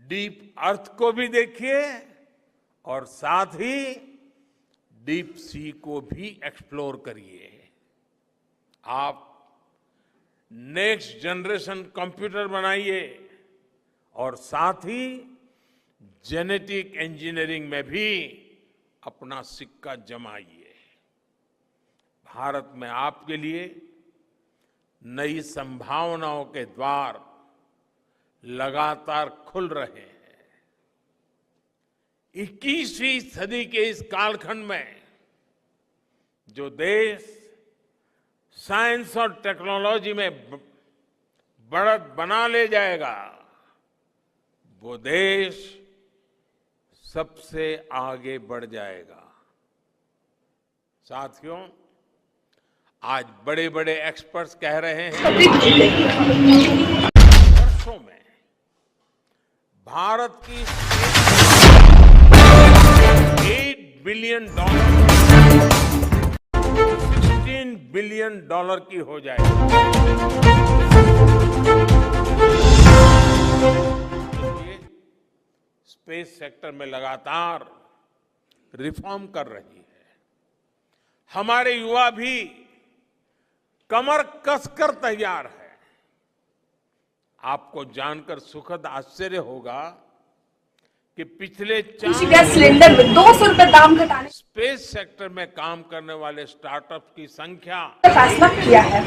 डीप अर्थ को भी देखिए और साथ ही डीप सी को भी एक्सप्लोर करिए। आप नेक्स्ट जनरेशन कंप्यूटर बनाइए और साथ ही जेनेटिक इंजीनियरिंग में भी अपना सिक्का जमाइए। भारत में आपके लिए नई संभावनाओं के द्वार लगातार खुल रहे हैं। 21वीं सदी के इस कालखंड में जो देश साइंस और टेक्नोलॉजी में बढ़त बना ले जाएगा, वो देश सबसे आगे बढ़ जाएगा। साथियों, आज बड़े बड़े एक्सपर्ट्स कह रहे हैं वर्षों में भारत की $8 बिलियन $16 बिलियन की हो जाएगी। स्पेस सेक्टर में लगातार रिफॉर्म कर रही है। हमारे युवा भी कमर कसकर तैयार है। आपको जानकर सुखद आश्चर्य होगा कि पिछले 4 गैस सिलेंडर में 200 रुपए दाम घटाने स्पेस सेक्टर में काम करने वाले स्टार्टअप की संख्या का फैसला किया है।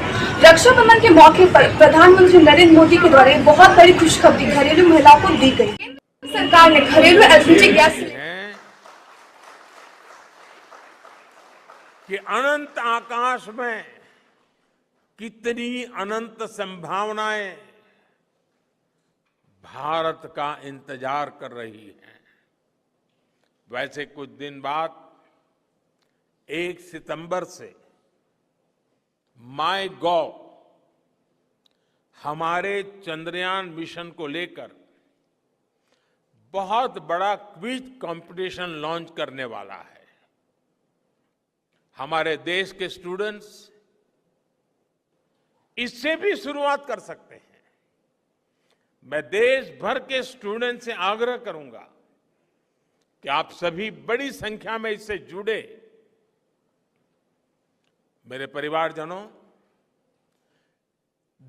रक्षाबंधन के मौके पर प्रधानमंत्री नरेंद्र मोदी के द्वारा बहुत बड़ी खुशखबरी घरेलू महिलाओं को दी गई। सरकार ने घरेलू एलपीजी गैस कि अनंत आकाश में कितनी अनंत संभावनाएं भारत का इंतजार कर रही हैं। वैसे कुछ दिन बाद 1 सितंबर से माईगॉव हमारे चंद्रयान मिशन को लेकर बहुत बड़ा क्विज कंपटीशन लॉन्च करने वाला है। हमारे देश के स्टूडेंट्स इससे भी शुरुआत कर सकते हैं। मैं देश भर के स्टूडेंट से आग्रह करूंगा कि आप सभी बड़ी संख्या में इससे जुड़े। मेरे परिवारजनों,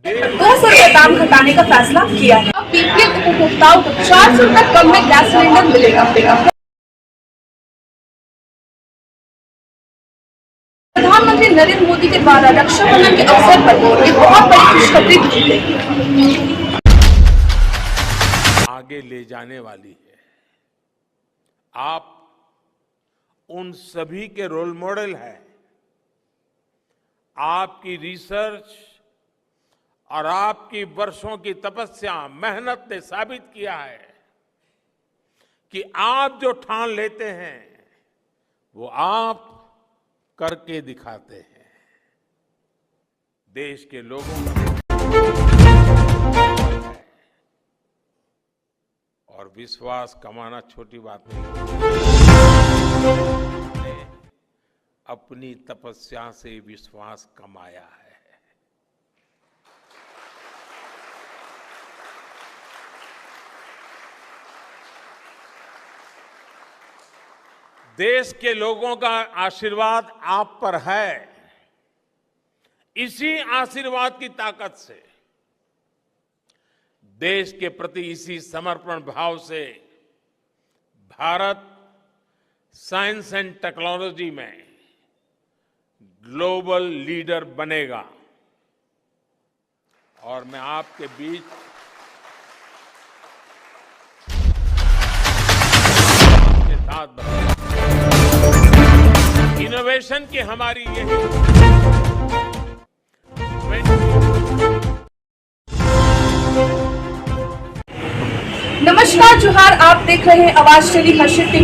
₹200 दाम घटाने का फैसला किया है। अब बीपीएल उपभोक्ताओं को 400 तक कम में गैस सिलेंडर मिलेगा। प्रधानमंत्री नरेंद्र मोदी के द्वारा रक्षाबंधन के अवसर पर एक बहुत बड़ी खुशखबरी दी गई। आगे ले जाने वाली है। आप उन सभी के रोल मॉडल हैं। आपकी रिसर्च और आपकी वर्षों की तपस्या, मेहनत ने साबित किया है कि आप जो ठान लेते हैं वो आप करके दिखाते हैं। देश के लोगों का और विश्वास कमाना छोटी बात नहीं। अपनी तपस्या से विश्वास कमाया है। देश के लोगों का आशीर्वाद आप पर है। इसी आशीर्वाद की ताकत से, देश के प्रति इसी समर्पण भाव से भारत साइंस एंड टेक्नोलॉजी में ग्लोबल लीडर बनेगा। और मैं आपके बीच के साथ इनोवेशन की हमारी यही नमस्कार, जोहार। आप देख रहे हैं आवाज़ टेली हर्षित टीवी।